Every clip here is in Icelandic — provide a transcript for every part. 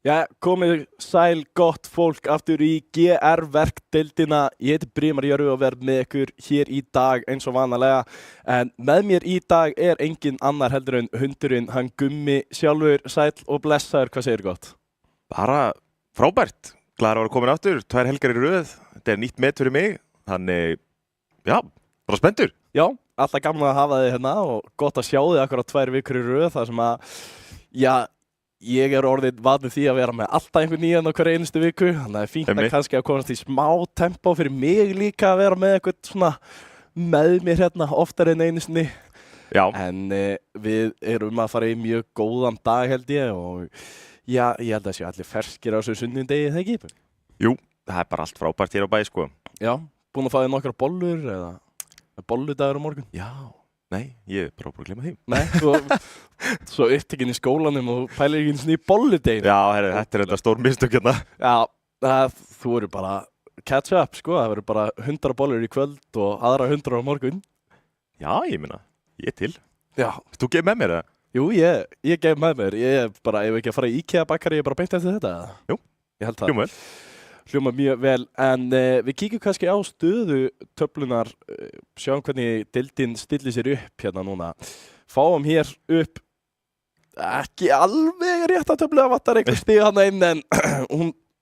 Já, komið sæl gott fólk aftur í GR-verkdeildina. Ég heiti Brimar Jörfi og verð með ykkur hér í dag eins og vanalega. En með mér í dag er engin annar heldur en hundurinn, hann Gummi sjálfur, sæl og blessaður, hvað segir gott? Bara frábært. Glaður að vera komin aftur, 2 helgar í röð. Þetta er nýtt met fyrir mig, þannig, já, bara spenntur. Já, alltaf gaman að hafa þig hérna og gott að sjá þig akkurat 2 vikur í röð, þar sem að, já, ég er orðinn vanur því að vera með alltaf einhvern nýjan á hverju einustu viku, þannig að það er fínt að kannski að komast í smá tempo fyrir mig líka að vera með eitthvað svona með mér hérna oftar en einu sinni. Já. En við erum að fara í mjög góðan dag held ég og já, ég held að séu allir ferskir á þessu sunnudegi, það ekki? Jú, það er bara allt frábært hér á bæ, sko. Já, búin að fá þig nokkrar bollur eða bolludagur á morgun? Já, nei, ég er bara búin að glemma því. Nei, svo upptekinn í skólanum og pælir ekki eins og í bolludeginu. Já, herri, þetta er enda stór mistök hérna. Já, þú eru bara catch up, sko. Það verður bara 100 bollur í kvöld og aðra 100 á morgun. Já, ég minna, ég er til. Já. Þú gefur með mér, eða? Jú, ég gef með mér. Ég er bara, ef ekki að fara í IKEA bakkari, ég er bara beint eftir þetta. Jú, ég held það. Hljóma vel. Hljóma mjög vel, en við kíkjum kannski á stöðu töflunar, sjáum hvernig deildin stillir sér upp hérna núna. Fáum hér upp, ekki alveg rétt að töflu, það vantar einhver stig hana inn, en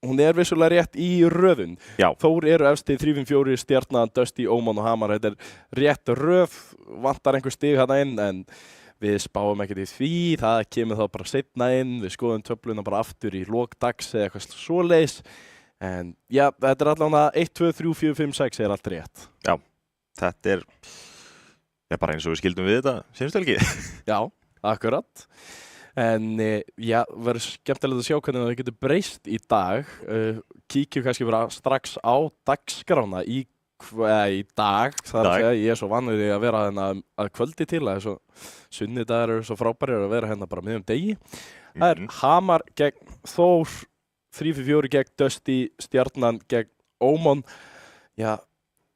hún er vissulega rétt í röðun. Já. Þór eru efstir 3-5-4, Stjarnan, Dusty, Óman og Hamar. Þetta er rétt röð, vantar einhver stig hana inn, en við spáum ekkert í því, það kemur þá bara seinna inn, við skoðum töfluna bara aftur í lok dags eða eitthvað svoleiðis. En já, þetta er allavega 1, 2, 3, 4, 5, 6 er allt rétt. Já, þetta er bara eins og við skildum við þetta, sínstu ekki? Já, akkurat. En já, verður skemmtilegt að sjá hvernig það getur breyst í dag. Kíkjum kannski bara strax á dagskrána í dag. Það er að segja, ég er svo vanur að vera hérna að kvöldi til, að sunnudagar eru svo frábærir að vera hérna bara miðjum degi. Það er Hamar gegn Þór, 3-4 gegn Dusty, Stjarnan gegn Óman. Já,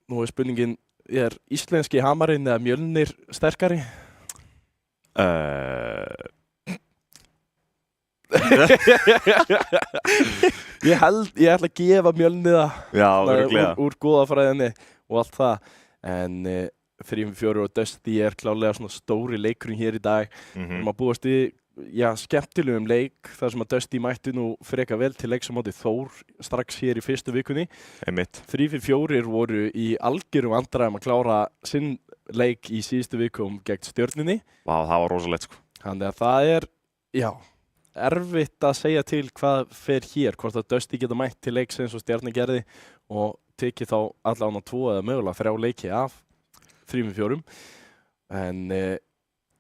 nú er spurningin, er íslenski Hamarinn eða Mjölnir sterkari? Ég ætla að gefa Mjölni það. Já, örugglega. Úr goðafræðinni og allt það. En 3-4 og Dusty er klálega svona stóri leikurinn hér í dag. Maður búast í skemmtilegum leik þar sem að Dusty mætti nú freka vel til leiks á móti Þór strax hér í fyrstu vikunni. Einmitt. 3-4 voru í algjörum vandræðum að klára sinn leik í síðustu vikum gegn Stjörnunni. Vá, það var rosalegt, sko. Þannig að það er, erfitt að segja til hvað fer hér, hvort að Dusty geta mætt til leiks eins og Stjarnan gerði og tekið þá allavega 2 eða mögulega 3 leiki af 3-4. En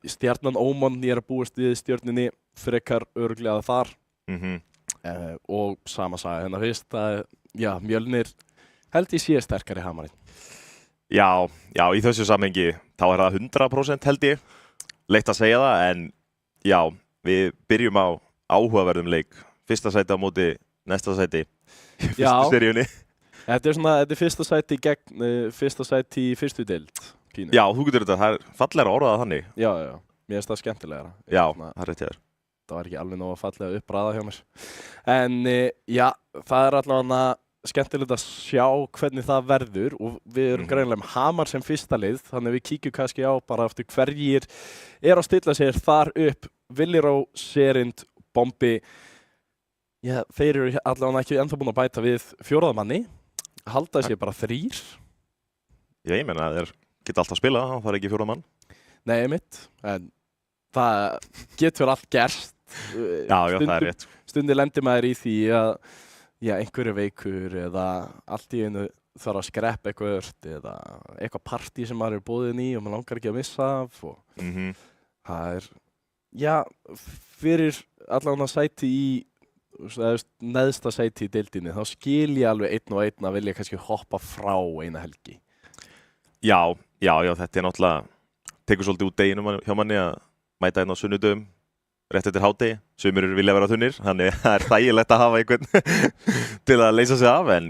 Stjarnan Óman, ég er að búast við Stjörnunni frekar örugglega þar. Og sama saga hérna fyrst að Mjölnir held ég sé sterkari Hamarinn. Já, í þessu samhengi þá er það 100% held ég. Leitt að segja það, en já, við byrjum á áhugaverðum leik. Fyrsta sæti á móti næsta sæti í fyrstu seríunni. Þetta er fyrsta sæti gegn fyrsta sæti í fyrstu deild. Pínu. Já, þú getur þetta, það er fallegra orðað þannig. Já, mér finnst það skemmtilegra. Já, það er rétt hjá þér. Það var ekki alveg nóg að fallega uppræða hjá mér. En það er allavega skemmtilegt að sjá hvernig það verður og við erum greinilega með Hamar sem fyrsta lið, þannig að við kíkjum kannski á bara eftir hverjir er að stilla sér þar upp. Villiró, Serind, Bombi. Já, þeir eru allavega ekki ennþá búin að bæta við 4. manni. Halda sér bara 3. Já, ég meina þeir geta alltaf að spila, það er ekki 4 mann. Nei, mitt, en það getur allt gerst. Já, það er rétt. Stundum lendir maður í því að einhver er veikur eða allt í einu þarf að skreppa eitthvað eða eitthvað partí sem maður er boðin í og maður langar ekki að missa af. Það er, fyrir allavega sæti í neðsta sæti í deildinni, þá skil ég alveg einn og einn að vilja kannski hoppa frá eina helgi. Já, þetta er náttúrulega, tekur svolítið út deginum hjá manni að mæta hérna á sunnudöfum, rétt eftir hádegi. Sumir vilja vera þunnir, þannig það er þægilegt að hafa einhvern til að leysa sig af, en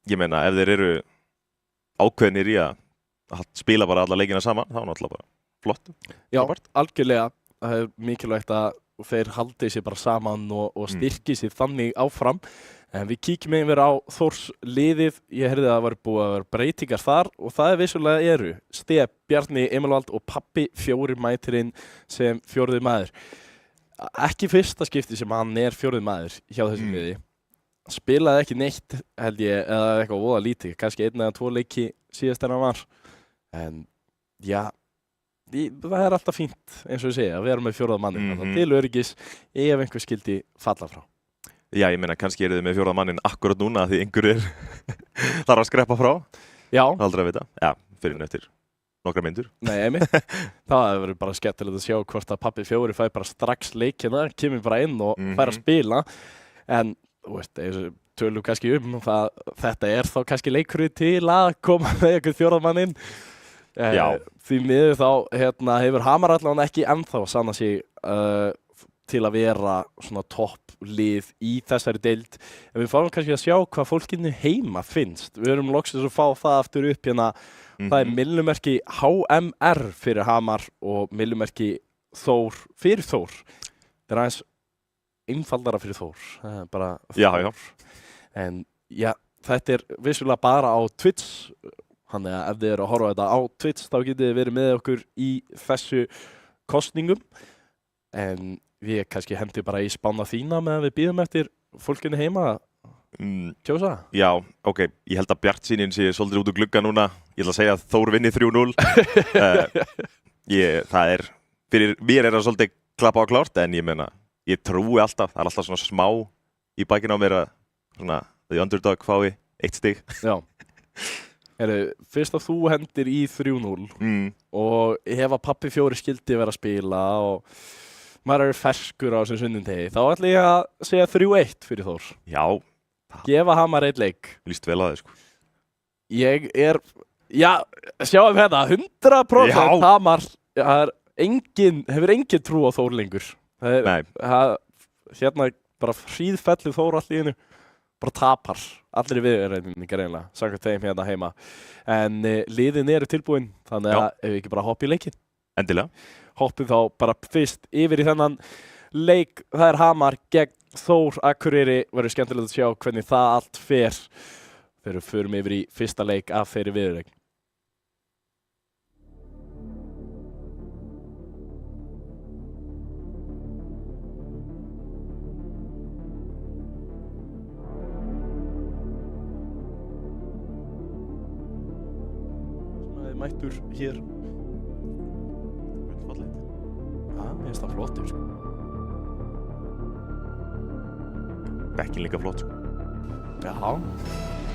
ég meina, ef þeir eru ákveðnir í að spila bara alla leikina saman, þá er náttúrulega bara flott. Já, algjörlega. Það er mikilvægt að þeir haldi sér bara saman og styrki sér þannig áfram. En við kíkjum yfir á Þórs liðið. Ég heyrði að það var búið að vera breytingar þar og það vissulega eru Stef, Bjarni, Emilvald og Pabbi 4 mætir inn sem 4. maður. Ekki fyrsta skipti sem hann er 4. maður hjá þessum liði. Spilaði ekki neitt held ég, eða eitthvað voða lítið, kannski 1 eða 2 leiki síðast en hann var. En já, það er alltaf fínt eins og ég segja að vera með 4. mannin. Til öryggis ef einhver skildi falla frá. Já, ég meina kannski eru þið með 4. mannin akkurat núna því einhver þarf að skreppa frá. Já. Aldrei að vita. Já, fyrir eftir nokkra myndur. Nei, einmitt. Það verður bara skemmtilegt að sjá hvort að Pabbi 4 fær bara strax leikina, kemur bara inn og fær að spila. En þú veist, tölum kannski þetta er þá kannski leikurinn til að koma með einhvern 4. mann inn. Því miður þá hefur Hamar allavega ekki ennþá sannað sig til að vera svona topplið í þessari deild. En við fáum kannski að sjá hvað fólkinu heima finnst. Við erum loksins að fá það aftur upp hérna. Það er millumerki HMR fyrir Hamar og millumerki Þór fyrir Þór. Það er aðeins einfaldara fyrir Þór. Það er bara Þór. Já. En já, þetta er vissulega bara á Twitch. Þannig að ef þið eru að horfa þetta á Twitch þá getið þið verið með okkur í þessu kosningum. En við kannski hendum bara í spána þína meðan við bíðum eftir fólkinu heima að kjósa. Já, ok. Ég held að bjartsýnin sé svolítið út úr glugga núna. Ég ætla að segja að Þór vinni 3-0. Það er, fyrir mér er það svolítið klappa á klárt, en ég meina, ég trúi alltaf, það er alltaf svona smá í bakinn á mér að svona, the underdog fái 1 stig. Já. Fyrst að þú hendir í 3-0 og ef að Pabbi 4 skildi vera að spila og maður er ferskur á þessum sunnudegi, þá ætla ég að segja 3-1 fyrir Þór. Já. Gefa Hamar 1 leik. Lýst vel að þið, sko. Ég er, sjáum hérna, 100% Hamar, hefur engin trú á Þór lengur. Nei. Hérna bara hríðfellið Þór allt í einu, bara tapar. Allir í viðurreiningar eiginlega, samkvæmt þeim hérna heima. En liðin eru tilbúin, þannig að ef við ekki bara hoppa í leikinn. Endilega. Hoppum þá bara fyrst yfir í þennan leik. Það er Hamar gegn Þór Akureyri. Verður skemmtilegt að sjá hvernig það allt fer. Þegar við förum yfir í fyrsta leik af þeirri viðureign. Mættur hér. Mér finnst það flottur, sko. Bekkin líka flott, sko. Já.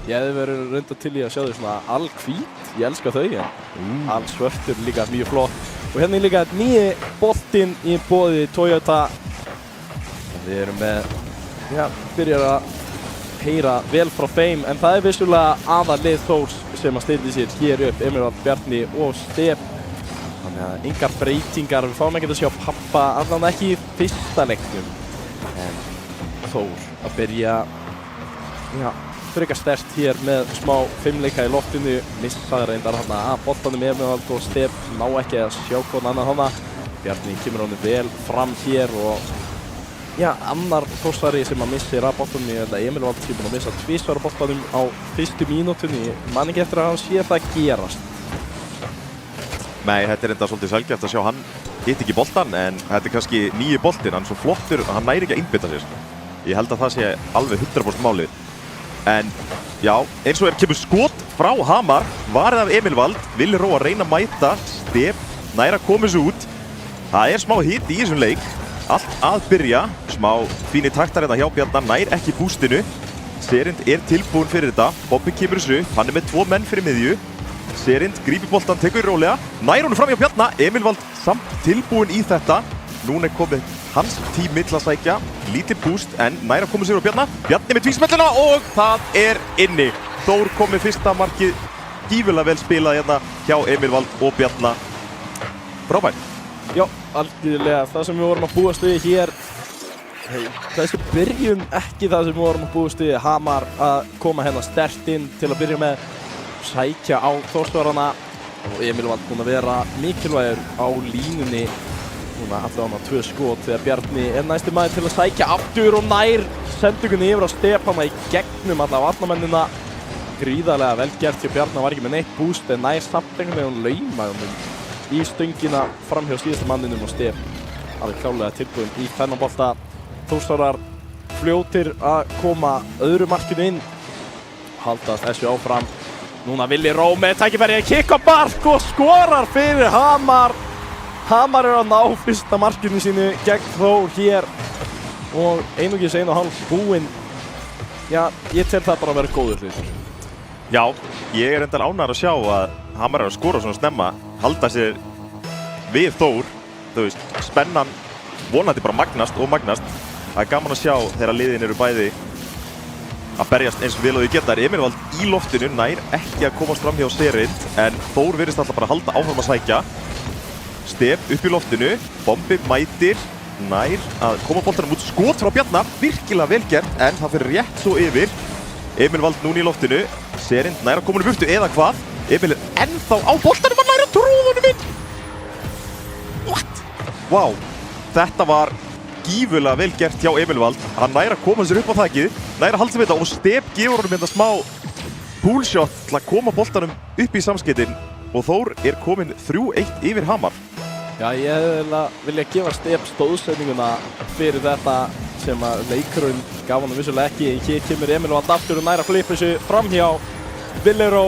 Ég hefði verið reynda til í að sjá þau svona alhvít. Ég elska þau, en alsvörtur líka mjög flott. Og hérna er líka nýji boltinn í boði Toyota. Við erum með, byrjar að heyra vel frá þeim, en það er vissulega aðalið Þórs sem að stilla sér hér upp, Emilvald, Bjarni og Stef. Þannig að engar breytingar, við fáum ekki að sjá Pabba, allan ekki í fyrsta leiknum. En Þór að byrja, frekar sterkt hér með smá 5 leika í loftinu, missaði reyndar hana að boltanum Emilvald og Stef, ná ekki að sjá hvern annan hana. Bjarni kemur honum vel fram hér og annar Þórsari sem að missir að boltanum, ég held að Emilvald sé búinn að missa 2 svara boltanum á fyrstu mínútunni. Ég man ekki eftir að hann sé það gerast. Nei, þetta er enda svolítið sjaldgæft að sjá hann hitt ekki boltan, en þetta er kannski nýji boltinn, hann er svo flottur að hann næri ekki að einbeita sér. Ég held að það sé alveg 100% málið. En já, eins og kemur skot frá Hamar, varið af Emilvald, vill Róa reyna að mæta, Stef næra að koma þessu út. Það er smá hitt í þessum leik, allt að byrja, smá fínir taktar hérna hjá Bjarna, nær ekki bústinu. Serind er tilbúin fyrir þetta, Bobby kemur þessu, hann er með 2 menn fyrir miðju. Serind grípir boltan, tekur rólega, nær honum fram hjá Bjarna, Emilvald samt tilbúin í þetta. Núna er komið hans tími til að sækja, lítið búst en nær að koma sér á Bjarna. Bjarni með tvísmellina og það er inni. Þór kom með fyrsta markið, gífurlega vel spilað hérna hjá Emilvald og Bjarna. Frábært. Já, algjörlega það sem við vorum að búast við hér. Þessu byrjun ekki það sem við vorum að búast við. Hamar að koma hérna sterkt inn til að byrja með, sækja á Þórsvarana og Emilvald búinn að vera mikilvægur á línunni núna allavega 2 skot þegar Bjarni næsti maður til að sækja aftur og nær sendingunni yfir á Stefana í gegnum alla varnarmennina. Gríðarlega vel gert hjá Bjarni, var ekki með neitt búst en nær samt einhvern veginn laumaði í stöngina fram hjá síðasta manninum og Stef alveg klálega tilbúinn í þennan bolta. Þórsarar fljótir að koma öðru markinu inn, haldast þessu áfram. Núna Willi Ró með tækifæri að kikka mark og skorar fyrir Hamar. Hamar að ná fyrsta markinu sínu gegn Þór hér og einungis 1,5 búinn. Já, ég tel það bara að vera góður hlutur. Já, ég endar ánægður að sjá að Hamar að skora svona snemma, halda sér við Þór. Þú veist, spennan vonandi bara magnast og magnast. Það er gaman að sjá þegar liðin eru bæði að berjast eins og vel og þau geta. Emil Vald í loftinu, nær ekki að komast fram hjá Serind, en Þór virðist alltaf bara að halda áfram að sækja. Stef upp í loftinu, Bombi mætir, nær að koma boltanum út, skot frá Bjarna, virkilega vel gert, en það fyrir rétt svo yfir. Emil Vald núna í loftinu, Serind nær að koma í burtu eða hvað. Emil ennþá á boltanum, hann nær að tróðunum inn. What? Vá, þetta var gífurlega vel gert hjá Emil Vald. Hann nær að koma sér upp á þakið, nær að halda sér við þetta og Stef gefur honum hérna smá poolshot til að koma boltanum upp í samskeytin og Þór komin 3-1 yfir Hamar. Já, ég hefði viljað gefa Stef stóðsendinguna fyrir þetta sem að leikurinn gaf honum vissulega ekki. Hér kemur Emil Vald aftur og nær að flippa þessu framhjá Willi Ró.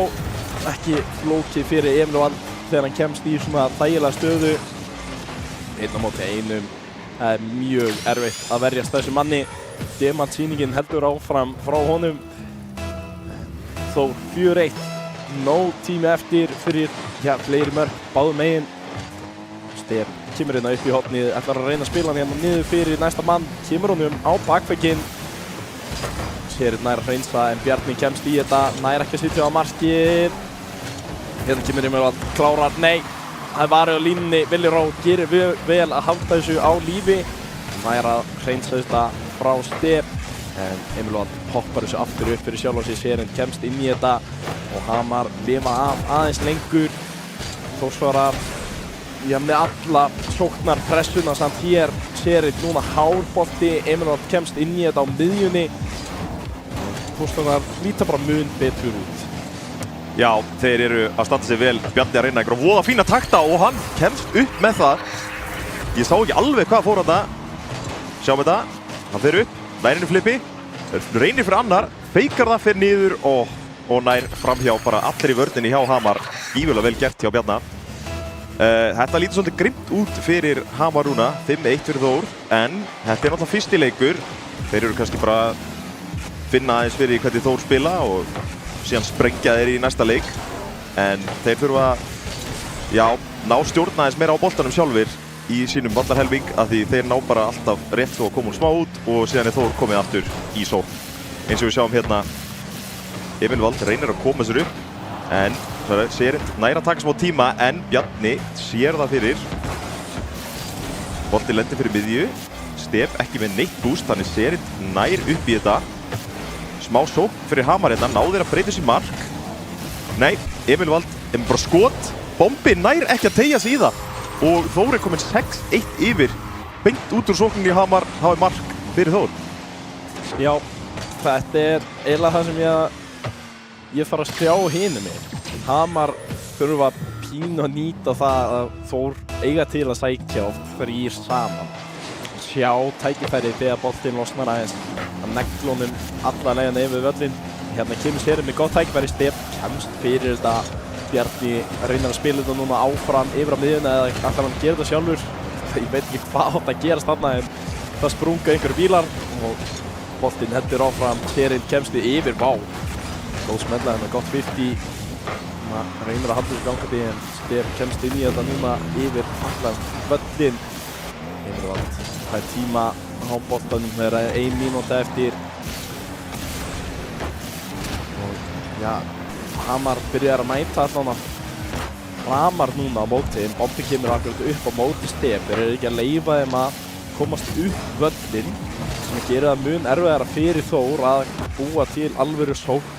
Ekki flókið fyrir Emil Vald þegar hann kemst í svona þægilega stöðu. 1 á móti 1. Það er mjög erfitt að verjast þessu manni. Demantsýningin heldur áfram frá honum. Þór 4-1. Nóg tími eftir fyrir fleiri mörk báðum megin. Stef kemur hérna upp í hornið, ætlar að reyna að spila hann hérna niður fyrir næsta mann. Kemur honum á bakvegginn. Serind nær að hreinsa en Bjarni kemst í þetta, nær ekki að sitja á markið. Hérna kemur Emil Vald, klárar, nei. Það er varið á línunni, Willi Ró gerir vel að halda þessu á lífi. Nær að hreinsa þetta frá Stef. En Emil Vald hoppar þessu aftur upp fyrir sjálf og sér, Serind kemst inn í þetta. Og Hamar lifa af aðeins lengur. Þórsvarar, já, með alla sóknarpressuna samt hér. Serind núna hárbolti, Emil Vald kemst inn í þetta á miðjunni. Þórsvarar líta bara mun betur út. Já, þeir eru að standa sig vel. Bjarni að reyna einhverja voða fína takta og hann kemst upp með það. Ég sá ekki alveg hvað fór þarna. Sjáum þetta, hann fer upp, nærinu flippi, reynir fyrir annar, feikar það fyrir niður og nær framhjá bara allir í vörninni hjá Hamar. Gífurlega vel gert hjá Bjarna. Þetta lítur svolítið grimmt út fyrir Hamar núna, 5-1 fyrir Þór, en þetta er náttúrulega fyrsti leikur. Þeir eru kannski bara að finna aðeins fyrir hvernig Þór spila og síðan sprengja þeir í næsta leik. En þeir þurfa að ná stjórna aðeins meira á boltanum sjálfur í sínum vallarhelming, af því þeir ná bara alltaf rétt svo að koma smá út og síðan er Þór komið aftur í sókn. Eins og við sjáum hérna, Emil Vald reynir að koma sér upp, en Serind nær að taka smá tíma, en Bjarni sér það fyrir. Bolti lendir fyrir miðju, Stef ekki með neitt búst, þannig Serind nær upp í þetta. Smá sókn fyrir Hamar hérna, náðir að breyta sér mark. Nei, Emil Vald bara skot, Bombi nær ekki að teygja sig í það. Og Þór kominn 6-1 yfir, beint út úr sókninni Hamar hafi mark fyrir Þór. Já, þetta er eiginlega það sem ég fara að sjá hinum mér. Hamar þurfa pínu að nýta það að Þór eiga til að sækja oft þrír saman. Sjá tækifæri þegar boltinn losnar aðeins að negla honum alla leiðina yfir völlinn. Hérna kemur Serind með gott tækifæri, Stef kemst fyrir þetta. Bjarni reynir að spila þetta núna áfram yfir á miðjuna eða ætlar hann að gera þetta sjálfur. Ég veit ekki hvað átt að gerast þarna en það sprunga einhverju bílar og boltinn heldur áfram. Serind kemst yfir, vá. Góð smella hérna, gott 50. Reynir að halda þessu gangandi en Stef kemst inn í þetta núna yfir allan völlinn. Emil Vald fær tíma á boltanum, það er 1 mínúta eftir. Og já, Hamar byrjar að mæta allan að framar núna á móti, en Bombi kemur akkurat upp á móti Stef. Þeir eru ekki að leyfa þeim að komast upp völlinn, sem gerir það mun erfiðara fyrir Þór að búa til alvöru sókn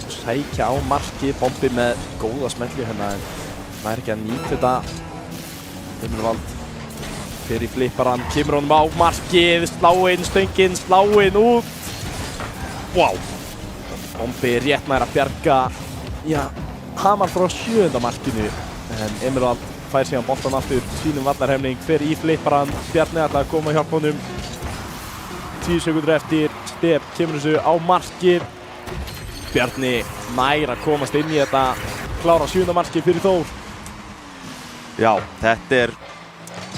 og sækja á marki. Bombi með góða smellu hérna, en það er ekki að nýta þetta. Emil Vald fyrir flipparan, kemur honum á markið, sláinn, stöngin, sláinn út. Wow. Bombi rétt nær að bjarga, já, Hamar frá 7. markinu. En Emerald fær síðan boltan aftur, sínum vallarhemning, fer í flipparan, Bjarni ætlar að koma að hjálpa honum. 10 sekundur eftir, Stef kemur þessu á markið. Bjarni nær að komast inn í þetta, klára 7. markið fyrir Þór. Já, þetta er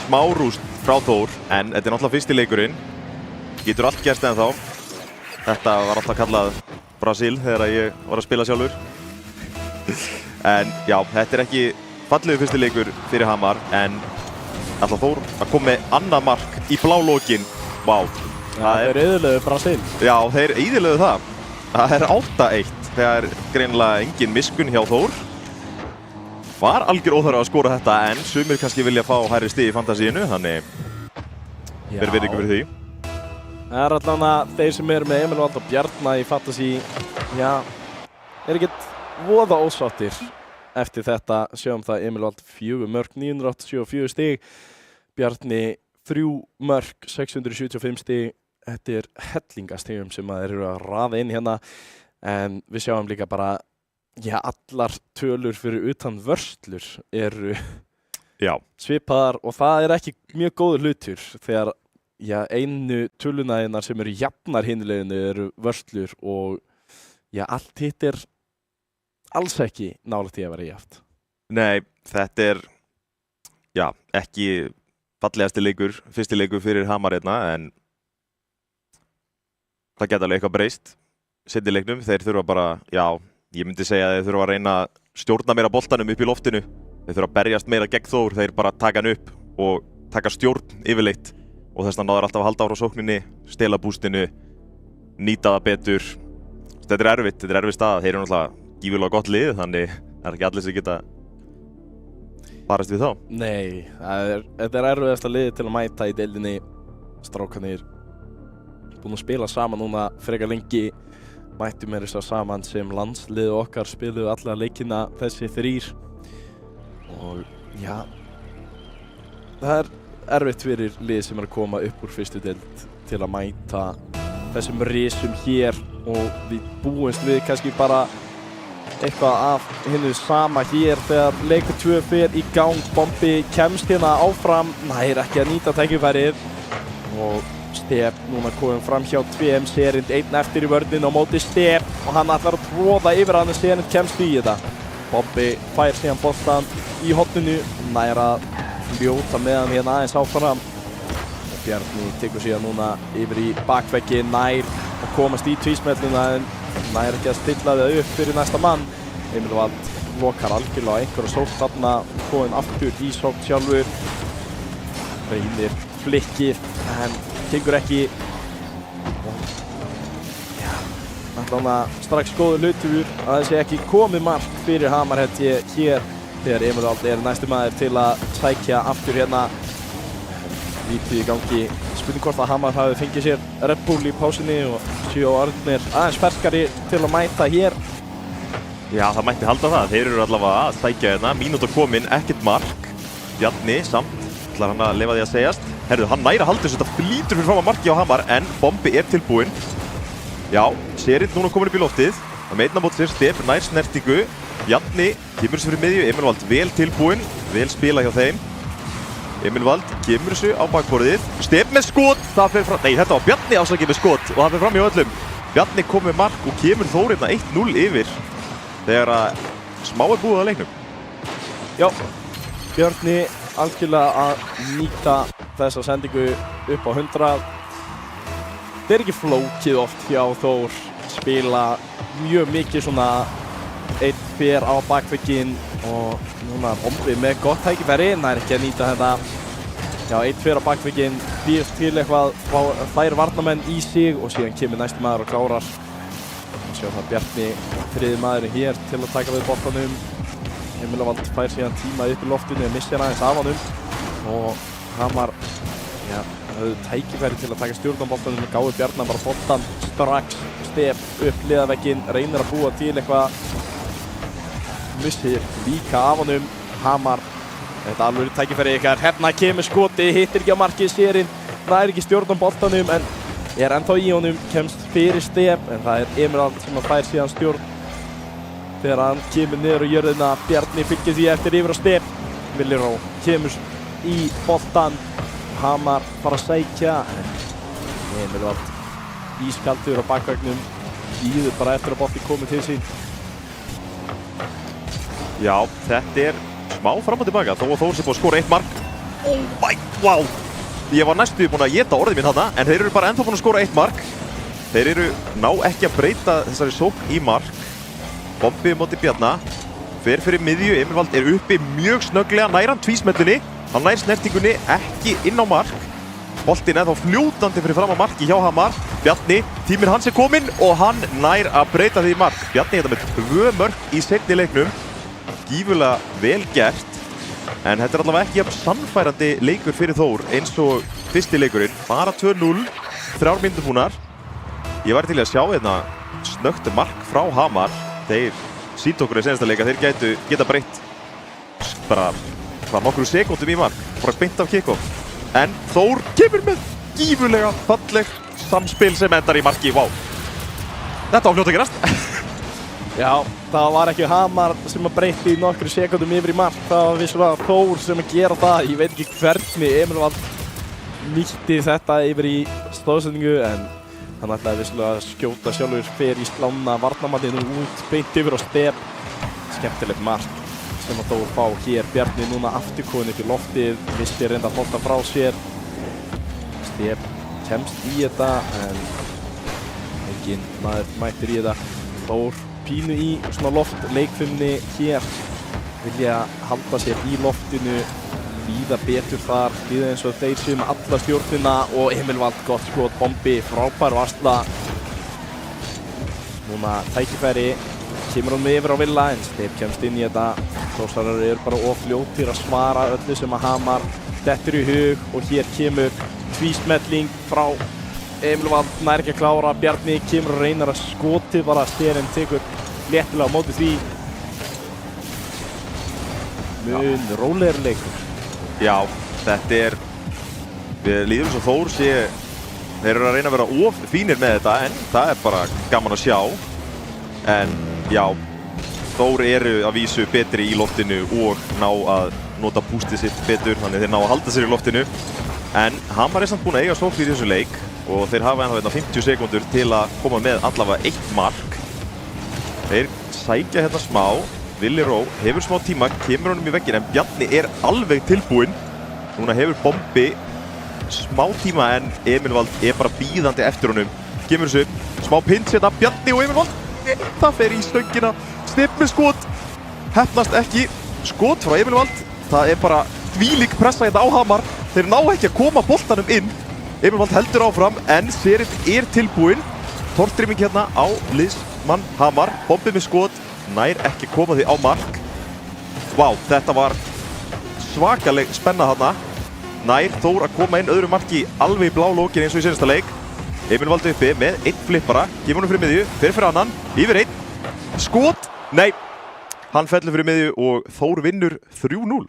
smá rúst frá Þór, en þetta er náttúrulega fyrsti leikurinn. Getur allt gerst ennþá. Þetta var alltaf kallað Brasil þegar ég var að spila sjálfur. En já, þetta er ekki fallegu fyrsti leikur fyrir Hamar, en alltaf Þór að koma með annað mark í blálókin. Vá. Þeir eyðilögðu Brasil. Já, þeir eyðilögðu það. Það er 8-1. Það er greinilega engin miskunn hjá Þór. Var algjör óþarfa að skora þetta, en sumir kannski vilja fá hærri stig í fantasíinu, þannig verður virðingu fyrir því. Það er allavega þeir sem eru með Emelvald og Bjarna í fantasí, já, er ekkert voða ósáttir eftir þetta. Sjáum það, Emelvald 4 mörk, 984 stig, Bjarni 3 mörk, 675 stig. Þetta er hellingastigum sem þeir eru að raða inn hérna, en við sjáum líka bara, já, allar tölur fyrir utan vörslur eru svipaðar og það er ekki mjög góður hlutur þegar, já, einu tölunæðinar sem eru jafnar hinleginu eru vörslur og, já, allt hitt er alls ekki nálægt í að vera jafnt. Nei, þetta er, já, ekki fallegasti leikur, fyrsti leikur fyrir Hamar hérna, en það geta alveg eitthvað breyst. Seinni leiknum, þeir þurfa bara, já, ég myndi segja að þeir þurfa að reyna að stjórna meira boltanum upp í loftinu. Þeir þurfa að berjast meira gegn Þór, þeir bara taka hann upp og taka stjórn yfirleitt. Og þess vegna náður alltaf að halda áfram sókninni, stela bústinu, nýta það betur. Þetta er erfið staða. Þeir eru náttúrulega gífurlega gott lið, þannig það er ekki allir sem geta farast við þá. Nei, þetta er erfiðasta liðið til að mæta í deildinni. Strákarnir búin að spila saman núna frekar lengi. Mættum er þess að saman sem landsliðu okkar, spiluðu alla leikina þessi 3. Og já, það er erfitt fyrir lið sem er að koma upp úr fyrstu deild til að mæta þessum risum hér og við búumst við kannski bara eitthvað af hinnu sama hér þegar leikur 2 fer í gang. Bombi kemst hérna áfram, nær ekki að nýta tækifærið og Stef núna komum fram hjá 2, Serind einn eftir í vörnin á móti Stef og hann ætlar að tróða yfir hann en Serind kemst í þetta. Bombi fær síðan boltan í horninu, nær að ljóta með hann hérna aðeins áfram. Og Bjarni tekur síðan núna yfir í bakveggi, nær að komast í tvísmelluna en nær ekki að stilla það upp fyrir næsta mann. Emelvald lokar algjörlega á einhverja sókn þarna, komin aftur í sókn sjálfur. Reynir blikkið en gengur ekki. Já, allavega strax góður hlutur að það sé ekki komið mark fyrir Hamar held ég hér þegar Emerald er næstu maður til að sækja aftur hérna. Lítið í gangi. Spurning hvort að Hamar hafi fengið sér Red Bull í pásinni og séu Arnir aðeins ferskari til að mæta hér. Já, það mætti halda það. Þeir eru allavega að sækja hérna. Mínúta komin, ekkert mark. Bjarni samt, ætlar hann að leyfa því að segjast. Herðu, hann næra haldur þessu, þetta flýtur fyrir fram að marki á Hamar, en Bombi er tilbúinn. Já, Serind núna komin upp í loftið. Það meitna mót sér, Stef nær snertingu. Bjarni kemur þessu fyrir miðju, Emelvald vel tilbúinn, vel spila hjá þeim. Emelvald kemur þessu á bakborðið. Stef með skot, það fer fram, nei þetta var Bjarni ásakið með skot og það fer fram hjá öllum. Bjarni kom með mark og kemur Þór hérna 1-0 yfir þegar að smá er búið að leiknum. Já, Bjarni algjörlega að nýta þessa sendingu upp á 100. Það er ekki flókið oft hjá Þór, spila mjög mikið svona einn fer á bakvegginn og núna Bombi með gott tækifæri, nær ekki að nýta þetta. Já, einn fer á bakvegginn, býðst til eitthvað, fær varnamenn í sig og síðan kemur næstu maður og klárar. Sjá það Bjarni, þriði maðurinn hér til að taka við boltanum. Emelvald fær síðan tíma upp í loftinu en missir aðeins af honum og Hamar, já, höfðu tækifæri til að taka stjórn á boltanum og gáði Bjarnar bara boltan strax. Stef upp hliðarvegginn, reynir að búa til eitthvað, missir líka af honum. Hamar Þetta er alveg tækifæri ykkar. Hérna kemur skoti, hittir ekki á markið, Sérinn nær ekki stjórn á boltanum en er ennþá í honum, kemst fyrir stef en það er Emerald sem fær síðan stjórn þegar hann kemur niður á jörðina. Bjarni fylgir því eftir yfir á stef. Villiró kemur í boltan, Hamar fara að sækja en Emerald ískaldur á bakveggnum, bíður bara eftir að bolti komið til sín. Já, þetta er smá fram og tilbaka, þó að Þór sé búið að skora 1 mark. Oh my, wow! Ég var næstu búinn að éta orðið mín þarna, en þeir eru bara ennþá búin að skora 1 mark. Þeir eru ná ekki að breyta þessari sókn í mark. Bombi móti Bjarna, fer fyrir miðju, Emerald er uppi mjög snögglega, nær hann tvísmellunni. Hann nær snertingunni ekki inn á mark. Boltinn er þá fljótandi fyrir fram á marki hjá Hamar. Bjarni, tíminn hans er kominn og hann nær að breyta því í mark. Bjarni þetta með 2 mörk í seinni leiknum. Gífurlega vel gert, en þetta er allavega ekki jafn sannfærandi leikur fyrir Þór eins og fyrsti leikurinn. Bara 2-0, 3 mínútur búnar. Ég var til að sjá hérna snöggt mark frá Hamar. Þeir sýndu okkur í seinasta leika, þeir geta breytt bara nokkru sekúndum í mark, bara beint af kick-off. En Þór kemur með gífurlega fallegt samspil sem endar í marki. Vá, þetta á fljótt að gerast. Já, það var ekki Hamar sem að breytti í nokkru sekundum yfir í mark. Það var vissulega Þór sem að gera það. Ég veit ekki hvernig Emerald nýtti þetta yfir í stóðsendingu en hann ætlaði vissulega að skjóta sjálfur fyrir í slána varnarmanninu út beint yfir á stef. Skemmtilegt mark sem að Þór fá hér. Bjarni núna aftur kominn upp í loftið, vissi reynda að bolta frá sér. Stef kemst í þetta en enginn maður mættir í þetta. Þór pínu í svona loftleikfimni hér, vilja halda sér í loftinu, líða betur þar, líða eins og þeir séu með alla stjórnina og Emerald gott skot, Bombi, frábær varsla. Núna tækifæri, kemur hann með yfir á Villa en Stef kemst inn í þetta. Þórsarar eru bara of fljótir að svara öllu sem að Hamar dettur í hug og hér kemur tvísmelling frá Emerald, nær ekki að klára, Bjarni kemur og reynar að skoti bara, Sérinn tekur léttilega á móti því. Mun rólegri leikur. Já, þetta er, við líðum svo Þór sé, þeir eru að reyna að vera of fínir með þetta en það er bara gaman að sjá. En já, Þór eru að vísu betri í loftinu og ná að nota boostið sitt betur, þannig þeir ná að halda sér í loftinu. En Hamar er samt búinn að eiga sókn í þessu leik og þeir hafa ennþá 50 sekúndur til að koma með allavega 1 mark. Þeir sækja hérna smá, Villiró hefur smá tíma, kemur honum í vegginn en Bjarni er alveg tilbúinn. Núna hefur Bombi smá tíma en Emerald er bara bíðandi eftir honum. Kemur þessu, smá pinch hérna, Bjarni og Emerald. Það fer í stöngina, Stef með skot, heppnast ekki. Skot frá Emerald, það er bara þvílík pressa hérna á Hamar. Þeir ná ekki að koma boltanum inn. Emerald heldur áfram en Sérinn er tilbúinn. Torstreyming hérna á liðsmann Hamar. Bombi með skot, nær ekki koma því á mark. Vá, þetta var svakaleg spenna þarna. Nær Þór að koma inn öðru marki alveg í blá lókin eins og í seinasta leik. Emerald uppi með 1 flippara, gefur honum fyrir miðju, fyrir annan, yfir 1. Skot, nei, hann fellur fyrir miðju og Þór vinnur 3-0.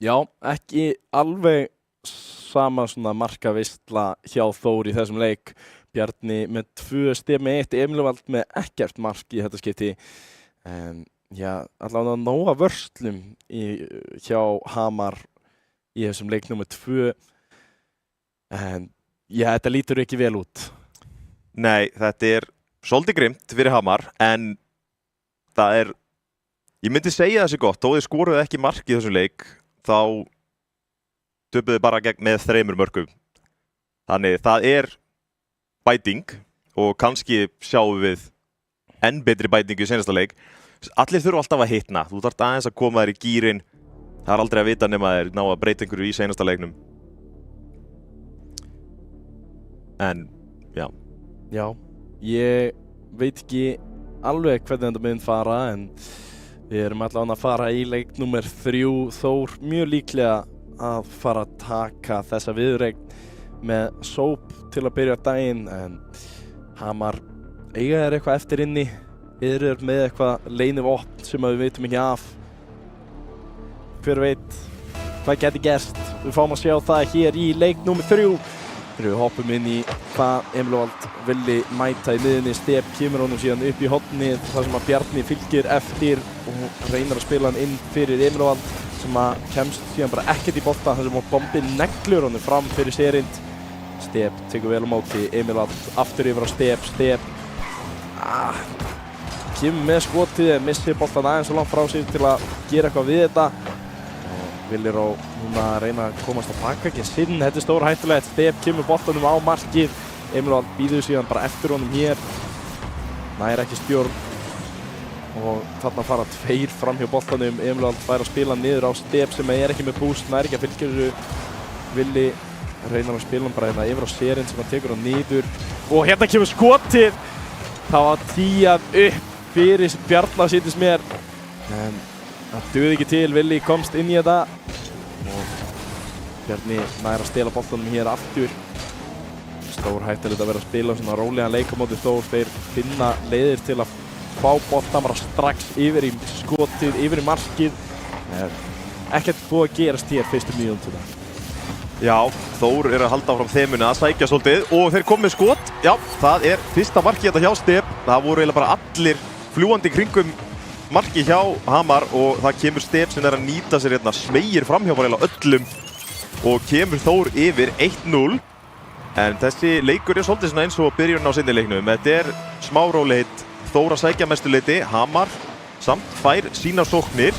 Já, ekki alveg sama svona markaveisla hjá Þór í þessum leik. Bjarni með 2 stig með 1, Emerald með ekkert mark í þetta skipti. Já, allavega nóga vörslum hjá Hamar í þessum leik nr. 2. En já, þetta lítur ekki vel út. Nei, þetta er svolítið grimt fyrir Hamar, en það er, ég myndi segja þessi gott, þó þið skoruðu ekki mark í þessum leik, þá töpuðu bara gegn með 3 mörkum. Þannig það er bæting og kannski sjáum við enn betri bætingu í seinasta leik. Allir þurfa alltaf að hitna, þú þarft aðeins að koma þér í gírinn. Það er aldrei að vita nema þeir ná að breyta einhverju í seinasta leiknum. En, já. Já, ég veit ekki alveg hvernig þetta mun fara en við erum allavega að fara í leik nr. 3. Þór mjög líklega að fara að taka þessa viðureign með sóp til að byrja daginn en Hamar eiga þér eitthvað eftir inni, eru með eitthvað leynivopn sem við veitum ekki af. hver veit hvað geti gerst. Við fáum að sjá það hér í leik númer 3. Þegar við hoppum inn í það Emilvald villi mæta í miðunni, Step kemur honum síðan upp í hornið þar sem að Bjarni fylgir eftir og reynir að spila hann inn fyrir Emilvald sem að kemst síðan bara ekkert í bolta þar sem að Bombi neglur honum fram fyrir Serind. Step tekur vel á móti, Emilvald aftur yfir á Step kemur með skotið, missir boltan aðeins svo langt frá sig til að gera eitthvað við þetta. Villiró núna að reyna að komast á bakveginn sinn, þetta er stóra hættulegt. Step kemur boltanum á markið, Emilvald býður síðan bara eftir honum hér. Nær ekki stjórn og þarna fara 2 fram hjá boltanum. Emilvald fær að spila niður á Step sem er ekki með boost, nær ekki að fylgja þessu. Villi reynar að spila hann bara hérna yfir á Serind sem hann tekur hann niður. Og hérna kemur skotið! Það var tíjað upp fyrir Bjarna sýndist mér. En það dugði ekki til, Villi komst inn í þetta og Bjarni nær að stela boltanum hér aftur. Stór hættulegt að vera að spila svona rólegan leik á móti Þór. Þeir finna leiðir til að fá boltan bara strax yfir í skotið, yfir í markið. Ekkert búið að gerast hér fyrstu mínútuna. Já, Þór er að halda áfram þemuna að sækja svolítið og þeir komið skot. Já, það er fyrsta markið þetta hjá Step. Það voru eiginlega bara allir fljúandi kringum markið hjá Hamar og það kemur Step sem er að nýta sér hérna, smegir framhjá bara eiginlega öllum og kemur Þór yfir 1-0. En þessi leikur er svolítið svona eins og byrjun á sinni leiknum. Þetta er smá rólegheit, Þór að sækja mestu leiti, Hamar samt fær sína sóknir.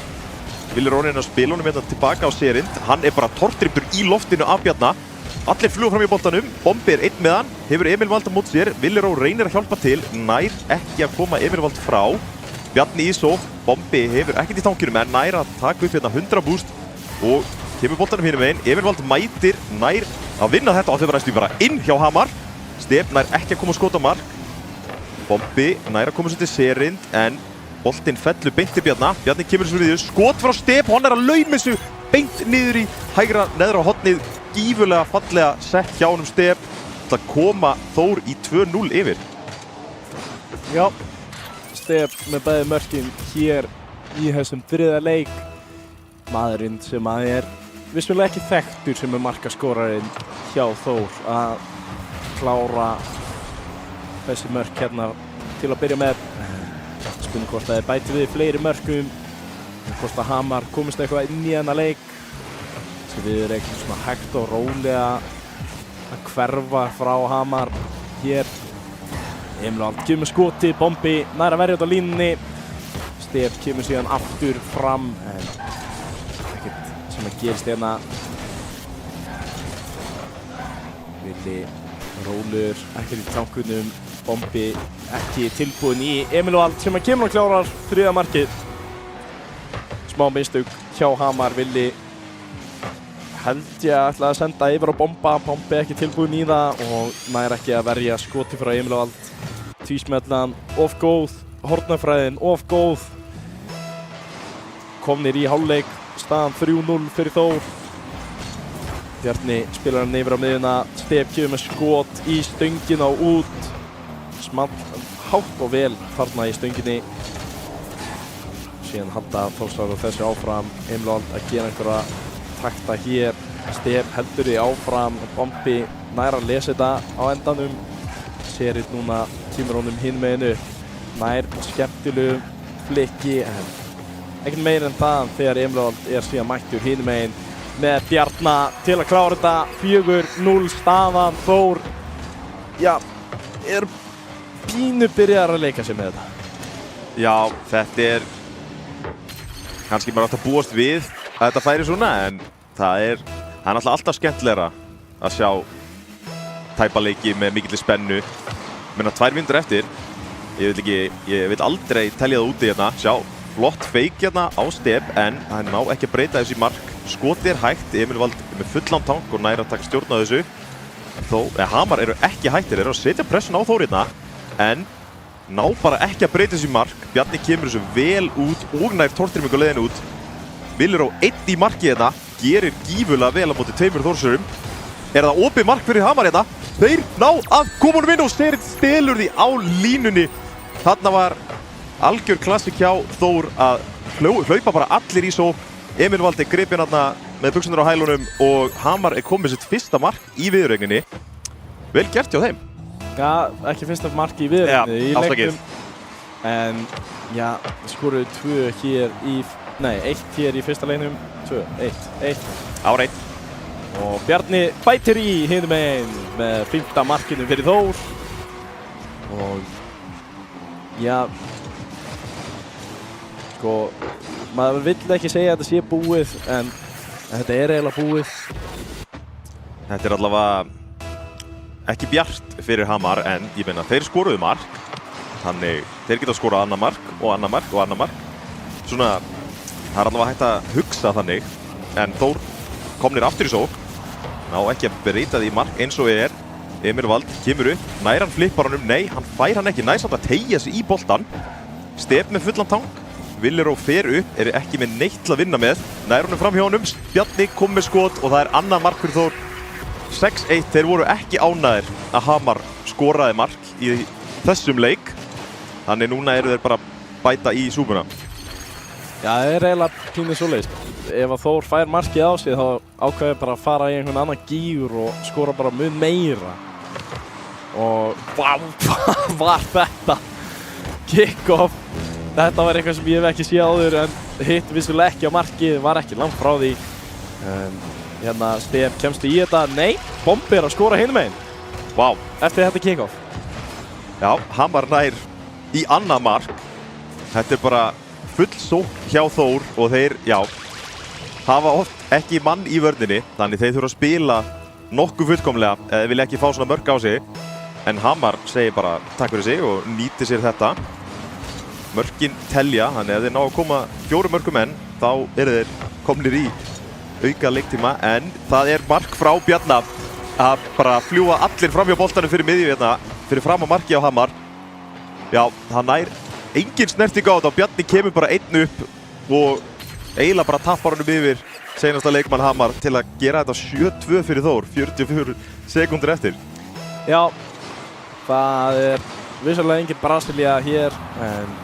Villiró reynir að spila honum hérna tilbaka á Serind. Hann er bara tortriptur í loftinu af Bjarna. Allir fljúga fram í boltanum, Bombi er einn með hann, hefur Emilvald á móti sér. Villiró reynir að hjálpa til, nær ekki að koma Emilvald frá. Bjarni í sókn, Bombi hefur ekkert í tankinum en nær að taka upp hérna 100 boost og kemur boltanum hinum megin. Emilvald mætir, nær að vinna þetta og þau verðast bara inn hjá Hamar. Step nær ekki að koma skot á mark. Bombi nær að koma svo til Serind en boltinn fellur beint til Bjarna. Bjarni kemur svo við því, skot frá Step, hann er að lauma þessu beint niður í hægra neðra hornið. Gífurlega fallega sett hjá honum Step til að koma Þór í 2-0 yfir. Já, Step með bæði mörkin hér í þessum þriðja leik. Maðurinn sem að er vissulega ekki þekktur sem er markaskorarinn hjá Þór að klára þessi mörk hérna til að byrja með. Spurning hvort það er bætið við fleiri mörkum, hvort að Hamar komist eitthvað inn í þennan leik. Þessi við erum eitthvað svona hægt og rólega að hverfa frá Hamar hér. Emilvald kemur skoti, Bombi nær að verja þetta á línunni. Step kemur síðan aftur fram en ekkert sem að gerist hérna. Villi rólur, ekkert í tankunum. Bombi ekki tilbúin í Emilvald sem að kemur og klárar þriðja markið. Smá mistök hjá Hamar, Villi held ég að ætla að senda yfir á Bomba. Bombi ekki tilbúin í það og nær ekki að verja skoti frá Emilvald. Tvísmellan, of góð, hornafræðin, of góð. Komnir í hálfleik, staðan 3-0 fyrir Þór. Bjarni spilar hann yfir á miðjuna, Step kemur með skot í stöngina og út. Small hátt og vel þarna í stönginni. Síðan halda Þórsar og þessu áfram. Emilvald að gera einhverja takta hér. Step heldur því áfram. Bombi nær að lesa þetta á endanum. Serind núna kemur honum hinn meginu. Nær skemmtilegu flikki en ekkert meir en það þegar Emilvald er síðan mættur hinn megin með Bjarna til að klára þetta. 4-0 staðan. Þór er pínu byrjar að leika sér með þetta. Já, þetta er kannski bara átt að búast við að þetta færi svona en það er alltaf skemmtilegra að sjá tæpa leiki með mikilli spennu. Menna 2 mínútur eftir, ég vil aldrei telja það úti hérna. Sjá, flott feik hérna á Step en hann má ekki að breyta þessu í mark. Skotið er hægt, Emilvald með fullan tank og nær að taka stjórn á þessu. Hamar eru ekki hættir, eru að setja pressun á Þór hérna en ná bara ekki að breyta þessu í mark. Bjarni kemur þessu vel út og nær tortrymmingu leiðin út. Villiró einn í marki hérna, gerir gífurlega vel á móti 2 Þórsurum. Er það opið mark fyrir Hamar hérna? Þeir ná að koma honum inn og Serind stelur því á línunni. Þarna var algjör klassik hjá Þór að hlaupa bara allir í sókn Emil Valdi gripinn þarna með buxurnar á hælunum og Hamar komið sitt fyrsta mark í viðuregninni. Vel gert hjá þeim. Já, ekki fyrsta marki í viðregni í afsakið. leiknum. En já, skoruðu 2 hér í, nei, 1 hér í fyrsta leiknum, 2, 1. Áreitt. Og Bjarni bætir í hinum megin með 5. markinu fyrir Þór. Og já, sko, maður vill ekki segja að þetta sé búið, en þetta er eiginlega búið. Þetta er allavega ekki bjart fyrir Hamar, en ég meina þeir skoruðu mark. Þannig þeir geta skorað annað mark og annað mark og annað mark. Svona, það er allavega hægt að hugsa þannig, en Þór komnir aftur í sókn. Ná ekki að breyta því í mark eins og er. Emil Vald kemur upp, nær hann flippar honum, nei, hann fær hann ekki, nær samt að teygja sig í boltan. Stef með fullan tank, Villeró fer upp, er ekki með neitt til að vinna með. Nær honum fram hjá honum, Bjarni kom með skot og það er annað mark fyrir Þór. 6-1, þeir voru ekki ánægðir að Hamar skoraði mark í þessum leik. Þannig núna eru þeir bara að bæta í súpuna. Já, það er eiginlega pínir svoleiðis. Ef að Þór fær markið á sig þá ákveður bara að fara í einhvern annan gír og skora bara mun meira. Og vá, hvað var þetta? Kick-off. Þetta var eitthvað sem ég hef ekki séð áður, en hitt vissulega ekki á markið, var ekki langt frá því. Hérna, Stef, kemstu í þetta? Nei, Bombi er að skora hinum megin. Vá. Eftir þetta kick-off. Já, Hamar nær í annað mark. Þetta er bara full sókn hjá Þór og þeir, já, hafa oft ekki mann í vörninni, þannig þeir þurfa að spila nokkuð fullkomlega eða vilja ekki fá svona mörk á sig. En Hamar segir bara takk fyrir sig og nýtir sér þetta. Mörkin telja, þannig að þeir ná að koma 4 mörkum enn, þá eru þeir komnir í auka leiktíma, en það er mark frá Bjarna að bara fljúa allir fram hjá boltanum fyrir miðju hérna, fyrir fram á marki á Hamar. Já, það nær engin snerting á þetta og Bjarni kemur bara einn upp og eiginlega bara tappar honum yfir seinasta leikmann Hamar til að gera þetta 7-2 fyrir Þór, 44 sekúndur eftir. Já, það er vissulega engin Brasilía hér, en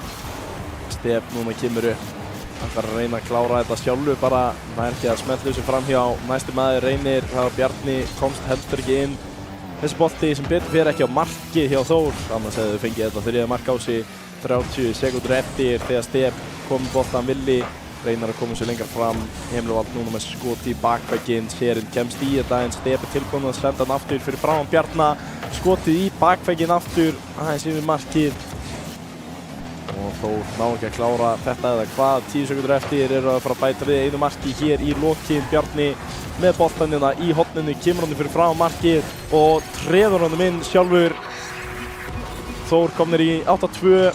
Stef núna kemur upp. Hann þarf að reyna að klára þetta sjálfur bara, það er ekki að smetla þessu framhjá. Næsti maður reynir, það var Bjarni, komst heldur ekki inn. Þessi bolti sem betur fyrir ekki á markið hjá Þór, annars hefðu þau fengið þetta 3. mark á sig 30 sekúndur eftir þegar Stef kom boltan villi. Reynar að koma sér lengra fram. Emil Vald núna með skot í bakvegginn, Sérinn kemst í þetta en Stef er tilbúinn að senda hann aftur fyrir framan Bjarna. Skotið í bakvegginn aftur, aðeins yfir markið. Og Þór ná ekki að klára þetta eða hvað, 10 sekundur eftir eru að fara að bæta við einu marki hér í lokin. Bjarni með boltann hérna í horninu, kemur hann fyrir framan markið og treður honum inn sjálfur. Þór komnir í 8-2.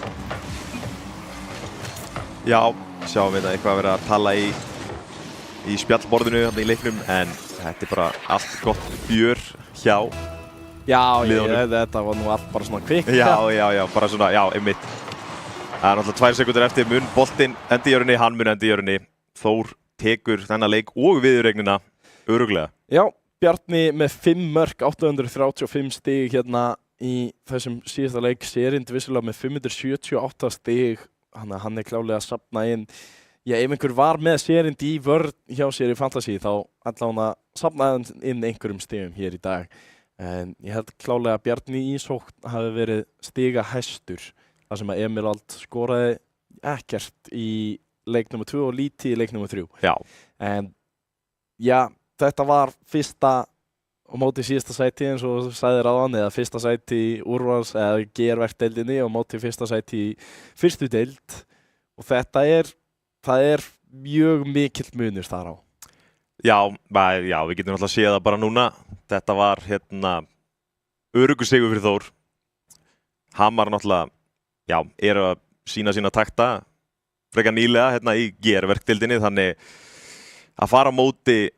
Já, sjáum við eitthvað að vera að tala í spjallborðinu í leiknum, en þetta er bara allt gott fjör hjá liðunum. Þetta var nú allt bara svona kvikk. Já, bara svona, já, einmitt. Það er náttúrulega 2 sekundur eftir, mun boltinn endi í jörunni, hann mun endi í jörunni. Þór tekur þennan leik og viðurregnina örugglega. Já, Bjarni með 5 mörk, 835 stig hérna í þessum síðasta leik. Sérind vissulega með 578 stig. Hann er klálega að safna inn. Já, ef einhver var með Sérind í vörn hjá sér í Fantasy þá ætla hann að safna inn einhverjum stigum hér í dag. En ég held klálega að Bjarni í sókn hafi verið stiga hæstur. Það sem að Emil Vald skoraði ekkert í leik nr. 2 og lítið í leik nr. 3. Já. En já, þetta var fyrsta á móti síðasta sæti eins og sagðir áðan, eða fyrsta sæti í úrvals eða GR-verkdeildinni og móti fyrsta sæti í fyrstu deild. Og það er mjög mikill munur þar á. Já, við getum náttúrulega séð það bara núna. Þetta var öruggur sigur fyrir Þór. Hamar náttúrulega, já, er að sína takta frekar nýlega í GR-verkdeildinni, þannig að fara á móti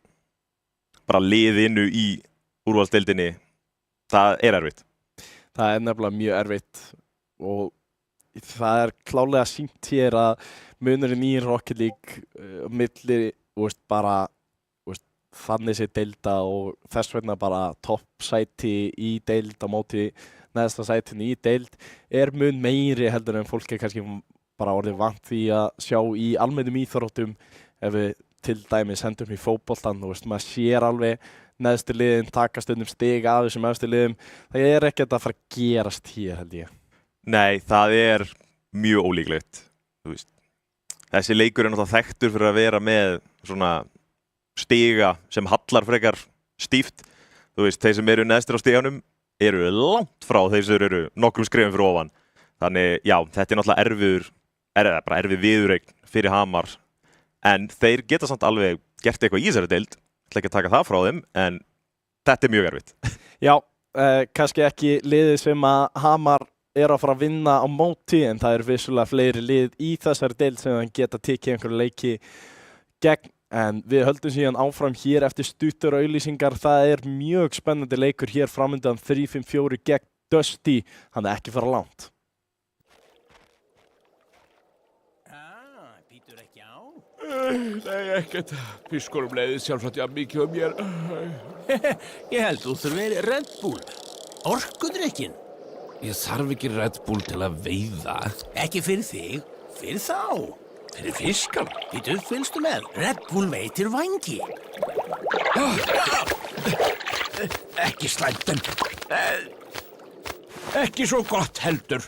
bara liðinu í úrvalsdeildinni, það er erfitt. Það er nefnilega mjög erfitt og það er klálega sýnt hér að munurinn í Rocket League milli, bara þannig sé deilda og þess vegna bara toppsæti í deild á móti neðsta sætinu í deild er mun meiri heldur en fólk er kannski bara orðið vant því að sjá í almennum íþróttum. Ef við til dæmis hendum í fótboltan, þú veist, maður sér alveg neðstu liðin taka stundum stig af þessum efstu liðum. Það er ekkert að fara að gerast hér, held ég. Nei, það er mjög ólíklegt, þú veist. Þessi leikur er náttúrulega þekktur fyrir að vera með svona stiga sem hallar frekar stíft. Þú veist, þeir sem eru neðstir á stiganum eru langt frá þeir sem eru nokkrum skrefum fyrir ofan. Þannig, já, þetta er náttúrulega erfið viðureign fyrir Hamar. En þeir geta samt alveg gert eitthvað í þessari deild. Ég ætla ekki að taka það frá þeim, en þetta er mjög erfitt. Já, kannski ekki liðið sem að Hamar er að fara að vinna á móti, en það eru vissulega fleiri lið í þessari deild sem það geta tekið einhverju leiki gegn. En við höldum síðan áfram hér eftir stuttar auglýsingar. Það er mjög spennandi leikur hér framundan 3-5-4 gegn Dusty. Hann er ekki fara langt. Býtur ekki á? Nei, ekkert. Fiskurum leiðið sjálfsagt jafn mikið mér. Ég held þú þurfir Red Bull. Orkudrykkin. Ég þarf ekki Red Bull til að veiða. Ekki fyrir þig, fyrir þá. Fyrir fiskana. Býtu, fylgstu með. Red Bull veitir vangi. Ekki slæmt en ekki svo gott heldur.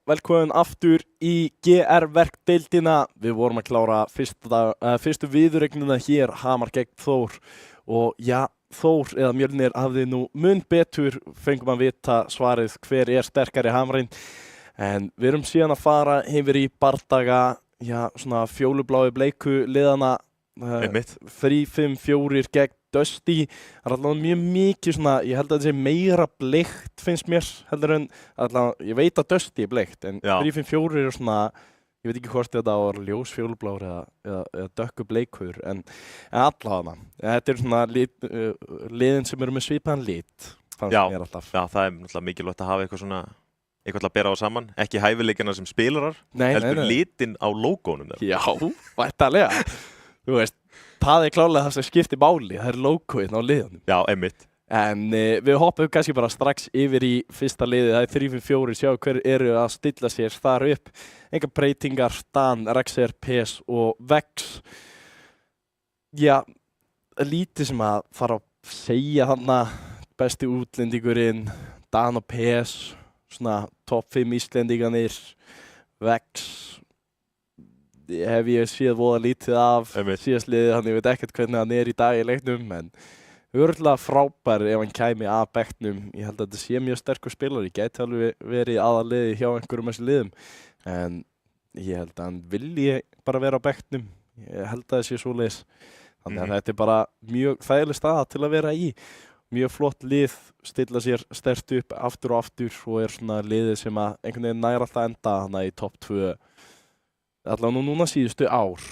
velkomin aftur í GR-verkdeildina. Við vorum að klára fyrstu viðuregnina hér, Hamar gegn Þór. Og já, Þór eða Mjölnir hafði nú mun betur, fengum að vita svarið hver sterkari Hamarinn. En við erum síðan að fara yfir í bardaga, já, svona fjólubláu bleiku liðana. 3-5-4 gegn Dusty. Það allavega mjög mikið svona, ég held að þetta sé meira bleikt finnst mér heldur en allavega, ég veit að Dusty bleikt en 3-5-4 svona, ég veit ekki hvort þetta var ljós fjólublár eða dökku bleikur en allavega þetta svona liðin sem eru með svipaðan lit fannst mér alltaf. Já, það náttúrulega mikilvægt að hafa eitthvað svona eitthvað að bera á saman, ekki hæfileikana sem spilarar, heldur litin á logónum þeirra. Já, væntanlega. Þú veist, það klárlega það sem skiptir máli, það logoinn á liðunum. Já, einmitt. En við hoppum kannski bara strax yfir í fyrsta liðið, það 3-5-4, sjá hver eru að stilla sér þar upp. Engar breytingar, Dan, Rexer, PS og Vex. Já, lítið sem að fara að segja þarna, besti útlendingurinn, Dan og PS, svona topp 5 Íslendinganir, Vex. Hef ég séð voða lítið af síðast liðið, þannig ég veit ekkert hvernig hann í dag í leiknum, en örgulega frábær ef hann kæmi að bekknum. Ég held að þetta sé mjög sterkur spilar, ég gæti alveg verið aðalliði hjá einhverjum þessi liðum, en ég held að hann vilji bara vera á bekknum, ég held að það sé svoleiðis. Þannig að þetta bara mjög þægileg staða til að vera í. Mjög flott lið, stilla sér sterkt upp aftur og aftur og svona liðið sem að einhvern veginn nær alltaf enda hana í topp 2. Allavega núna síðustu ár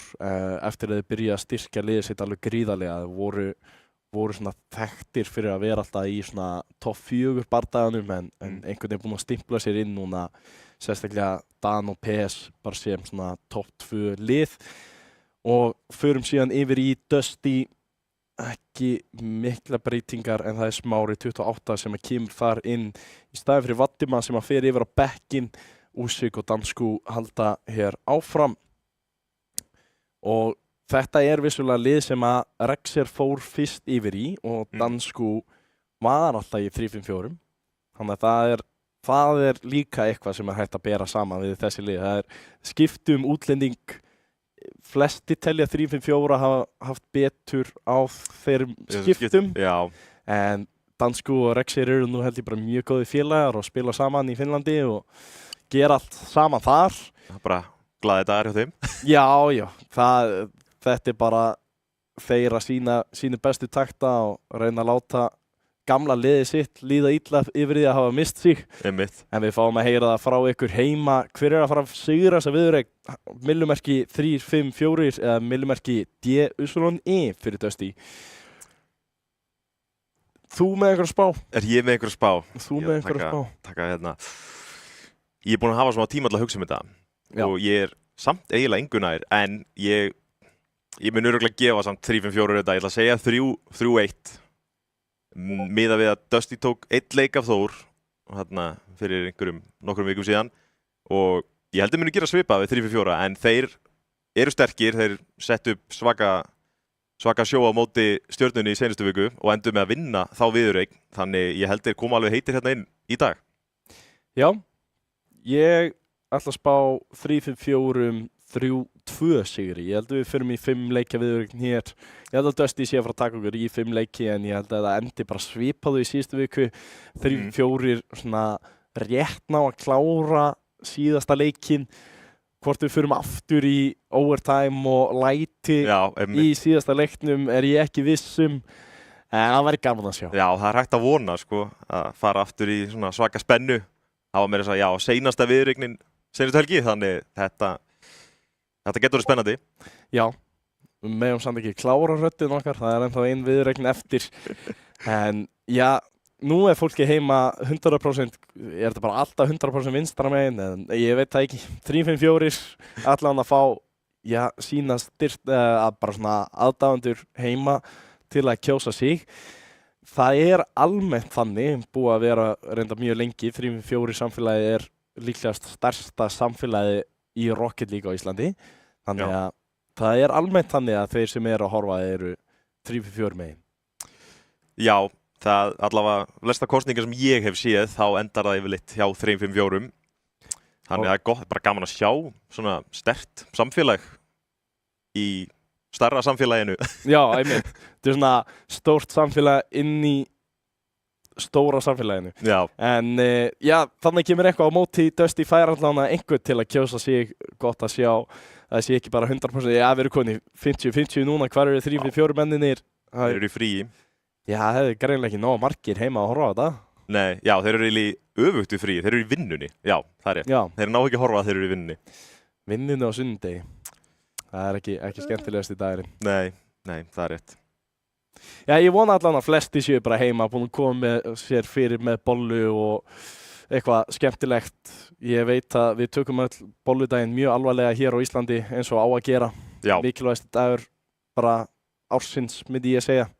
eftir að þið byrja að styrkja liðið sitt alveg gríðarlega. Voru svona þekktir fyrir að vera alltaf í svona topp 4 bardaganum en einhvern veginn búin að stimpla sér inn núna, sérstaklega Dan og PS bara sem svona topp 2 lið. Og förum síðan yfir í Dusty, ekki mikla breytingar en það Smári 28 sem að kemur þar inn í staðinn fyrir Vatima sem að fer yfir á bekkinn. Úsvík og Dansku halda hér áfram og þetta vissulega lið sem að Rexer fór fyrst yfir í og Dansku var alltaf í 3-5-4 þannig að það líka eitthvað sem hægt að bera saman við þessi lið. Það skiptum útlending, flesti telja 3-5-4 hafa haft betur á þeirrum skiptum en Dansku og Rexer eru nú held ég bara mjög góði félagar og spila saman í Finnlandi og gera allt saman þar. Það bara glaði dagar hjá þeim. Já, þetta bara þeir að sínu bestu takta og reyna að láta gamla liðið sitt líða illa yfir því að hafa mist sig. Einmitt. En við fáum að heyra það frá ykkur heima. Hver að fara að sigra þessa viðureign? Millumerki 3-5-4 eða millumerki D-U-E fyrir Dusty? Þú með einhverja spá? Ég með einhverja spá? Þú með einhverja spá? Taka hérna. Ég búinn að hafa svona tíma til að hugsa þetta og ég samt eiginlega engunær en ég mun örugglega gefa samt 3-5-4 þetta. Ég ætla að segja 3-1 miðað við að Dusty tók 1 leik af Þór hérna fyrir nokkrum vikum síðan og ég held að muni gera svipað við 3-5-4 en þeir eru sterkir, þeir settu upp svaka sjó á móti Stjörnunni í seinustu viku og endur með að vinna þá viðureign þannig ég held þeir koma alveg heitir hérna inn í dag. Já. Ég ætla að spá 3-5-4 3-2 sigri. Ég held að við förum í 5 leikja viðureign hér. Ég held að Dusty sé að fara að taka okkur í 5 leiki en ég held að það endi bara svipaðu í síðustu viku. 3-4 svona rétt ná að klára síðasta leikinn. Hvort við förum aftur í overtime og læti í síðasta leiknum ég ekki vissum. En það væri gaman að sjá. Já, það hægt að vona sko að fara aftur í svona svaka spennu. Það var meira þess að seinasta viðureignin seinustu helgi, þannig þetta getur verið spennandi. Já, við megum samt ekki klára röddin okkar, það ennþá ein viðureign eftir. En já, nú fólki heima 100%, þetta bara alltaf 100% vinstra megin, en ég veit það ekki. 3-5-4, allan að fá, sína styrt að bara svona aðdáendur heima til að kjósa sig. Það almennt þannig, búið að vera reynda mjög lengi, 3-4 samfélagi líklegast stærsta samfélagi í Rocket League á Íslandi. Þannig að það almennt þannig að þeir sem að horfa eru 3-4 megin. Já, það allavega, flesta kosningar sem ég hef séð, þá endar það yfirleitt hjá 3-5-4. Þannig það gott, bara gaman að sjá svona sterkt samfélag í stærra samfélaginu. Já, einmitt. Þetta svona stórt samfélag inn í stóra samfélaginu. Já. En þannig kemur eitthvað á móti Dusty fær allavega einhvern til að kjósa sig, gott að sjá. Það sé ekki bara 100%, við erum konið 50-50 núna, hvar eru 3-4 menninir? Þeir eru í fríi. Já, það hefur greinlega ekki nóg margir heima að horfa á þetta. Nei, já, þeir eru í öfugt í fríi, þeir eru í vinnunni. Já, það er rétt. Já. Þeir ná ekki að horfa að þeir eru í vinnunni. Vinnunni á sunnudegi. Það er ekki skemmtilegast í dagurinn. Nei, það er rétt. Já, ég vona allan að flesti séu bara heima, búin að koma með sér fyrir með bollu og eitthvað skemmtilegt. Ég veit að við tökum öll bolludaginn mjög alvarlega hér á Íslandi eins og á að gera. Já. Mikilvægasti dagur bara ársins, myndi ég segja.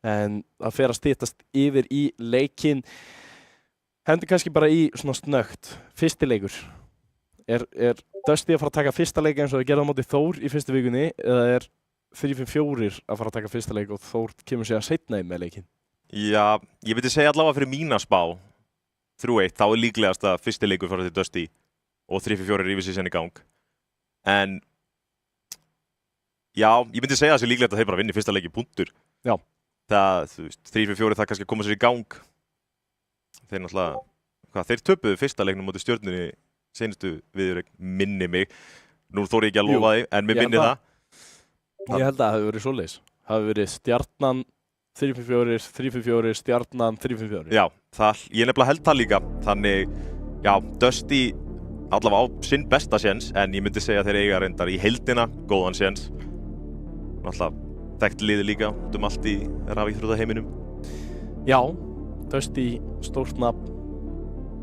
En það fer að styttast yfir í leikinn. Hendur kannski bara í svona snögt. Fyrsti leikur. Er Dusty að fara að taka fyrsta leik eins og þau gerðu á móti Þór í fyrstu vikunni eða er 3-5-4 að fara að taka fyrsta leik og Þór kemur sig að seinna með leikinn? Já, ég myndi segja allavega fyrir mína spá 3-1, þá er líklegast að fyrsti leikur fara til Dusty og 3-4 rífið sér sen í gang. En já, ég myndi segja að það sé líklegt að þeir bara vinni fyrsta leiki punktur. Já. Það, þú veist, 3-4 það kannski að koma sér í gang. Þeir náttúrulega, þeir töpuðu fyrsta leiknum móti Stjörnunni seinustu viðureik, minni mig. Nú þóri ég ekki að lofa því, en mér minni það. Ég held að það hefur verið svoleiðis. Það hefur verið Stjarnan 3-4, 3-4, Stjarnan 3-4. Já, ég nefnilega held það líka. Þannig, já, Dusty allavega á sinn besta séns, en ég myndi segja að þeir eiga reyndar í heildina góðan séns. Náttúrulega þekkt liði líka allt í rafíþróttaheiminum. Já, Dusty stórt nafn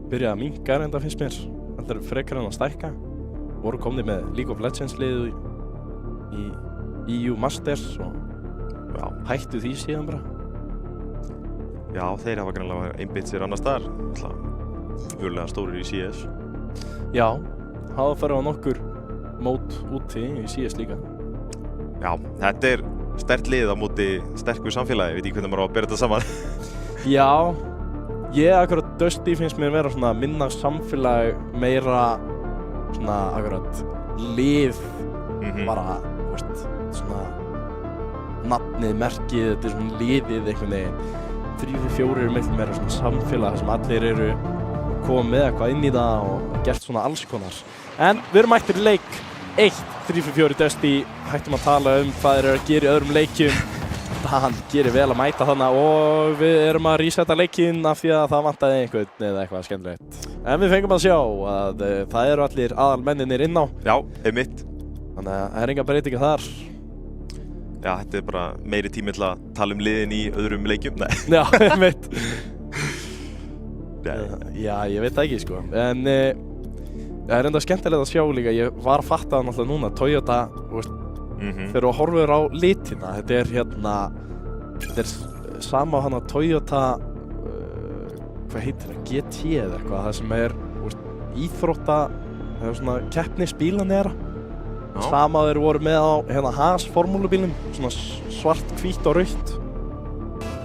byrjaði að minnka reynda finnst mér. Þetta er frekar en að stækka. Voru komnir með League of Legends liðu í EU Masters og hættu því síðan bara. Já, þeir hafa greinlega einbeitt sér annars staðar. Fjörulega stórir í CS. Já, hafa farið á nokkur mót úti í CS líka. Já, þetta er sterkt lið á móti sterku samfélagi. Ég veit ekki hvernig maður á að bera þetta saman. Já, akkurat Dusty finnst mér vera svona minna samfélag, meira svona akkurat lið, bara, veist, svona nafnið, merkið, þetta er svona liðið einhvern veginn. 3-4 eru miklu meira svona samfélag þar sem allir eru komið með eitthvað inn í það og gert svona alls konar. En við erum mættir í leik 1, 3-4 Dusty, hættum að tala hvað þeir eru að gera í öðrum leikjum. Hann gerir vel að mæta þarna og við erum að resetta leikinn af því að það vantaði einhvern eða eitthvað skemmtilegt. En við fengum að sjá að það eru allir aðalmenninir inn á. Já, einmitt. Þannig að það er enga breytingar þar. Já, þetta er bara meiri tími til að tala liðin í öðrum leikjum. Nei. Já, einmitt. Já, ég veit það ekki sko. En það er enda skemmtilegt að sjá líka. Ég var að fatta það náttúrulega núna. Toyota, veist, þegar þú horfir á litina, þetta er sama á hana Toyota, hvað heitir það, GT eða eitthvað, það sem er íþrótta, það er svona keppnisbílan þeirra. Sama þeir voru með á Haas formúlubílum, svona svart, hvítt og rautt.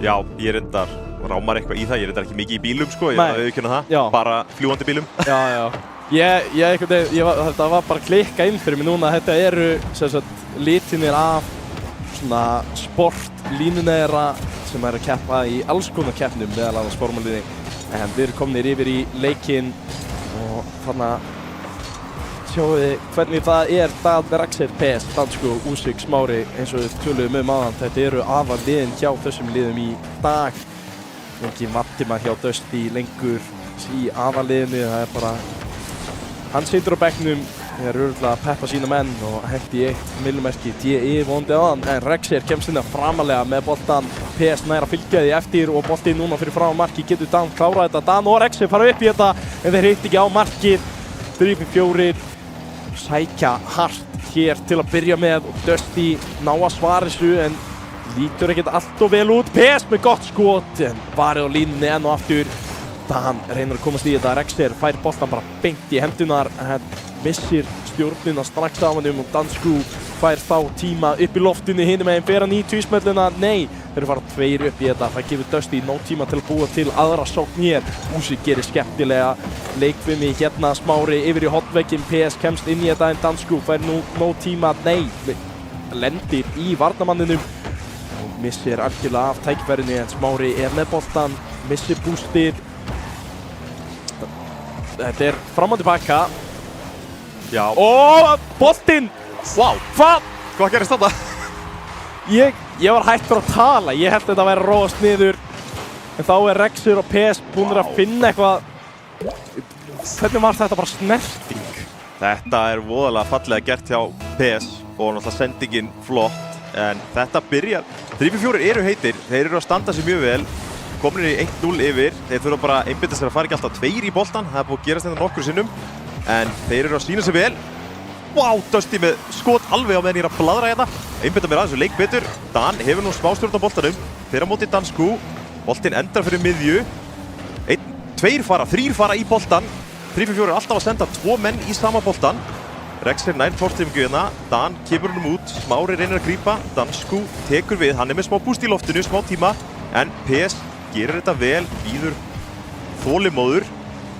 Já, ég reyndar rámar eitthvað í það, ég reyndar ekki mikið í bílum sko, ég var að auðkynna það, bara fljúandi bílum. Já. Þetta var bara klikka inn fyrir mig núna. Þetta eru litinir af svona sportlínuna þeirra sem er að keppa í alls konar keppnum, meðal annars formúlunni. En við erum komnir yfir í leikinn og þannig sjáum við hvernig það er. Dan Rexer, PS, Dansku, Úsvík, Smári, eins og við töluðum áðan. Þetta eru aðalliðin hjá þessum liðum í dag. Ekki Mattima hjá Dusty lengur í aðalliðinu, það er bara hann situr á bekknum, er örugglega að peppa sína menn og hendi í 1 millimerki DE vonandi aðan, en Rexer kemst inn framalega með boltan. PS nær að fylgja því eftir og boltinn núna fyrir frá marki. Getur Dan klárað þetta? Dan og Rexer fara upp í þetta en þeir hitt ekki á markið. 3-4 sækja hart hér til að byrja með og Dusty ná að svara þessu en lítur ekkert allt og vel út. PS með gott skot en varið á línunni enn og aftur. Dan reynir að komast í þetta. Rexer fær boltan bara beint í hendunar. Hann missir stjórnina strax á hann og Dansku fær þá tíma upp í loftinu hinum meginn, fer hann í tvísmölluna, nei, þeir fara 2 upp í þetta, það gefur Dusty nóg tíma til að búa til aðra sókn hér. Úsik gerir skemmtilega leikfimi hérna, Smári yfir í hotvegginn, PS kemst inn í þetta en Dansku fær nú nóg tíma, nei, lendir í varnarmanninum og missir algjörlega af tækifærinu en Smári er með boltan, missir bústir. Þetta er fram og tilbaka. Já. Og boltinn! Vá, hvað gerist þetta? Ég var hættur að tala, ég held þetta að vera róast niður en þá er Rexur og PS búinir að finna eitthvað. Hvernig var þetta bara snerting? Þetta er voðalega fallega gert hjá PS og náttúrulega sendingin flott en þetta byrjar 3-4 eru heitir, þeir eru að standa sig mjög vel komin í 1-0 yfir, þeir þurfa bara að einbeita sér að fara ekki alltaf 2 í boltan, það er búið að gerast þetta nokkur sinnum en þeir eru að sína sig vel. Vá, Dusty með skot alveg á meðan ég er að bladra hérna. Einbetta mér aðeins og leik betur. Dan hefur nú smástjórn á boltanum. Fyrir á móti Dansku. Boltinn endar fyrir miðju. 1, 2 fara, 3 fara í boltan. 3-4 er alltaf að senda 2 menn í sama boltan. Rexer nær torstifingu hérna. Dan kemur húnum út. Smári reynir að grípa. Dansku tekur við. Hann er með smá búst í loftinu, smá tíma. En PS gerir þetta vel. Bíður þolinmóður.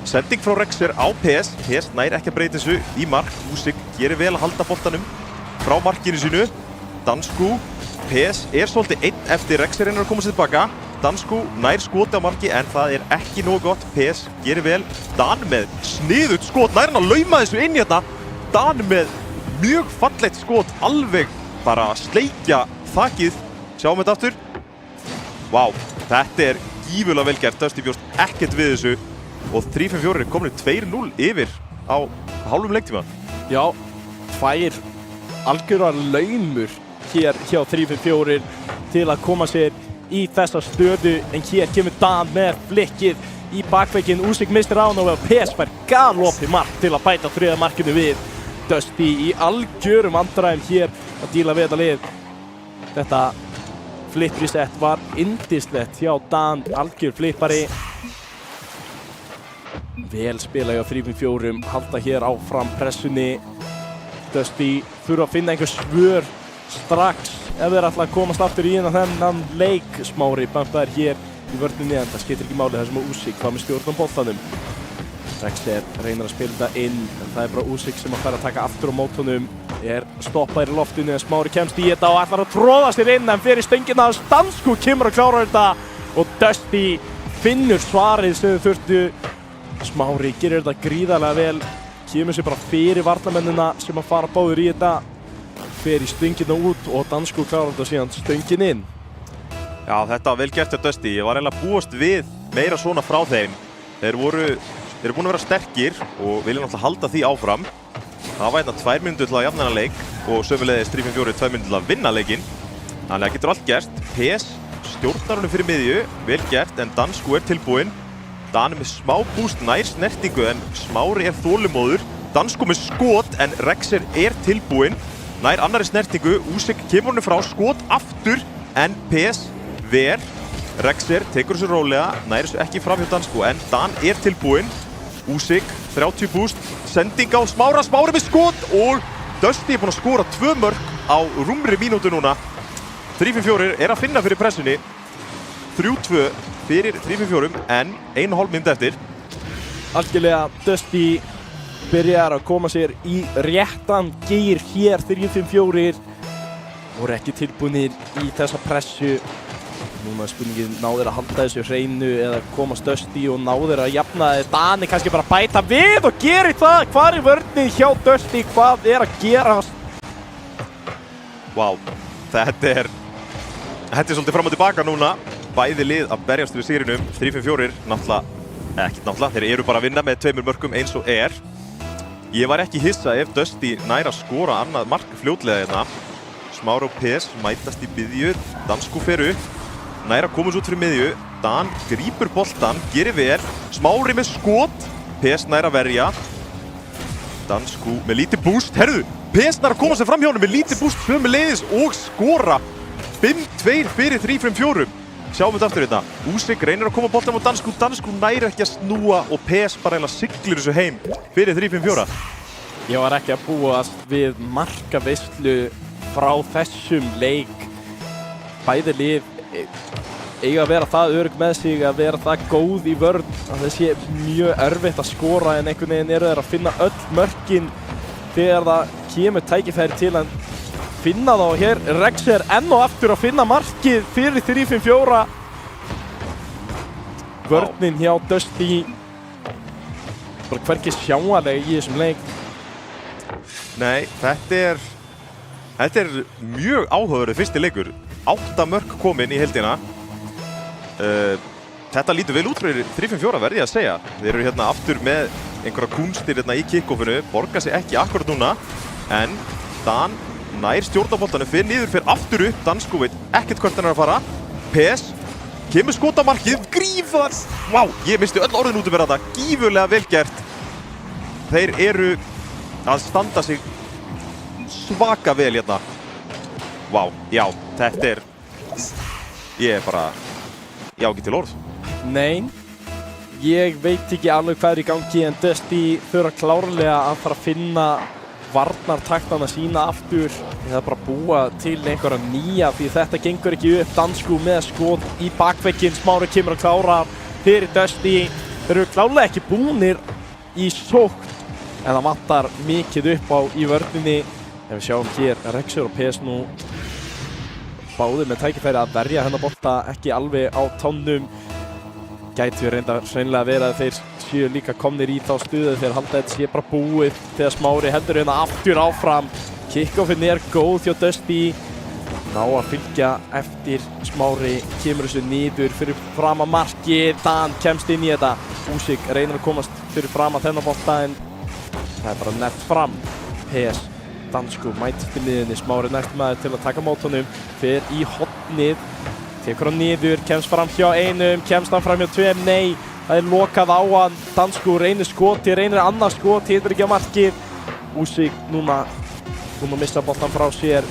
Sending frá Rexer á PS. PS nær ekki að breyta þessu í mark. Úsik gerir vel að halda boltanum frá markinu sínu. Dansku. PS er svolítið einn eftir. Rexer reynir að koma sér tilbaka. Dansku nær skoti á marki en það er ekki nógu gott. PS gerir vel. Dan með sniðut skot. Nær hann að lauma þessu inn hérna. Dan með mjög fallegt skot. Alveg bara að sleikja þakið. Sjáum þetta aftur. Vá, þetta er gífurlega vel gert. Dusty bjóst ekkert við þessu. Og 3-4 er komin 2-0 yfir á hálfum leiktíma. Já, 2 algjörar laumur hér hjá 3-4 til að koma sér í þessa stöðu en hér kemur Dan með flikkið í bakvegginn. Úsik mistir á hann og PS fær galopið mark til að bæta 3. markinu við. Dusty í algjörum vandræðum hér að díla við þetta lið. Þetta fliprisett var yndislegt hjá Dan, algjör flippari. Vel spila hjá 3-4, halda hér áfram pressunni. Dusty þurfa að finna einhver svör strax ef þeir ætla að komast aftur í þennan leik. Smári bampaðir hér í vörninni en það skiptir ekki máli þar sem að Úsik hvað með stjórn á boltanum. Rexer reynir að spila þetta inn en það er bara Úsik sem að fara að taka aftur á mótunum. Er stoppaður í loftinu en Smári kemst í þetta og ætlar að tróða sér inn en fyrir stöngina Dansku kemur að klára þetta og Dusty finnur svarið sem þau þurftu. Smári gerir þetta gríðarlega vel, kemur sér bara fyrir varnarmennina sem að fara báður í þetta, fer í stöngina út og Dansku klárar þetta síðan stöngin inn. Já, þetta var vel gert hjá Dusty. Ég var eiginlega að búast við meira svona frá þeim. Þeir eru búin að vera sterkir og vilja náttúrulega halda því áfram. Það var hérna 2 mínútur til að jafna þennan leik og sömuleiðis 3-4 2 mínútur til að vinna leikinn. Þannig að getur allt gert. PS stjórnar honum fyrir miðju, vel gert en Dansku er tilbúinn. Dan er með smá búst nær snertingu en Smári er þolinmóður. Dansku með skot en Rexer er tilbúinn. Nær annarri snertingu, Úsik kemur honum frá, skot aftur en PS ver. Rexer tekur þessu rólega, nær þessu ekki fram hjá Dansku en Dan er tilbúinn. Úsik, 30 búst, sending á Smára, Smári með skot og Dusty er búinn að skora 2 mörk á rúmri mínútu núna. 3-4 er að finna fyrir pressunni. 3-2 fyrir 3-4 en 1,5 mínútu eftir. Algjörlega Dusty byrjar að koma sér í réttan gír hér 3-5-4 voru ekki tilbúinir í þessa pressu. Núna er spurningin, ná þeir að halda þessu hreinu eða komast Dusty og ná þeir að jafna þeir. Dan er kannski bara að bæta við og gerir það. Hvað er vörnin hjá Dusty? Hvað er að gerast? Vá, þetta er svolítið fram og tilbaka núna. Bæði lið að berjast við sigrinum. 3-4, ekkert náttúrulega, þeir eru bara að vinna með 2 mörkum eins og er. Ég var ekki hissa ef Dusty nær að skora annað mark fljótlega hérna. Smári og PS mætast í miðju, Dansku fer upp, nær að komast út fyrir miðju. Dan grípur boltan, gerir vel, Smári með skot, PS nær að verja. Dansku með lítið búst, herðu, PS nær að koma sér fram hjá honum með lítið búst sömuleiðis og skora. 5-2 fyrir 3-5-4. Sjáum við þetta aftur hérna. Úsik reynir að koma boltan á Dansku, Dansku næri ekki að snúa og PS bara eiginlega siglir þessu heim fyrir 3-5-4. Ég var ekki að búast við markaveislu frá þessum leik. Bæði lið eiga að vera það örugg með sig, að vera það góð í vörn að það sé mjög erfitt að skora, en einhvern veginn eru þeir að finna öll mörkin þegar það kemur tækifæri til að finna þá. Hér Rex enn og aftur að finna markið fyrir 3-5-4. Vörnin hjá Dusty bara hvergi sjáanlega í þessum leik. Nei, þetta er mjög áhugaverður fyrsti leikur. 8 mörk komin í heildina. Þetta lítur vel út fyrir 3-5-4 verði ég að segja. Þeir eru hérna aftur með einhverja kúnstir hérna í kick-offinu, borga sig ekki akkurat núna, en Dan nær stjórnaboltanum, fyrir niður, fyrir aftur upp. Dansko veit ekkert hvert hann er að fara. PS kemur skotamarkið, grífar. Vá, ég misti öll orðin út fyrir þetta. Gífurlega vel gert. Þeir eru að standa sig svaka vel hérna. Vá, já, þetta er... Ég er bara... Já, ekki til orð. Nei, ég veit ekki alveg hvað er í gangi, en Dusty þurfa klárlega að fara að finna varnartaktana sína aftur, eða bara búa til einhverja nýja, því þetta gengur ekki upp. Dansko með skot í bakvegginn, Smári kemur að klára fyrir Dusty. Þeir eru klárlega ekki búnir í sókn, en það vantar mikið upp á í vörninni. En við sjáum hér Rexur og PS nú báðir með tækifæri að verja hennar bolta, ekki alveg á tánum. Gæti hreinlega verið að þeir séu líka komnir í þá stuðu þegar halda þetta sé bara búið þegar Smári heldur hérna aftur áfram. Kickoffin er góð hjá Dusty. Ná að fylgja eftir. Smári kemur þessu niður fyrir fram að markið. Dan kemst inn í þetta. Úsik reynir að komast fyrir fram að þennan bolta, en það er bara nett fram. PS Dansko mætist í miðunni. Smári næst maður til að taka mót honum. Fer í hotnið. Tekur hann niður, kemst fram hjá einum, kemst hann fram hjá tveim, nei, það er lokað á hann. Dansko reynir skoti, reynir annað skot, hittir ekki á markið. Úsik núna búinn að missa boltan frá sér.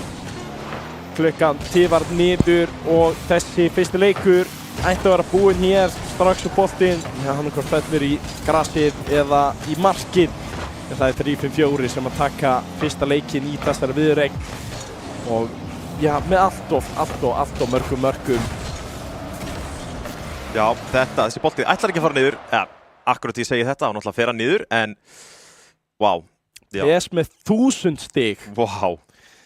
Klukkan tifar niður og þessi fyrsti leikur ætti að vera búinn hér strax úr boltinn. Já, hann hvort fellur í grasið eða í markið. En það er 3-5-4 sem að taka fyrsta leikinn í þessari viðureign. Og já, með allt of mörgum. Já, þessi bolti ætlar ekki að fara niður. Ja, akkurat ég segi þetta, hann ætlar að fara niður, en vá. PS með 1000 stig. Vá.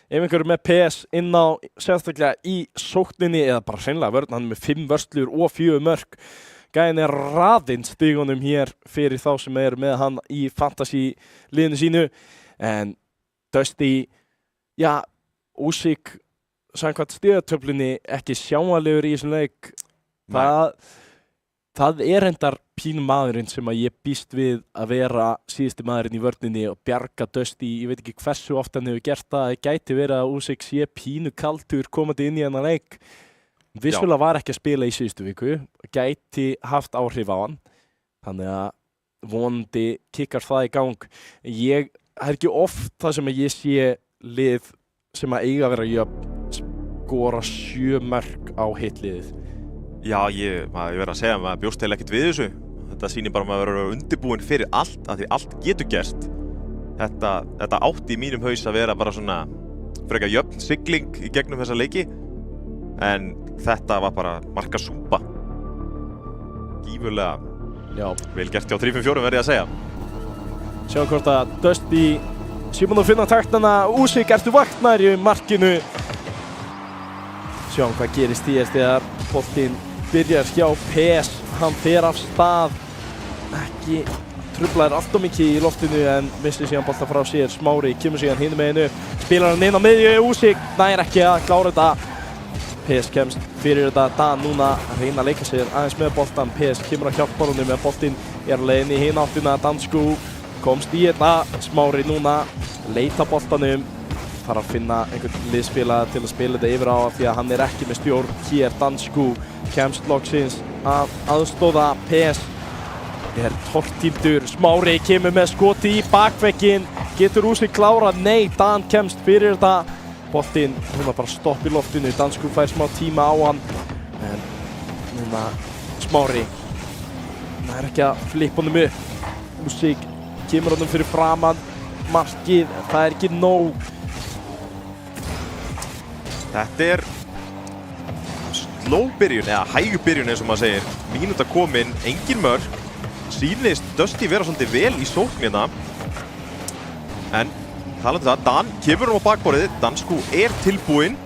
Ef einhver er með PS inn á sérstaklega í sókninni eða bara hreinlega vörn, hann er með 5 vörslur og 4 mörk. Gæinn er raðinn stigunum hér fyrir þá sem eru með hann í fantasy liðinu sínu. En Dusty, já, Úsik samkvæmt stigatöflunni ekki sjáanlegur í þessum leik. Það er reyndar pínu maðurinn sem að ég býst við að vera síðusti maðurinn í vörninni og bjarga Dusty. Ég veit ekki hversu oft hann hefur gert það. Það gæti verið að Úsik sé pínu kaldur komandi inn í hennar leik. Vissulega var ekki að spila í síðustu viku. Gæti haft áhrif á hann. Þannig að vonandi kikkar það í gang. Það er ekki oft það sem að ég sé lið sem að eiga að vera jöfn skora 7 mörk á hitliðið. Já, ég verð að segja að maður bjóst heila ekkert við þessu. Þetta sýnir bara að maður verður undirbúinn fyrir allt, af því allt getur gerst. Þetta átti í mínum haus að vera bara svona frekar jöfn sigling í gegnum þessa leiki. En þetta var bara marka súpa. Gífurlega vel gert hjá 3-5-4 verð ég að segja. Sjáum hvort að Dusty sé búinn að finna taktana. Úsik, ertu vaknar í markinu? Sjáum hvað gerist í þegar boltinn byrjar hjá PS. Hann fer af stað. Ekki truflaðir allt of mikið í loftinu en missir síðan bolta frá sér. Smári kemur síðan hinum meginu. Spilar hann inn á miðju. Úsik nær ekki að klára þetta. PS kemst fyrir þetta. Dan núna að reyna að leika sér aðeins með boltan. PS kemur að hjálpa honum en boltinn er á leiðinni í hina áttina. Dansko komst í þetta. Smári núna leita boltanum. Þarf að finna einhvern liðspila til að spila þetta yfir á því að hann er ekki með stjórn hér. Dansko kemst loksins að aðstoða PS. Er tortíndur. Smári kemur með skoti í bakvegginn. Getur Úsik klárað? Nei, Dan kemst fyrir þetta. Boltinn núna bara stopp í loftinu. Dansko fær smá tíma á hann. En núna Smári. Það er ekki að flippa honum upp. Úsik kemur honum fyrir framan markið. Það er ekki nóg. Þetta er slow byrjun, eða hæg byrjun eins og maður segir. Mínúta komin, engin mörk. Sýnist Dusty vera svolítið vel í sóknina. En talandi það, Dan kemur á bakborðið, Danskú er tilbúinn.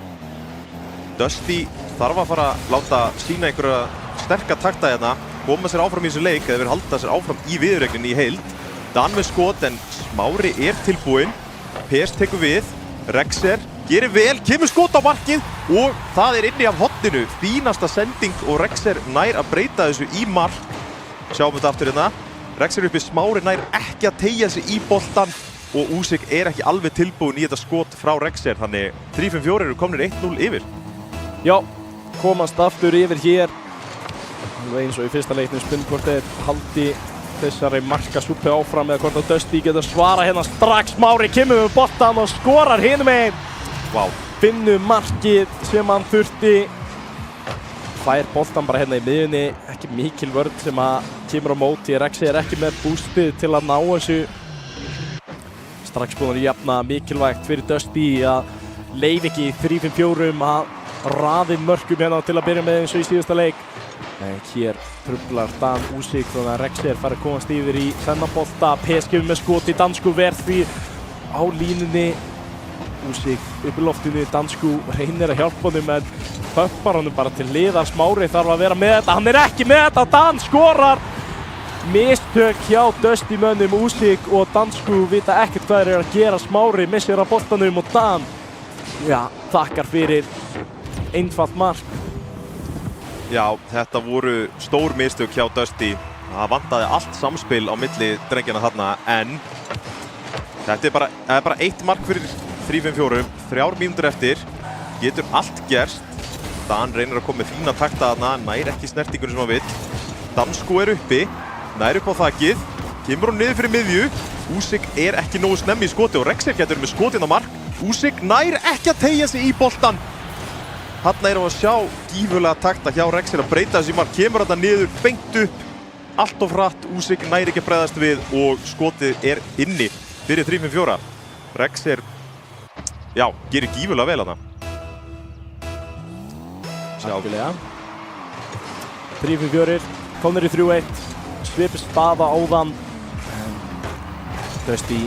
Dusty þarf að fara að láta sína einhverja sterka takta hérna, koma sér áfram í þessu leik eða verið halda sér áfram í viðureigninni í heild. Dan með skot en Smári er tilbúinn. PS tekur við, Rexer gerir vel, kemur skot á markið og það er inni af horninu. Fínasta sending og Rexer nær að breyta þessu í mark. Sjáum þetta aftur hérna. Rexer uppi, Smári nær ekki að teygja sig í boltan og Úsik er ekki alveg tilbúinn í þetta skot frá Rexer. Þannig 3-5-4 eru komnir 1-0 yfir. Já, komast aftur yfir hér. Eins og í fyrsta leiknum spurning hvort þeir haldi þessari markasúpu áfram eða hvort að Dusty getur svara hérna strax. Smári kemur með boltan og skorar hinum megin. Wow. Finnur markið sem hann þurfti. Fær boltan bara hérna í miðjunni. Ekki mikil vörn sem að kemur á móti. Rexer er ekki með boostið til að ná þessu. Strax búin að jafna, mikilvægt fyrir Dusty að leyfa ekki 3-5-4 að raði mörkum hérna til að byrja með eins og í síðasta leik. En hér truflar Dan Úsik þannig að Rexer fær að komast yfir í þennan bolta. PS kemur með skoti, Danskú verð því á línunni. Úsik upp í loftinu, Danskú reynir að hjálpa honum en pöppar honum bara til liðar. Smári þarf að vera með þetta, hann er ekki með þetta, Dan skorar! Mistök hjá Dusty mönnum, Úsik og Danskú vita ekkert hvað þeir eru að gera. Smári missir að boltanum og Dan, já, þakkar fyrir einfalt mark. Já, þetta voru stór mistök hjá Dusty. Það vantaði allt samspil á milli drengjana þarna, en þetta er bara eitt mark fyrir 3-5-4, 3 mínútur eftir, getur allt gerst. Dan reynir að koma með fína takta þarna, nær ekki snertingunum sem hann vill. Danskú er uppi, nær upp á þakið, kemur hún niður fyrir miðju. Úsik er ekki nógu snemmi í skoti og Rexer getur með skotinn á mark. Úsik nær ekki að teygja sig í boltan. Þarna erum við að sjá gífurlega takta hjá Rexer að breyta þessi mark, kemur þetta niður, beint upp, allt of hratt, Úsik nær ekki að bregðast við og skotið er inni fyrir 3-5-4. Rexer, já, gerir gífurlega vel þarna. Algjörlega. 3-5-4, komnir í 3-1, svipur staða áðan. Dusty,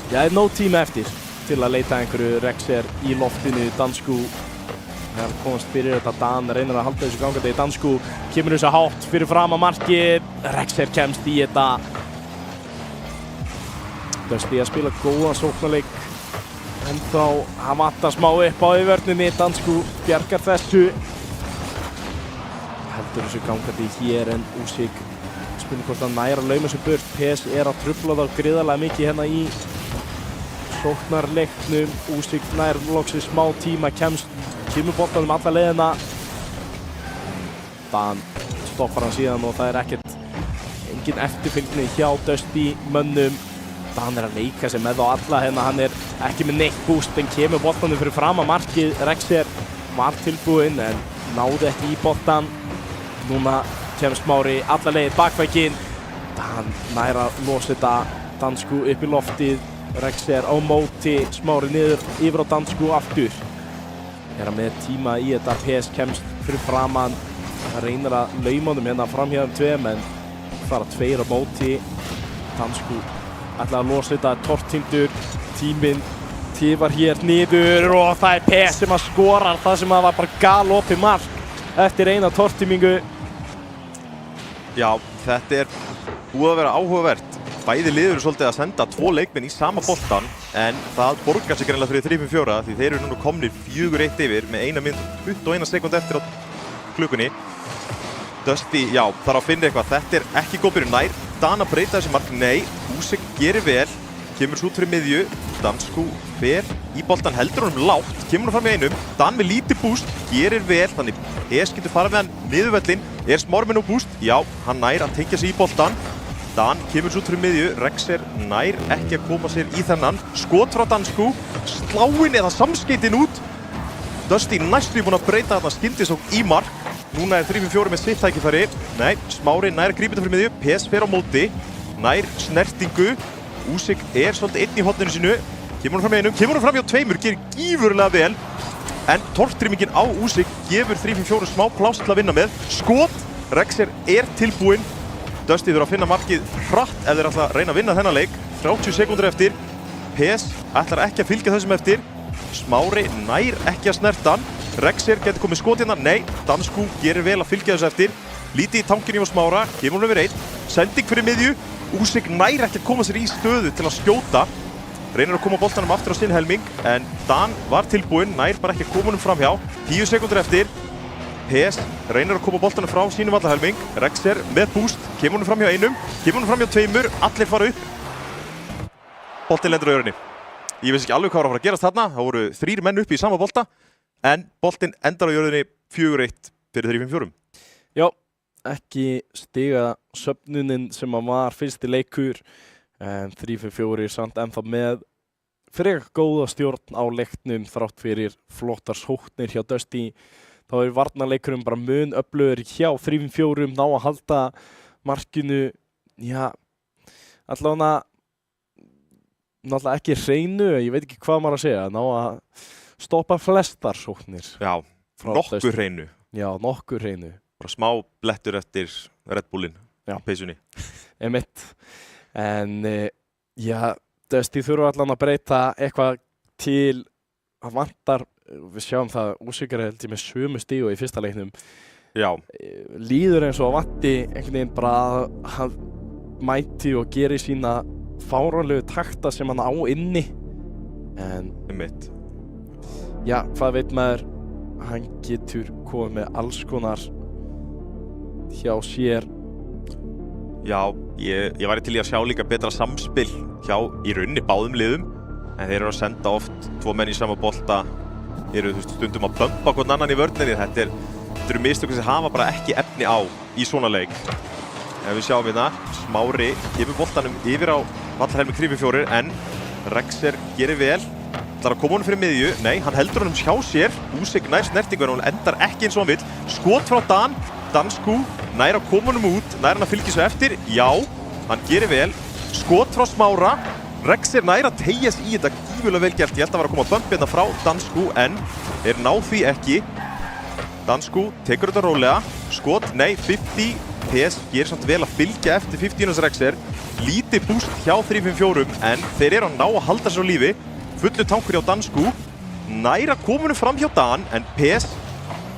já, er nóg tíma eftir til að leita einhverju. Rexer í loftinu, Danskú. Þegar komast fyrir þetta, Dan reynir að halda þessu gangandi. Danskú kemur þessu hátt fyrir fram að markið. Rexer kemst í þetta. Dusty að spila góðan sóknarleik. En þá hann vantar smá upp á yfirvörninni. Danskú bjargar þessu. Heldur þessu gangandi hér en Úsik spurning hvort hann nær að lauma þessu burt. PS er að trufla þá gríðarlega mikið hérna í sóknarleiknum. Úsik nær loksins smá tíma, kemur boltanum alla leiðina. Dan stoppar hann síðan og það er engin eftirfylgni hjá Dusty mönnum. Dan er að leika sig með á alla hérna, hann er ekki með neitt boost en kemur boltanum fyrir fram að markið. Rexer var tilbúinn en náði ekki í boltan. Núna kemur Smári alla leið bakveginn. Dan nær að losa þetta. Danskú upp í loftið. Rexer á móti, Smári niður yfir á Danskú aftur. Er að með tíma í þetta, PS kemst fyrir framann. Það reynir að lauma honum hérna fram hjá tveim en fara 2 á móti. Danskú ætla að losa þetta, tortíndur. Tíminn tifar hér niður og það er PS sem að skorar það sem að var bara galopið mark eftir eina tortímingu. Já, þetta er búið að vera áhugavert. Bæði liður eru svolítið að senda 2 leikmenn í sama boltan en það borgar sig greinlega fyrir 3-5-4 því þeir eru núna komnir 4-1 yfir með 1 mínútu 21 sekúnd eftir á klukkunni. Dusty, já, þarf að finna eitthvað. Þetta er ekki góð byrjun. Nær Dan að breyta þessi mark? Nei, Úsik gerir vel, kemur svo út fyrir miðju. Danskú fer í boltan, heldur honum lágt, kemur hann fram í einum. Dan með lítið boost, gerir vel, þannig PS getur farað með hann niðurvöllin. Er Smári með nú boost? Já, hann nær að tengja sig í boltan. Dan kemur svo út fyrir miðju, Rexer nær ekki að koma sér í þennan. Skot frá Danskú, sláinn eða samskeytin út. Dusty næstu búinn að breyta þarna skyndisókn í mark. Núna er 3-5-4 með sitt tækifæri. Nei, Smári nær að grípa þetta fyrir miðju, PS fer á móti. Nær snertingu, Úsik er svolítið einn í horninu sínu. Kemur hann fram í einum, kemur hann fram hjá tveimur, gerir gífurlega vel. en tortrymmingin á Úsik gefur 3-4 smá pláss til að vinna með. Skot, Rexer tilbúinn. Dusty þurfa að finna markið hratt ef þeir ætla að reyna að vinna þennan leik. 30 sekúndur eftir. PS ætlar ekki að fylgja þessum eftir. Smári nær ekki að snerta hann. Rexer getur komið skot hérna. Nei, Danskú gerir vel að fylgja þessu eftir. Lítið í tankinni á Smára, kemur hún yfir 1. Sending fyrir miðju. Úsik nær ekki að koma sér í stöðu til að skjóta. Reynir að koma boltanum aftur á sinn helming, en Dan var tilbúinn, nær bara ekki að koma honum framhjá. 10 sekúndur eftir. PS reynir að koma boltanum frá sínum vallahelming. Rexer með boost, kemur honum framhjá einum, kemur honum framhjá tveimur, allir fara upp. Boltinn lendur á jörðinni. Ég vissi ekki alveg hvað var að fara að gerast þarna. Það voru 3 menn uppi í sama bolta, en boltinn endar á jörðinni 4-1 fyrir 3-5-4. Já, ekki stiga söfnunin sem að var fyrsti leikur. 3-4 samt ennþá með frekar góða stjórn á leiknum þrátt fyrir flottar sóknir hjá Dusty. Þá er varnarleikurinn bara mun öflugur hjá 3-4, ná að halda markinu, já, allavega náttúrulega ekki hreinu, ég veit ekki hvað maður að segja, ná að stoppa flestar sóknir. Já, nokkur hreinu. Já, nokkur hreinu. Bara smá blettur eftir Red Bullin, peysunni. Einmitt. En já, Dusty þurfa allan að breyta eitthvað til að vantar, við sjáum það, Úsik held ég með sömu stígu í fyrsta leiknum. Já. Líður eins og að vanti einhvern veginn bara að hann mæti og geri sína fáránlegu takta sem hann á inni. En Einmitt. Já, hvað veit maður, hann getur komið með alls konar hjá sér. Já, ég væri til í að sjá líka betra samspil hjá í rauninni báðum liðum, en þeir eru að senda oft 2 menn í sama bolta, eru stundum að pumpa hvern annan í vörninni. Þetta eru mistökum sem hafa bara ekki efni á í svona leik. Ef við sjáum hérna, Smári gefur boltanum yfir á vallahelming 3-4, en Rexer gerir vel, ætlar að koma honum fyrir miðju. Nei, hann heldur honum hjá sér. Úsik nær snertingu en hún endar ekki eins og hann vill. Skot frá Dan. Danskú nær að koma honum út, nær hann að fylgja svo eftir. Já, hann gerir vel. Skot frá Smára. Rexer nær að teygja sig í þetta gífurlega vel gert. Ég held að var að koma að bump hérna frá Danskú, en ná því ekki. Danskú tekur þetta rólega. Skot, nei, 50. PS gerir samt vel að fylgja eftir 50 Rexer. Lítið búst hjá 3-5-4, en þeir eru að ná að halda sér á lífi. Fullu tankur hjá Danskú. Nær að koma honum fram hjá Dan, en PS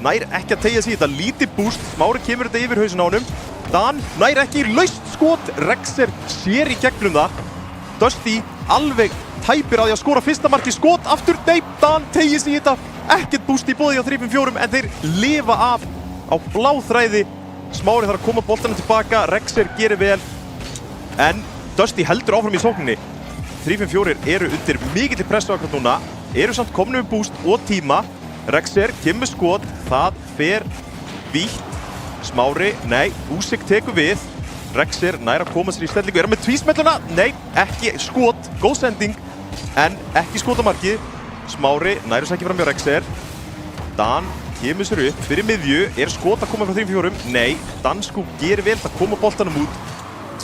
nær ekki að teygja sig í þetta. Lítið búst, Smári kemur þetta yfir hausin á honum. Dan nær ekki, laust skot. Rexer sér í gegnum það. Dusty alveg tæpir á því að skora fyrsta marki. Skot aftur, nei, Dan teygir sig í þetta. Ekkert búst í boði á 3-5-4, en þeir lifa af á bláþræði. Smári þarf að koma boltanum tilbaka. Rexer gerir vel, en Dusty heldur áfram í sókninni. 3-5-4 eru undir mikill pressu akkurat núna, eru samt komnir með búst og tíma. Rexer kemur skot, það fer vítt. Smári, nei, Úsik tekur við. Rexer nær að koma sér í stellingu, er hann með tvísmelluna? Nei, ekki skot, góð sending, en ekki skot á markið. Smári nær að sækja fram hjá Rexer. Dan kemur sér upp fyrir miðju, er skot að koma frá 3-4? Nei, Danskú gerir vel að koma boltanum út.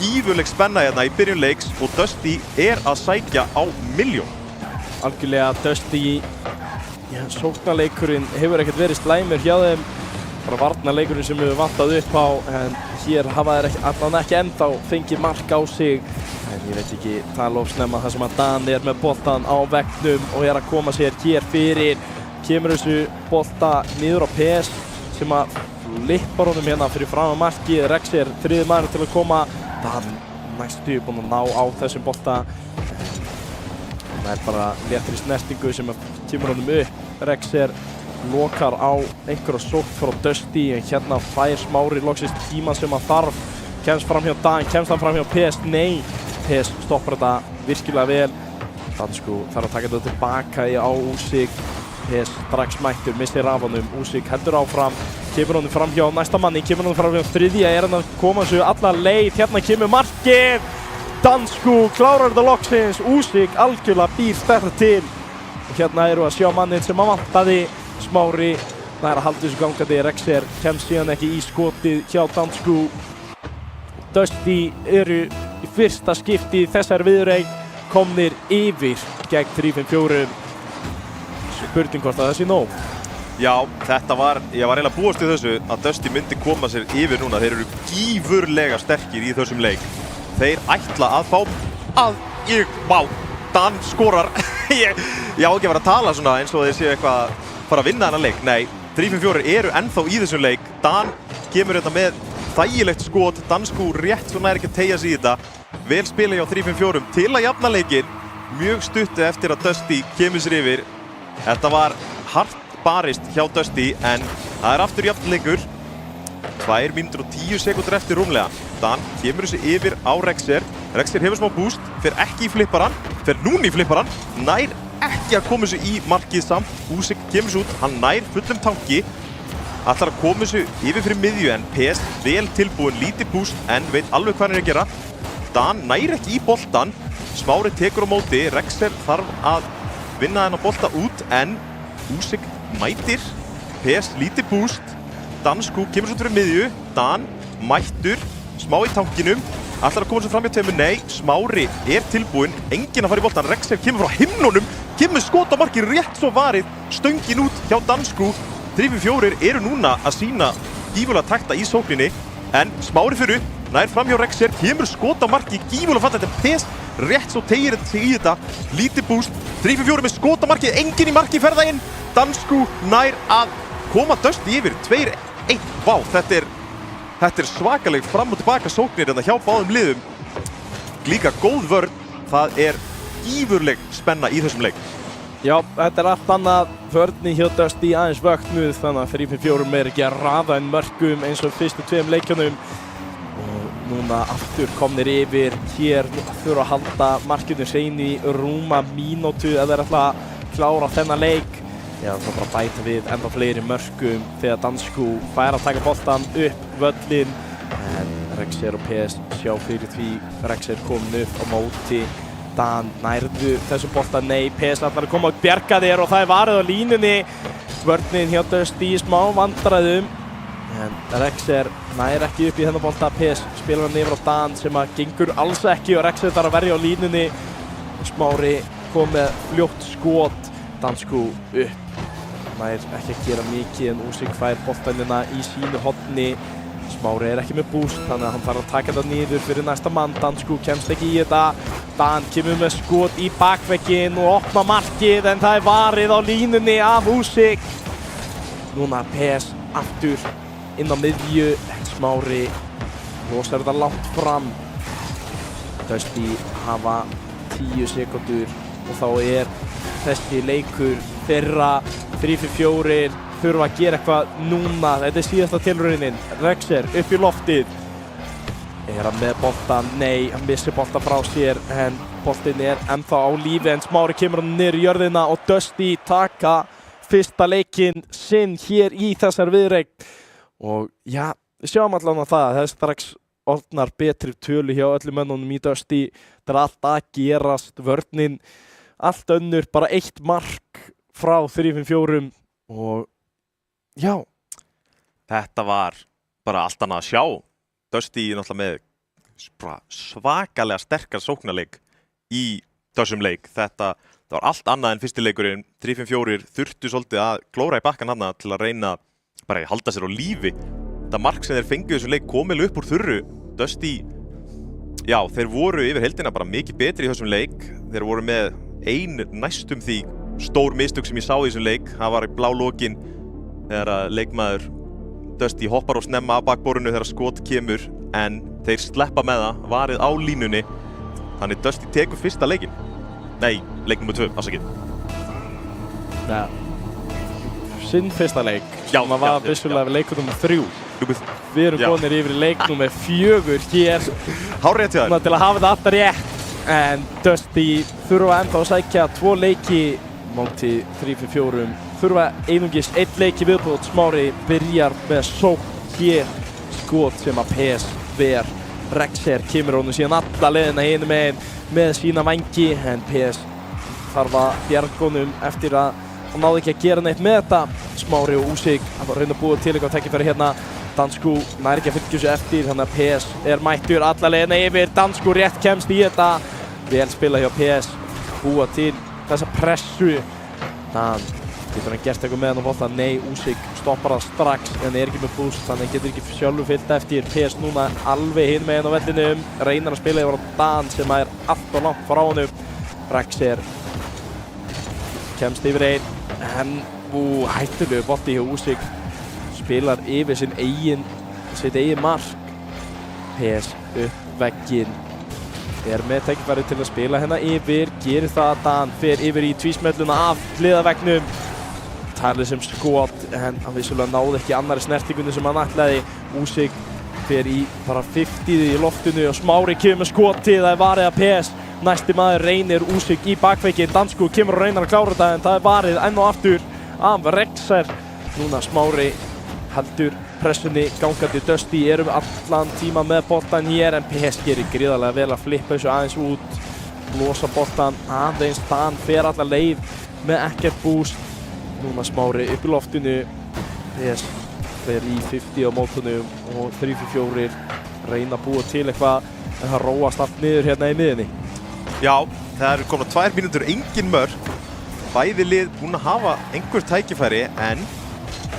Gífurleg spenna hérna í byrjun leiks og Dusty er að sækja á milljón. Algjörlega Dusty, já, sóknarleikurinn hefur ekkert verið slæmur hjá þeim. Bara varnarleikurinn sem hefur vantað upp á, en hér hafa þeir ekki ennþá fengið mark á sig. En ég veit ekki, tala of snemma þar sem að Dan er með boltan á veggnum og er að koma sér hér fyrir. Kemur þessu bolta niður á PS sem að flippar honum hérna fyrir fram að marki. Rexer þriði maður til að koma. Dan næstu búinn að ná á þessum bolta. Það er bara léttur í snertingu sem kemur honum upp. Rexer lokar á einhverja sókn frá Dusty, en hérna fær Smári loksins tíma sem að þarf. Kemst fram hjá Dan, kemst hann fram hjá PS? Nei, PS stoppar þetta virkilega vel. Danskú þarf að taka þetta tilbaka á Úsik. PS strax mættur, missir af honum. Úsik heldur áfram, kemur honum fram hjá næsta manni, kemur honum fram hjá þriðja. Er hann að koma þessu alla leið? Hérna kemur markið. Danskú klárar þetta loksins. Úsik algjörlega býr þetta til. Og hérna eru að sjá mannin sem að vantaði. Smári nær að halda þessu gangandi. Rexer kemst síðan ekki í skotið hjá Danskú. Dusty eru í fyrsta skipti í þessari viðureign komnir yfir gegn 3-5-4. Spurning hvort að það sé nóg. Já, þetta var, ég var eiginlega búast við þessu að Dusty myndi koma sér yfir núna. Þeir eru gífurlega sterkir í þessum leik. Þeir ætla að fá Dan skorar. Ég á ekki að vera að tala svona eins og þeir séu eitthvað að fara að vinna þennan leik. Nei, 3-5-4 eru ennþá í þessum leik. Dan kemur þetta með þægilegt skot. Dansku rétt svona ekki að teygja sig í þetta. Vel spila hjá 3-5-4 til að jafna leikinn. Mjög stuttu eftir að Dusty kemur sér yfir. Þetta var hart barist hjá Dusty en það er aftur jafn leikur. 2 mínútur og 10 sekúndur eftir rúmlega. Dan kemur þessi yfir á Rexer. Rexer hefur smá boost, fer ekki í flipparan, fer núna í flipparan, nær ekki að koma þessu í markið samt. Usyk kemur þessu út, hann nær fullum tanki. Ætlar að koma þessu yfir fyrir miðju en PS vel tilbúin, lítið boost en veit alveg hvað hann er að gera. Dan nær ekki í boltan, Smári tekur á móti, Rexer þarf að vinna þennan bolta út en Usyk mætir, PS lítið boost. Dansku kemur svo fyrir miðju, Dan mættur, smá í tankinum, ætlar að koma svo fram hjá tveimur, nei, Smári er tilbúinn, enginn að fara í boltan, Rexer kemur frá himnunum, kemur skot á markið rétt svo varið, stöngin út hjá Dansku. 3-4 eru núna að sína gífulega takta í sókninni, en Smári fyrir upp, nær fram hjá Rexer, kemur skot á markið, gífulega fatt, þetta er PS, rétt svo tegir þetta sig í þetta, lítið boost, 3-4 með skot á markið, enginn í markið ferða inn, Dansku nær að koma Dusty yfir, 2-1, vá, þetta er svakaleg fram og tilbaka sóknir hérna hjá báðum liðum. Líka góð vörn, það er gífurleg spenna í þessum leik. Já, þetta er allt annað vörni hjá Dusty aðeins vöknuð þannig að 3-5-4 er ekki að raða inn mörkum eins og fyrstu 2 leikjunum. Og núna aftur komnir yfir, hér þurfa að halda markinu hreinu í rúma mínútu ef þeir ætla að klára þennan leik. Já, það bara bæta við ennþá fleiri mörkum þegar Dansku fær að taka boltan upp völlin en Rexer og PS sjá fyrir því Rexer komin upp á móti. Dan nærðu þessu bolta, nei, PS ætlar að koma og bjarga þér og það er varið á línunni. Vörnin hjá Dusty í smá vandræðum en Rexer nær ekki upp í þennan bolta. PS spilar hann yfir á Dan sem að gengur alls ekki og Rexer þarf að verja á línunni. Smári kom með fljótt skot, Dansku upp. Nær ekki að gera mikið en Usyk fær boltanina í sínu horni. Smári er ekki með boost þannig að hann þarf að taka þetta niður fyrir næsta mann. Dansku kemst ekki í þetta. Dan kemur með skot í bakvegginn og opna markið en það er varið á línunni af Usyk. Núna PS aftur inn á miðju. Smári losar þetta langt fram. Dusty hafa 10 sekúndur og þá er þessi leikur þeirra. 3-4 þurfa að gera eitthvað núna, þetta er síðasta tilraunin. Rexer upp í loftið. Er hann með boltan? Nei, hann missir boltan frá sér en boltin er ennþá á lífi en Smári kemur hann niður í jörðina og Dusty taka fyrsta leikinn sinn hér í þessar viðreign. Og já, við sjáum allan á það er strax orðnar betri tölu hjá öllum mönnunum í Dusty. Það er allt að gerast, vörnin allt önnur, bara 1 mark frá 3-5-4 og já. Þetta var bara allt annað að sjá. Dusty náttúrulega með svakalega sterkar sóknarleik í þessum leik. Þetta var allt annað en fyrsti leikurinn. 3-5-4 þurftu svolítið að klóra í bakkan hana til að reyna bara að halda sér á lífi. Þetta mark sem þeir fengu þessu leik kom vel upp úr þurru. Dusty, já, þeir voru yfir heildina bara mikið betri í þessum leik. Þeir voru með næstum því stór mistök sem ég sá í þessum leik. Það var í blá lokin þegar að leikmaður Dusty hoppar og snemma af bakborinu þegar skot kemur en þeir sleppa með það, varið á línunni. Þannig Dusty tekur fyrsta leikinn. Nei, leik nr. 2, afsakið. Ja, sinn fyrsta leik. Já, það var vissulega leikur nr. 3. Við erum konir yfir í leik nr. 4 hér. Hárrétt hjá þér. Til að hafa þetta alltaf rétt. En Dusty þurfa ennþá að sækja 2 leiki móti 3-4. Þurfa einungis 1 leik í viðbót. Smári byrjar með sókn hér. Skot sem að PS ver. Rexer kemur honum síðan alla leiðina hinum megin með sína vængi en PS þarf að bjarga honum eftir að hann náði ekki að gera neitt með þetta. Smári og Usyk að reyna að búa til eitthvað tækifæri hérna. Dansku nær ekki að fylgja þessu eftir þannig að PS er mættur alla leiðina yfir. Dansku rétt kemst í þetta. Vel spila hjá PS. Búa til þessa pressu. Dan Getur hann gert eitthvað með hann á bolta? Nei, Úsik stoppar það strax en er ekki með boost, þannig hann getur ekki sjálfur fylgt eftir. PS núna alveg hinn meginn á vellinum, reynar að spila yfir á Dan sem er allt og langt frá honum. Rexer kemst yfir einn, en hættulegu bolti hjá Úsik, spilar yfir sitt eigin mark. PS upp vegginn, er með tækifæri til að spila hérna yfir, gerir það. Dan fer yfir í tvísmelluna af hliðarveggnum, talið sem skot en hann vissulega náði ekki annari snertingunni sem hann ætlaði. Úsik fer í bara 50 í loftinu og Smári kemur með skotið, það er varið að PS. Næsti maður Reynir, Úsik í bakvegginn, Dansku kemur og reynar að klára þetta en það er varið enn og aftur af Rexer. Núna Smári heldur pressunni gangandi. Dusty erum allan tíma með boltan hér en PS gerir gríðarlega vel að flippa þessu aðeins út, losa boltan aðeins. Dan fer alla leið með ekkert boost. Núna Smári upp í loftinu, PS fer í 50 á mótunum og 3-4 reyna að búa til eitthvað en það róast allt niður hérna í miðinni. Já, það eru komna 2 mínútur, engin mörk. Bæði lið búin að hafa einhver tækifæri en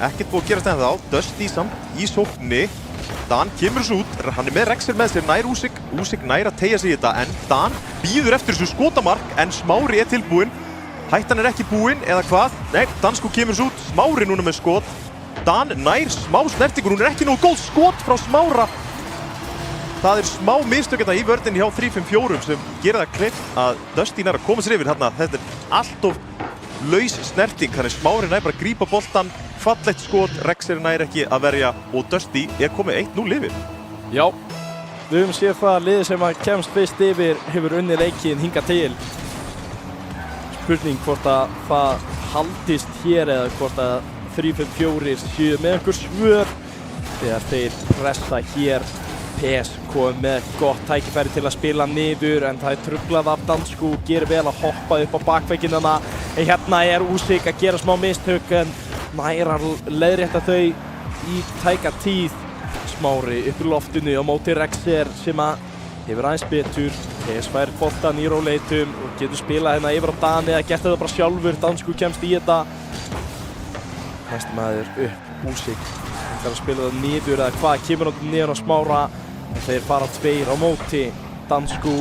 ekkert búið að gerast ennþá. Dusty samt í sókninni. Dan kemur þessu út, hann er með Rexer með sér, nær Úsik. Úsik nær að teygja sig í þetta en Dan býður eftir þessu skotamark en Smári er tilbúinn. Hættan er ekki búinn eða hvað? Nei, Dansku kemur þessu út, Smári núna með skot. Dan nær smá snertingur, hún er ekki nógu góð skot frá Smára. Það er smá mistök hérna í vörðinni hjá 3-5-4 sem gera það kleift að Dusty nær að koma sér yfir hérna. Þetta er alltof laus snerting, þannig Smári nær bara að grípa boltan, fallegt skot, Rexer nær ekki að verja og Dusty er komið 1-0 yfir. Já, við höfum séð það að liðið sem að kemst fyrst yfir hefur unnið leikinn hingað til. Spurning hvort að það haldist hér eða hvort að 3-5-4 séu með einhver svör þegar þeir pressa hér. PS kom með gott tækifæri til að spila niður en það er trublað af Dansku, gerir vel að hoppa upp á bakvegginna. En hérna er Úsik að gera smá mistök en nær að leiðrétta þau í tæka tíð. Smári upp í loftinu á móti Rexer sem að hefur aðeins betur. PS fær boltan í róleitum og getur spilað hérna yfir á Dan eða gert þetta bara sjálfur. Dansku kemst í þetta. Næsti maður upp, Úsik. Hann þarf að spila það niður eða hvað, kemur hann niður á Smára. En þeir fara 2 á móti. Dansku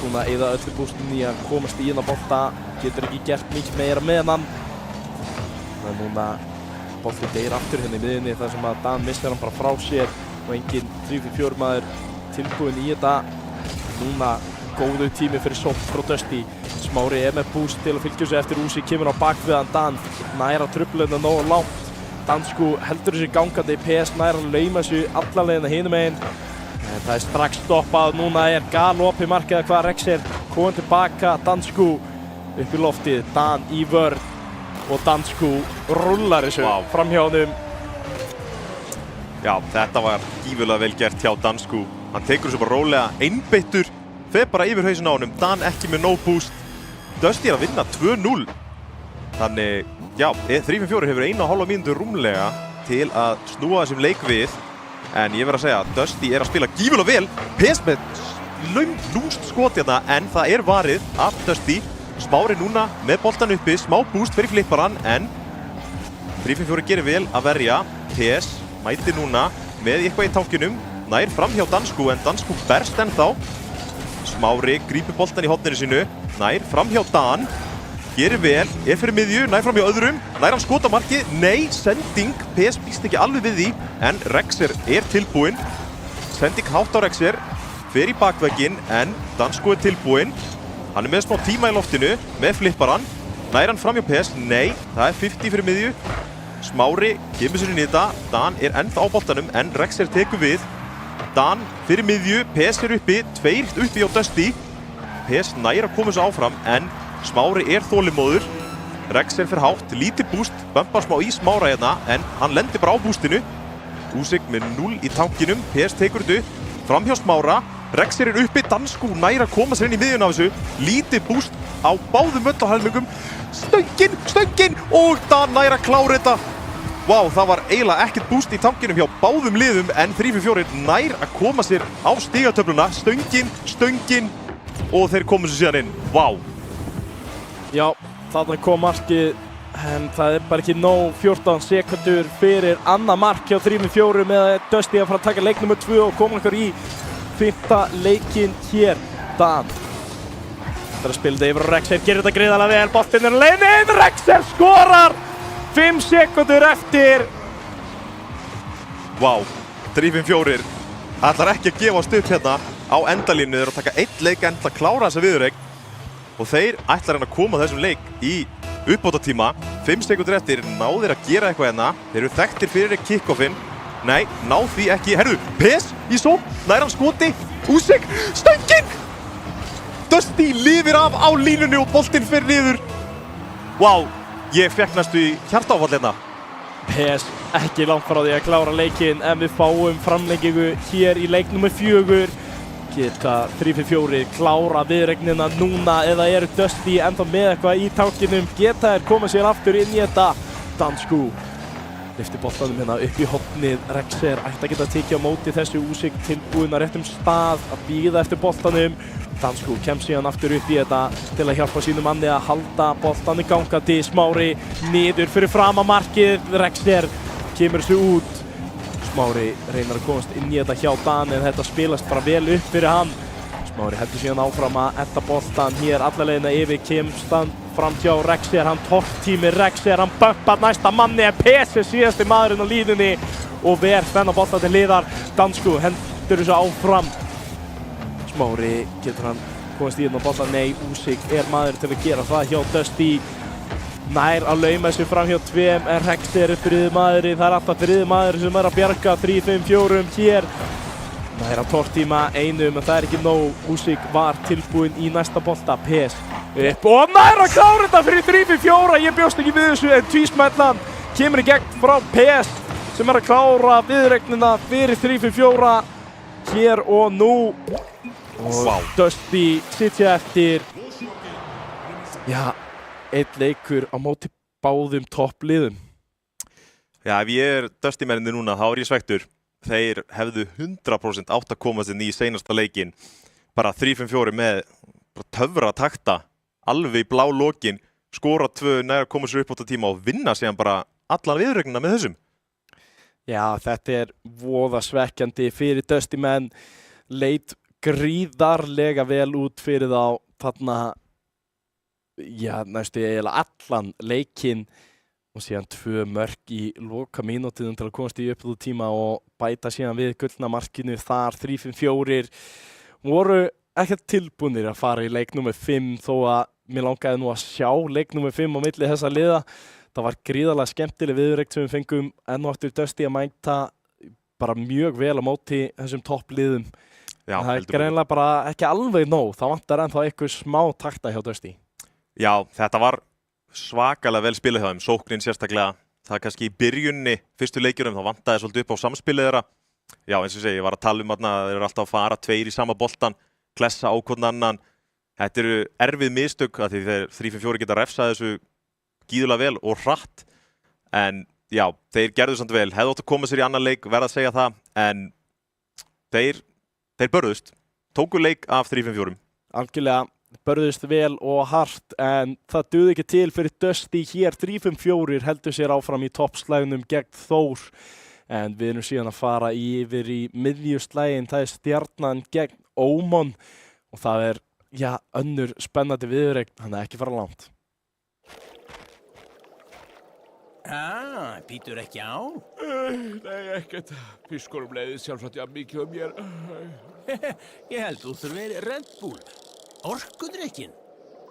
núna eyða öllu bústinni í að komast í hérna bolta. Getur ekki gert mikið meira með hann. Það er núna bolti deyr aftur hérna í miðinni þar sem að Dan missir hann bara frá sér og engin 3-4 maður tilbúinn í þetta. Núna góðu tími fyrir sókn frá Dusty. Smári er með boost til að fylgja sig eftir Úsik, kemur á bakviðan Dan, nær að trufla þetta nógu langt. Dansku heldur þessu gangandi, PS nær að lauma þessu alla leiðina hinum megin. En það er strax stoppað, núna er galopið markið að hvað Rexer komið tilbaka. Dansku upp í loftið, Dan í vörn og Dansku rullar þessu fram hjá honum. Já, þetta var gífurlega vel gert hjá Dansku. Hann tekur þessu bara rólega, einbeittur, fer bara yfir hausinn á honum. Dan ekki með no boost. Dusty er að vinna 2-0. Þannig, já, 3-5-4 hefur 1,5 mínútu rúmlega til að snúa þessum leik við. En ég verð að segja að Dusty er að spila gífurlega vel. PS með lúmst skot hérna en það er varið af Dusty. Smári núna með boltan uppi, smá boost fyrir flipparan en 3-5-4 gerir vel að verja. PS mæti núna með eitthvað í tankinum, nær fram hjá Dansku en Dansku berst ennþá. Smári grípur boltan í horninu sínu, nær fram hjá Dan, gerir vel, er fyrir miðju, nær fram hjá öðrum, nær hann skota markið, nei, sending, PS býst ekki alveg við því, en Rexer er tilbúinn. Sending hátt á Rexer, fer í bakvegginn, en Dansku er tilbúinn. Hann er með smá tíma í loftinu, með flipparan, nær hann fram hjá PS, nei, það er 50 fyrir miðju. Smári kemur sér inn í þetta, Dan er ennþá á boltanum, en Rexer tekur við. Dan fyrir miðju, PS er uppi, 2 uppi á Dusty. PS nær að koma þessu áfram, en Smári er þolinmóður. Rexer fyrir hátt, lítið búst, bumpar smá í Smára hérna, en hann lendir bara á bústinu. Úsik með 0 í tankinum, PS tekur þetta upp, fram hjá Smára. Rexer er uppi, Dansku nær að koma sér inn í miðjun af þessu. Lítið búst á báðum völdahelmingum. Stöngin og Dan nær að klára þetta. Vá, það var eiginlega ekkert búst í tankinum hjá báðum liðum en 3-4 nær að koma sér á stigatöfluna. Stöngin og þeir komu sér síðan inn. Vá. Já, þarna kom markið En það er bara ekki nóg 14 sekundur fyrir annað mark hjá 3-4 með Dusty að fara að taka leik nr. 2 og koma okkur í 5. leikinn hér. Dan. Það er að spila þetta yfir og Rexer gerir þetta gríðarlega vel. Boltinn er á leiðinni inn, Rexer skorar! 5 sekundur eftir. Vá, 3-5-4 ætlar ekki að gefa stutt hérna á endalínu. Þeir eru að taka 1 leik enn til að klára þessa viðureign og þeir ætlar að koma þessum leik í uppbótartíma. 5 sekundur eftir, ná þeir að gera eitthvað hérna. Þeir eru þekktir fyrir kick-offinn. Nei, ná því ekki. Herru, PES í sókn, nær hann skoti. Úsik, stöngin! Dusty lifir af á línunni og boltinn fer niður. Vá, ég fekk næstu í hjartaáfall hérna. PES ekki langt frá því að klára leikinn en við fáum framlengingu hér í leik nr. 4. Geta 3-4 klára viðregnina núna eða eru Dusty ennþá með eitthvað í tankinum? Geta þeir koma sér aftur inn í þetta? Dansku lyfti boltanum hérna upp í hornið. Rexer ætti að geta tekið á móti þessu. Úsik tilbúinn á réttum stað að bíða eftir boltanum. Dansku kemst síðan aftur upp í þetta til að hjálpa sínum manni að halda boltanum gangandi. Smári niður fyrir fram að markið. Rexer kemur þessu út. Smári reynar að komast inn í þetta hjá Dan en þetta spilast bara vel upp fyrir hann. Smári heldur síðan áfram að etta boltan hér alla leiðina yfir, kemst hann fram hjá Rexer, hann tortímir Rexer, hann bömpar næsta manni en PES síðasti maðurinn á línunni og ver þennan boltan til liðar. Dansku hendur þessu áfram. Smári getur hann komast í hérna boltan, nei, Úsik er maður til að gera það hjá Dusty. Nær að lauma þessu fram hjá 2 en Rexer er þriði maðurinn, það er alltaf þriði maður sem er að bjarga 3-5-4 hér. Nær að tortíma einum en það er ekki nóg. Úsik var tilbúinn í næsta bolta. PES upp og nær að klára þetta fyrir 3-5-4. Ég bjóst ekki við þessu en tvísmellan kemur í gegn frá PES sem er að klára viðregnina fyrir 3-5-4 hér og nú. Og Dusty sitja eftir. Já. 1 leikur á móti báðum toppliðum. Já, ef ég er Dusty-menninni núna, þá er ég svekktur. Þeir hefðu 100% átt að komast inn í seinasta leikinn. Bara 3-5-4 með töfra takta, alveg í blá lokin, skora 2, nær að koma sér upp á þetta tíma og vinna síðan bara allan viðregnina með þessum. Já, þetta er voða svekkjandi fyrir Dusty-menn. Leit gríðarlega vel út fyrir þá þarna. Já, næstu eiginlega allan leikinn og síðan 2 mörk í loka mínútunum til að komast í uppbótartíma og bæta síðan við gullna markinu þar. 3-5-4 voru ekkert tilbúnir að fara í leik nr. 5 þó að mér langaði nú að sjá leik nr. 5 á milli þessa liða. Það var gríðarlega skemmtileg viðureign sem við fengum enn og aftur Dusty að mæta bara mjög vel á móti þessum toppliðum. Já, það er greinilega bara ekki alveg nóg, það vantar ennþá eitthvað smá takta hjá Dusty. Já, þetta var svakalega vel spilað hjá þeim, sóknin sérstaklega. Það er kannski í byrjunni, fyrstu leikjurum, þá vantaði svolítið upp á samspilið þeirra. Já, eins og ég segi, ég var að tala að þeir eru alltaf að fara 2 í sama boltan, klessa á hvorn annan. Þetta eru erfið mistök af því þeir 3-5-4 geta refsað þessu gíðulega vel og hratt. En já, þeir gerðu samt vel, hefðu átt að koma sér í annan leik, verða að segja það. En þeir börðust, tóku leik af 3-5-4. Algjörlega. Börðust vel og hart en það duði ekki til fyrir Dusty hér. 3-5-4 heldur sér áfram í toppslagnum gegn Þór en við erum síðan að fara yfir í miðjuslægin. Það er Stjarnan gegn Ómon og það er, já, önnur spennandi viðureign, hann er ekki fara langt. Býtur ekki á? Nei, ekkert. Fiskurum leiðið sjálfsagt jafn mikið mér. Ég held þú þurfir Red Bull. Orkudrykkin.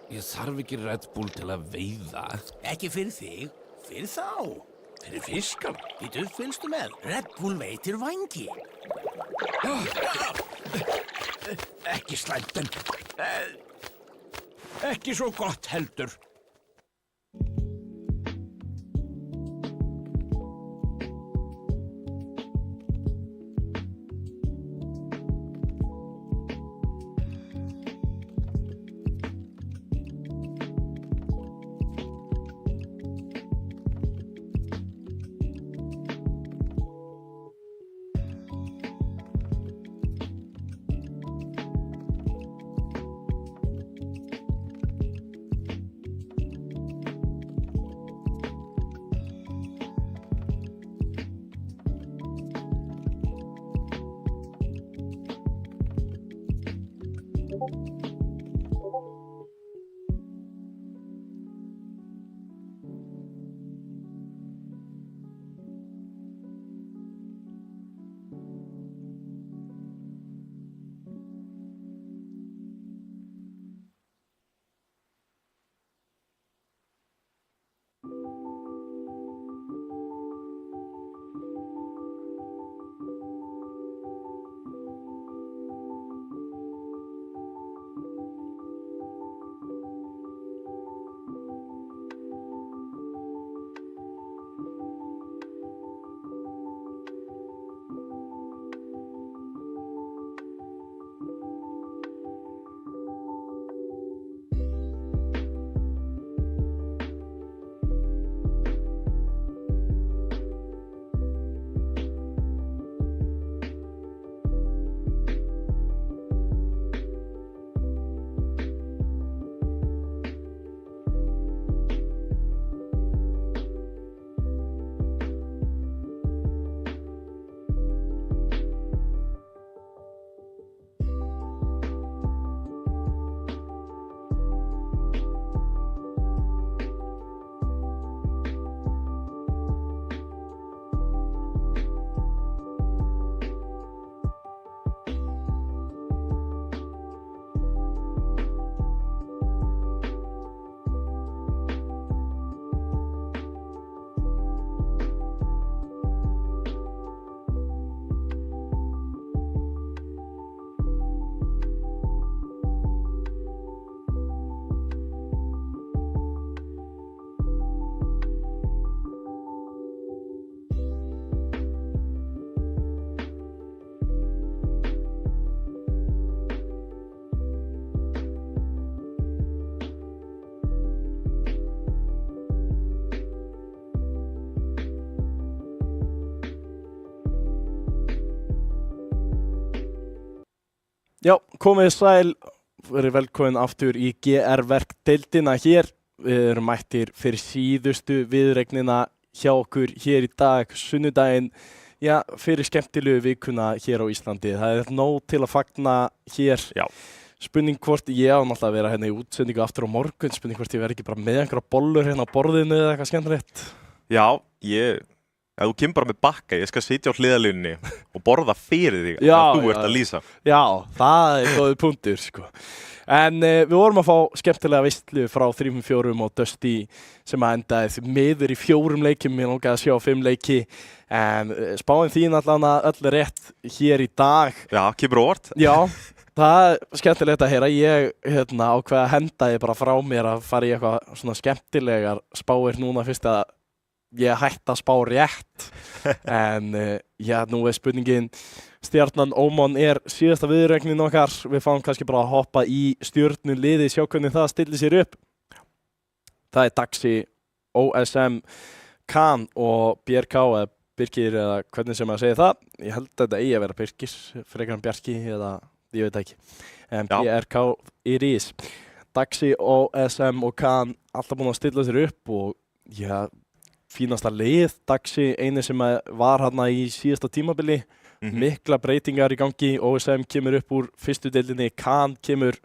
Ég þarf ekki Red Bull til að veiða. Ekki fyrir þig, fyrir þá. Fyrir fiskana. Býtu, fylgstu með. Red Bull veitir vængi. Ekki slæmt en ekki svo gott heldur. Já, komið sæl, verið velkomin aftur í GR-verkdeildina hér. Við erum mættir fyrir síðustu viðregnina hjá okkur hér í dag, sunnudaginn, já, fyrir skemmtilegu vikuna hér á Íslandi. Það er nóg til að fagna hér. Já. Spurning hvort ég á náttúrulega að vera hérna í útsendingu aftur á morgun, spurning hvort ég verð ekki bara með einhverja bollur hérna á borðinu eða eitthvað skemmtilegt. Já, ef þú kemur bara með bakka, ég skal sitja á hliðalínunni og borða fyrir þig Já, þú ert já. að lýsa. Já, það er góður punktur, sko. En við vorum að fá skemmtilega veistlu frá 3-4 og Dusty sem að endaði því miður í 4 leikjum, ég langaði að sjá 5 leiki, en spáin þín allan að öll rétt hér í dag. Já, kemur óvart. Já, það er skemmtilegt að heyra, ég ákveða að henda ég bara frá mér að fara í eitthvað svona skemmtilegar spáir núna fyrst að ég hætti að spá rétt, en já, nú er spurningin, stjarnan Ómon er síðasta viðregnin okkar, við fáum kannski bara að hoppa í stjörnuliði, sjá hvernig það stillir sér upp. Það er Daxi, OSM, Khan og BRK, eða Birkir, eða hvernig sem að segja það. Ég held að þetta eigi að vera Birkis, frekar en Bjarki, eða ég veit ekki. En Já. BRK í rís. Daxi, OSM og Khan, alltaf búin að stilla sér upp og já, fínasta lið, Daxi, eini sem var hérna í síðasta tímabili, mikla breytingar í gangi, OSM kemur upp úr fyrstu deildinni, Khan kemur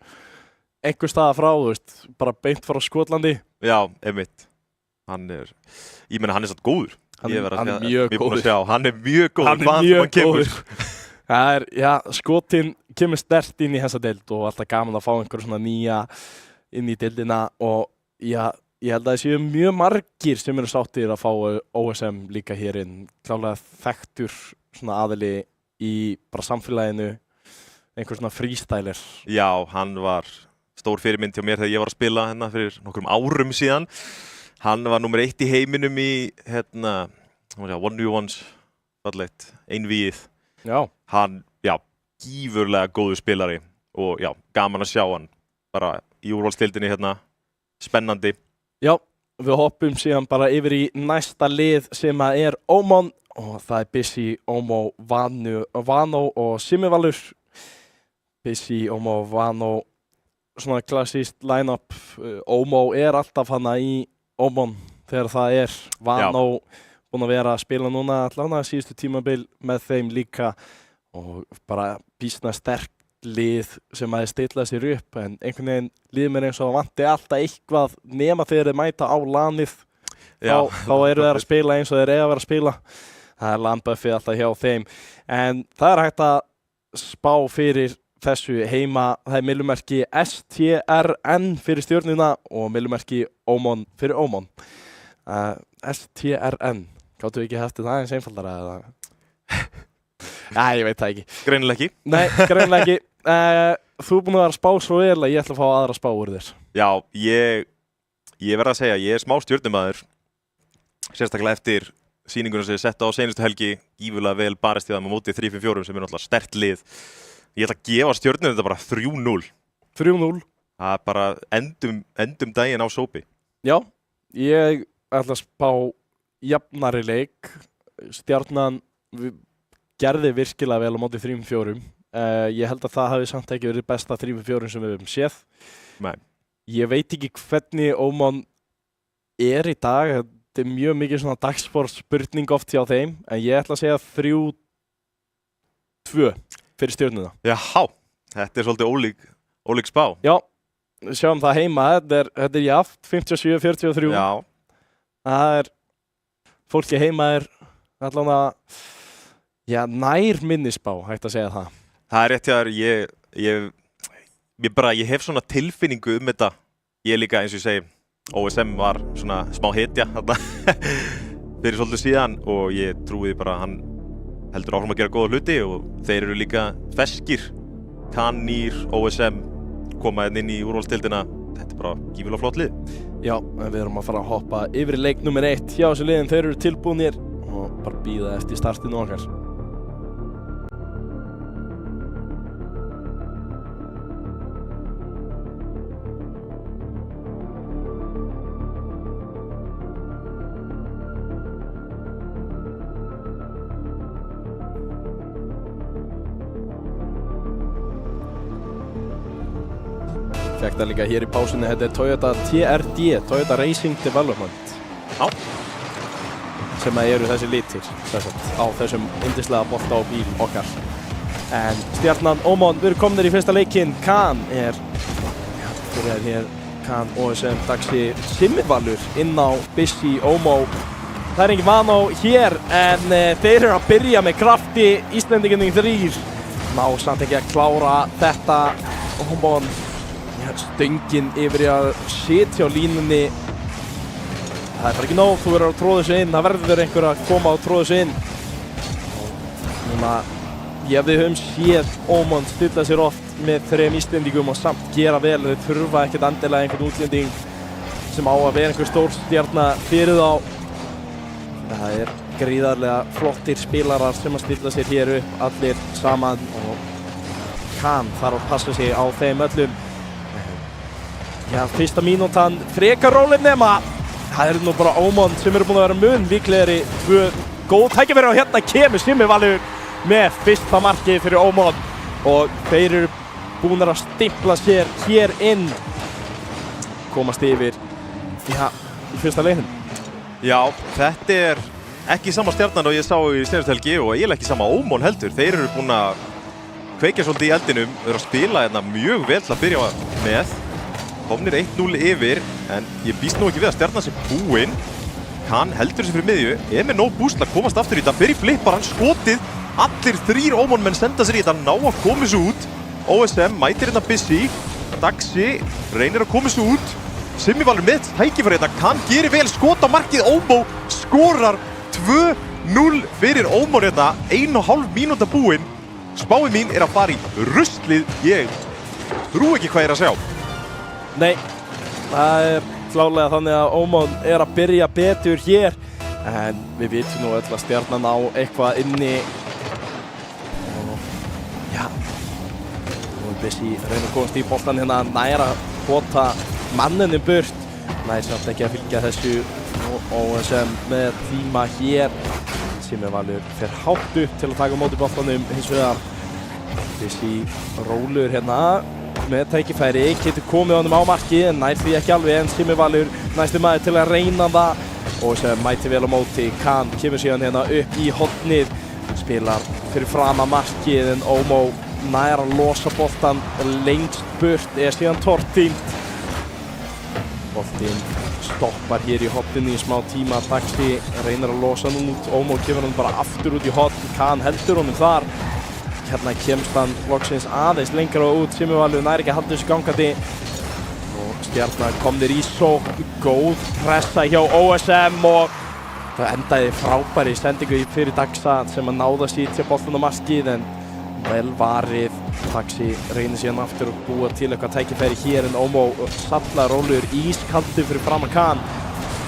einhver staða frá, þú veist, bara beint frá Skotlandi. Já, einmitt. Ég meina hann er satt góður. Hann Ég verð að er segja- mjög ég er búinn að góður. sjá, hann er mjög góður. Hann er hvaðan sem mjög hann kemur. góður. Það er, já, Skotin kemur sterkt inn í þessa deild og alltaf gaman að fá einhver svona nýja inn í deildina og já, ég held að það séu mjög margir sem eru sáttir að fá OSM líka hér inn. Klálega þekktur svona aðili í bara samfélaginu, einhver svona freestyler. Já, hann var stór fyrirmynd hjá mér þegar ég var að spila hérna fyrir nokkrum árum síðan. Hann var nummer 1 í heiminum í 1v1s, fallegt, einvíið. Já, Hann, já, gífurlega góður spilari og já, gaman að sjá hann bara í úrvalsdeildinni hérna, spennandi. já, við hoppum síðan bara yfir í næsta lið sem að er Ómon og það er Busy, Ómo, Vano og Simivalur. Busy, Ómo, Vano, svona klassíst line-up. Ómo er alltaf hana í Ómon þegar það er. Vano búinn að vera að spila núna allavega síðustu tímabil með þeim líka og bara býsna sterkt lið sem að stilla sér upp, en einhvern veginn líður mér eins og vanti alltaf eitthvað nema þegar þeir mæta á lanið. Þá eru þeir að spila eins og þeir eiga að vera að spila. Það er landbuffið alltaf hjá þeim, en það er hægt að spá fyrir þessu heima. Það er millumerki STRN fyrir stjörnuna og millumerki Ómon fyrir Ómon. STRN, gáttu við ekki hefti það eins einfaldara eða? Nei, ég veit það ekki. Greinilega ekki. Nei, greinlega ekki. Þú er búinn að vera að spá svo vel að ég ætla að fá aðra spá úr þér. Já, ég verð að segja, ég er smá stjörnumaður, sérstaklega eftir sýninguna sem ég setta á seinustu helgi, gífurlega vel barist í það með mótið 3-5-4 sem er náttúrulega sterkt lið. Ég ætla að gefa stjörnunum þetta bara 3-0. 3-0. Það er bara endum daginn á sópi. Já, ég ætla að spá jafnari leik. Stjarnan gerði virkilega vel á móti 3-4. Ég held að það hafi samt ekki verið besta 3-4 sem við höfum séð. Nei. Ég veit ekki hvernig Ómon er í dag. Þetta er mjög mikið svona dagsport spurning oft hjá þeim, en ég ætla að segja 3-2 fyrir stjörnuna. Jáhá, þetta er svolítið ólík spá. Já, sjáum það heima. Þetta er jaft, 57-43. Já, Það er, fólki heima er allavega, já, nær minnisspá, hægt að segja það. það er rétt hjá þér, ég hef svona tilfinningu þetta. Ég líka, eins og ég segi, OSM var svona smá hetja þarna fyrir svolítið síðan og ég trúi bara að hann heldur áfram að gera góða hluti og þeir eru líka feskir. Kannir, OSM koma inn í úrvalsdeildina. Þetta er bara gífulega flott lið. Já, en við erum að fara að hoppa yfir í leik nummer 1 hjá þessu liðin. Þeir eru tilbúnir og bara bíða eftir startinu okkar. fekk það líka hér í pásunni. Þetta er Toyota TRD, Toyota Racing Development. Já. Sem að eru þessi litir á þessum yndislega bolta og bíl okkar. En stjarnan Ómon, við erum kominir í fyrsta leikinn. Khan byrjaði hér Khan OSM Daxi Simmivalur inn á Bissi Ómó. Það er engin Vano hér en þeir eru að byrja með krafti. Íslendinginni 3 ná samt ekki að klára þetta. Ómon stöngin yfir í að sitja á línunni. Það er bara ekki nóg, þú verður að tróða þessu inn. Það verður einhver að koma og tróða þessu inn. Og núna, við höfum séð Ómon stilla sér oft með 3 Íslendingum og samt gera vel. Þeir þurfa ekkert endilega einhvern útlending sem á að vera einhver stór stjarna fyrir þá. Það er gríðarlega flottir spilarar sem að stilla sér hér upp allir saman og Khan þarf að passa sig á þeim öllum. Fyrsta mínútan frekar róleg nema. Það eru nú bara Ómon sem eru búin að vera mun líklegri. 2 góð tækifæri og hérna kemur Simmivalur með fyrsta markið fyrir Ómon og þeir eru búin að stimpla sér hér inn. Komast yfir í fyrsta leiknum. Já, þetta er ekki sama stjarnan og ég sá í síðustu helgi og eiginlega ekki sama Ómon heldur. Þeir eru búin að kveikja svolítið í eldinum, eru að spila hérna mjög vel til að byrja með. Komnir 1-0 yfir, en ég býst nú ekki við að stjarnan sé búinn. Khan heldur þessi fyrir miðju, er með nóg búst til að komast aftur í þetta. Fyrir flippar hann skotið, allir 3 Ómon menn senda sér í þetta, ná að koma þessu út. OSM mætir hérna Bissi, Daxi reynir að koma þessu út. Simmivalur með tækifæri þetta, Khan gerir vel, skot á markið, Ómó skorar 2-0 fyrir Ómon hérna, 1,5 mínúta búinn. Spáin mín er að fara í ruslið, ég trú ekki hvað ég er að sjá. Nei, það er klálega þannig að Ómon er að byrja betur hér en við vitum nú öll að stjarnan á eitthvað inni og nú er Bissi reynir að komast í boltan hérna, nær að pota manninu burt, nær samt ekki að fylgja þessu og sem með tíma hér. Simmivalur fer hátt upp til að taka á móti boltanum, hins vegar Bissi rólur hérna með tækifæri, getur komið honum á markið en nær því ekki alveg, en Simmivalur næstu maður til að reyna það og sem mæti vel á móti. Khan kemur síðan hérna upp í hornið, spilar fyrir fram að markið en Ómó nær að losa boltan lengst burt, er síðan tortímt. Boltinn stoppar hér í horninu í smá tíma, Daxi reynir að losa hann út, Ómó kemur hann bara aftur út í horn, Khan heldur honum þar. Hérna kemst hann loksins aðeins lengra út, Simmivalur nær ekki að halda þessu gangandi og stjarnan komnir í sókn, góð pressa hjá OSM og það endaði frábæri sendingu fyrir Daxa sem að náða sítja boltan á markið en vel varið. Daxi reynir síðan aftur að búa til eitthvað tækifæri hér en Ómó salla rólur ískaldur fyrir fram að Khan.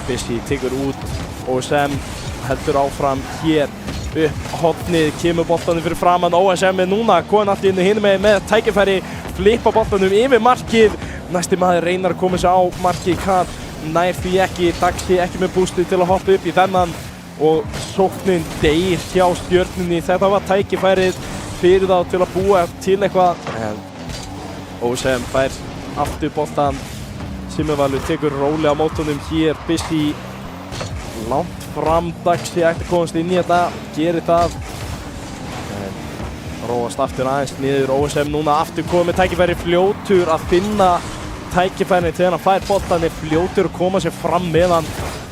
Bissi tekur út, OSM heldur áfram hér upp hornið, kemur boltanum fyrir framann, OSM er núna komin allt inn hinum með tækifæri, flippa boltanum yfir markið, næsti maður reynir að koma sér á markið, Khan nær því ekki, Daxi ekki með bústu til að hoppa upp í þennan og sóknin deyr hjá stjörnunni. Þetta var tækifærið fyrir þá til að búa til eitthvað en OSM fær aftur boltan, Simmivalur tekur rólega á mótunum hér, Bissi langt fram, Daxi ætti að komast inn í þetta, gerir það en róast aftur aðeins niður. OSM núna aftur komið tækifæri, fljótur að finna tækifæri þegar hann fær boltan, er fljótur að koma sér fram með hann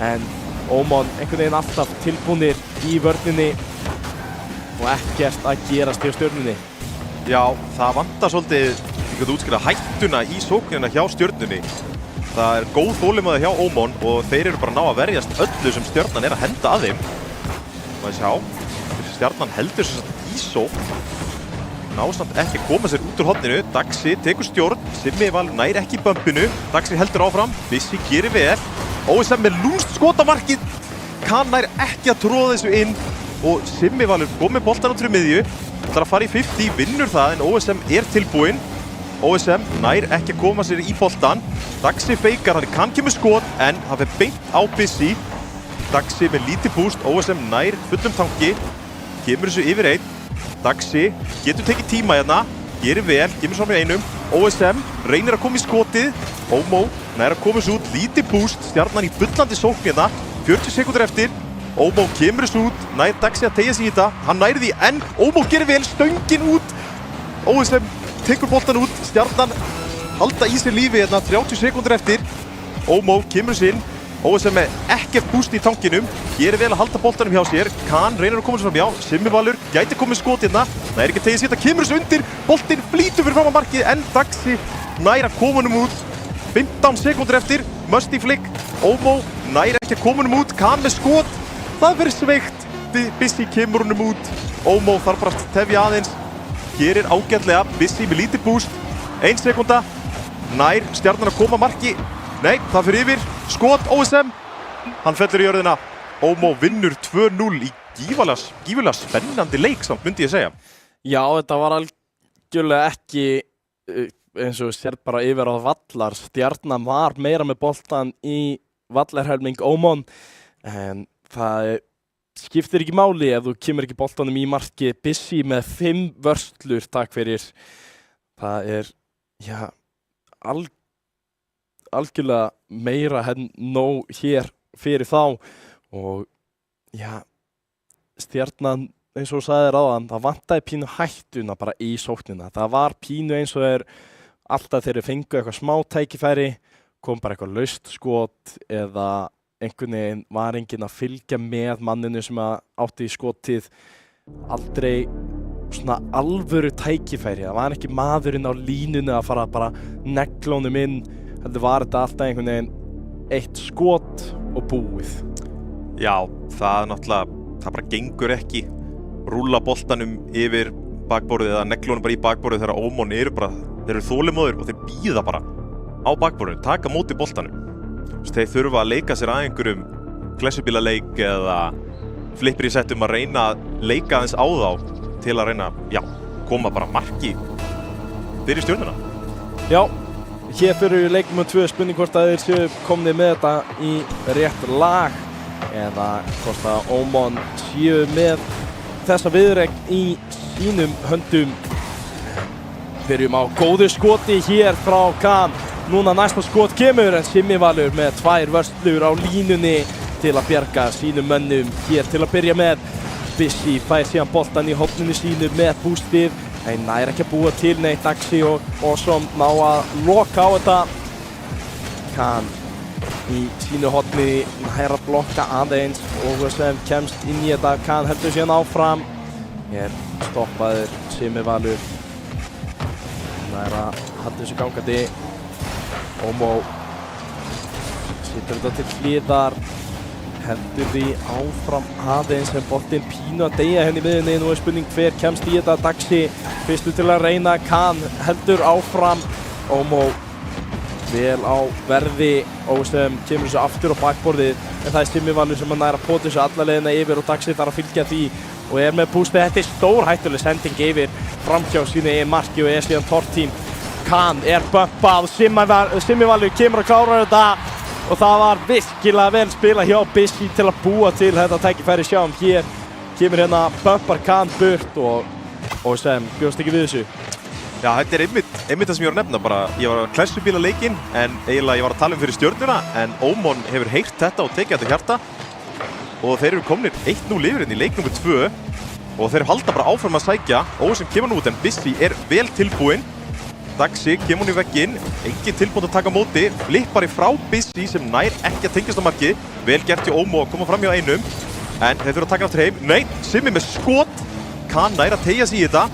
en Ómon einhvern veginn alltaf tilbúnir í vörninni og ekkert að gerast hjá stjörnunni. Já, það vantar svolítið að útskýra hættuna í sóknina hjá stjörnunni. Það er góð þolinmæði hjá Ómon og þeir eru bara að ná að verjast öllu sem stjarnan er að henda að þeim. Maður sjá, stjarnan heldur sem sagt í sókn, ná samt ekki að koma sér út úr horninu. Daxi tekur stjórn, Simmivalur nær ekki bumpinu, Daxi heldur áfram, Bissi gerir vel, OSM með lúmst skot á markið, Khan nær ekki að tróða þessu inn og Simmivalur kom með boltan út fyrir miðju, ætlar að fara í 50, vinnur það en OSM er tilbúinn. OSM nær ekki að koma sér í boltan, Daxi feikar, hann kann kemur skot en hann fer beint á Bissi. Daxi með lítið búst, OSM nær fullum tanki, kemur þessu yfir einn. Daxi getur tekið tíma hérna, gerir vel, kemur svo með einum. OSM reynir að koma í skotið. Ómó nær að koma þessu út, lítið boost, Stjarnan í bullandi sókn hérna. 40 sekúndur eftir. Ómó kemur þessu út, nær Daxi að teygja sig í þetta. Hann nær því en Ómó gerir vel, stöngin út. OSM tekur boltan út, Stjarnan halda í sér lífi hérna, 30 sekúndur eftir. Ómó kemur þessu inn. OSM með ekkert boost í tankinum, gerir vel að halda boltanum hjá sér. Khan reynir að koma sér fram hjá, Simmi Valur gæti komið skot hérna, nær ekki tegið sér, þetta kemur þessu undir, boltinn flýtur fyrir fram á markið en Daxi nær að koma honum út. 15 sekúndur eftir, Musty Flick, Ómó nær ekki að koma honum út, Khan með skot, það verður sveikt, Busy kemur honum út. Ómó þarf bara að tefja aðeins, gerir ágætlega, Busy með lítið boost, 1 sekúnda, nær Stjarnan að koma marki. Nei, það fyrir yfir, skot OSM, hann fellur í jörðina. Ómó vinnur 2-0 í gífurlega spennandi leik samt, myndi ég segja. Já, þetta var algjörlega ekki eins og sér bara yfir á vallar. Stjarnan var meira með boltan í vallarhelming Ómón, en það skiptir ekki máli ef þú kemur ekki boltanum í marki. Busy með 5 vörslur, takk fyrir. Það já, algjörlega meira en nóg hér fyrir þá og já, Stjarnan eins og þú sagðir áðan, það vantaði pínu hættuna bara í sóknina. Það var pínu eins og alltaf þeir fengu eitthvað smá tækifæri, kom bara eitthvað laust skot eða einhvern veginn var enginn að fylgja með manninu sem átti í skotið. Aldrei svona alvöru tækifæri, það var ekki maðurinn á línunni að fara bara negla honum inn. Þetta var alltaf einhvern veginn eitt skot og búið. Já, það náttúrulega, það bara gengur ekki. Rúlla boltanum yfir bakborðið eða negla honum bara í bakborðið þegar Ómón þeir eru þolinmóðir og þeir bíða bara á bakborðinu, taka móti boltanum. Þeir þurfa að leika sér að einhverjum klessubílaleik eða flippir í settum að reyna að leika aðeins á þá til að reyna, já, koma bara marki fyrir Stjörnuna. Já. Hér fyrir leikum 2 spurning hvort að þeir séu komnir með þetta í rétt lag eða hvort að Ómón séu með þessa viðureign í sínum höndum. Byrjum á góðu skoti hér frá Khan. Núna næsta skot kemur en Simmi Valur með 2 vörslur á línunni til að bjarga sínum mönnum. Hér til að byrja með Busy fær síðan boltan í horninu sínu með boostið. Nei, nær ekki að búa til neitt. Daxi og svo ná að loka á þetta. Khan í sínu horni nær að blokka aðeins og sem kemst inn í þetta. Khan heldur síðan áfram. Hér stoppaður Simmi Valur. Nær að halda þessu gangandi. Ómó situr þetta til hliðar. Heldur því áfram aðeins en boltinn pínu að deyja henni í miðjunni. Nú spurning hver kemst í þetta. Daxi fyrstu til að reyna. Khan heldur áfram. Ómó vel á verði. OSM kemur þessu aftur á bakborðið en það Simmi Valur sem nær að pota þessu alla leiðina yfir og Daxi þarf að fylgja því og með boostið. Þetta stórhættuleg sending yfir framhjá sínu eigin marki og síðan Tortín. Khan bumpað. Simmi Valur kemur að klára þetta. Og það var virkilega vel spila hjá Busy til að búa til þetta tækifæri. Sjáum hér kemur hérna bumpar Khan burt og sem bjóst ekki við þessu. Já, þetta einmitt það sem ég var að nefna bara. Ég var að klessubíla leikinn en eiginlega ég var að tala fyrir Stjörnuna en Ómón hefur heyrt þetta og tekið þetta hjarta og þeir eru komnir 1-0 yfir í leik nr. 2 og þeir halda bara áfram að sækja. OSM kemur nú út en Busy vel tilbúinn. Daxi kemur hún í vegginn, engin tilbúinn að taka á móti, flippari frá Busy sem nær ekki að tengjast á markið. Vel gert hjá Ómó að koma fram hjá einum, en þeir þurfa að taka aftur heim. Nei, Simmi með skot, Khan nær að teygja sig í þetta,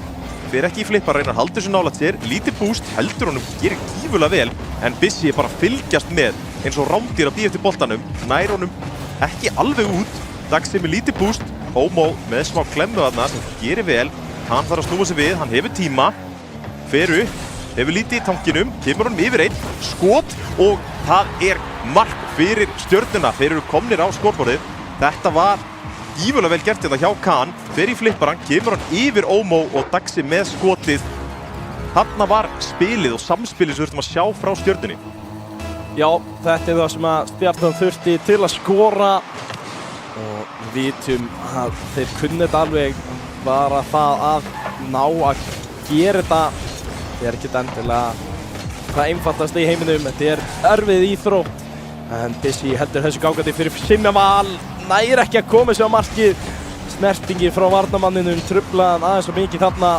fer ekki í flippar, reynar að halda þessu nálægt sér, lítið boost, heldur honum, gerir gífurlega vel, en Busy bara fylgjast með eins og rándýr að bíða eftir boltanum, nær honum ekki alveg út. Daxi með lítið boost, Ómó með smá klemmu þarna sem gerir vel, Khan þarf að snúa sig við, hann hefur tíma, fer upp. Hefur lítið í tankinum, kemur honum yfir einn, skot og það mark fyrir Stjörnuna. Þeir eru komnir á skorborðið. Þetta var gífurlega vel gert hérna hjá Khan. Fer í flipparan, kemur hann yfir Ómó og Daxi með skotið. Þarna var spilið og samspilið sem við þurftum að sjá frá Stjörnunni. Já, þetta það sem að Stjarnan þurfti til að skora og við vitum að þeir kunni þetta alveg bara það að ná að gera þetta Þetta ekki endilega það einfaldast í heiminum, þetta erfið íþrótt. En Bissi heldur þessu gangandi fyrir Simmi Val, nær ekki að koma sér á markið. Snertingi frá varnarmanninum truflaðan aðeins og mikið þarna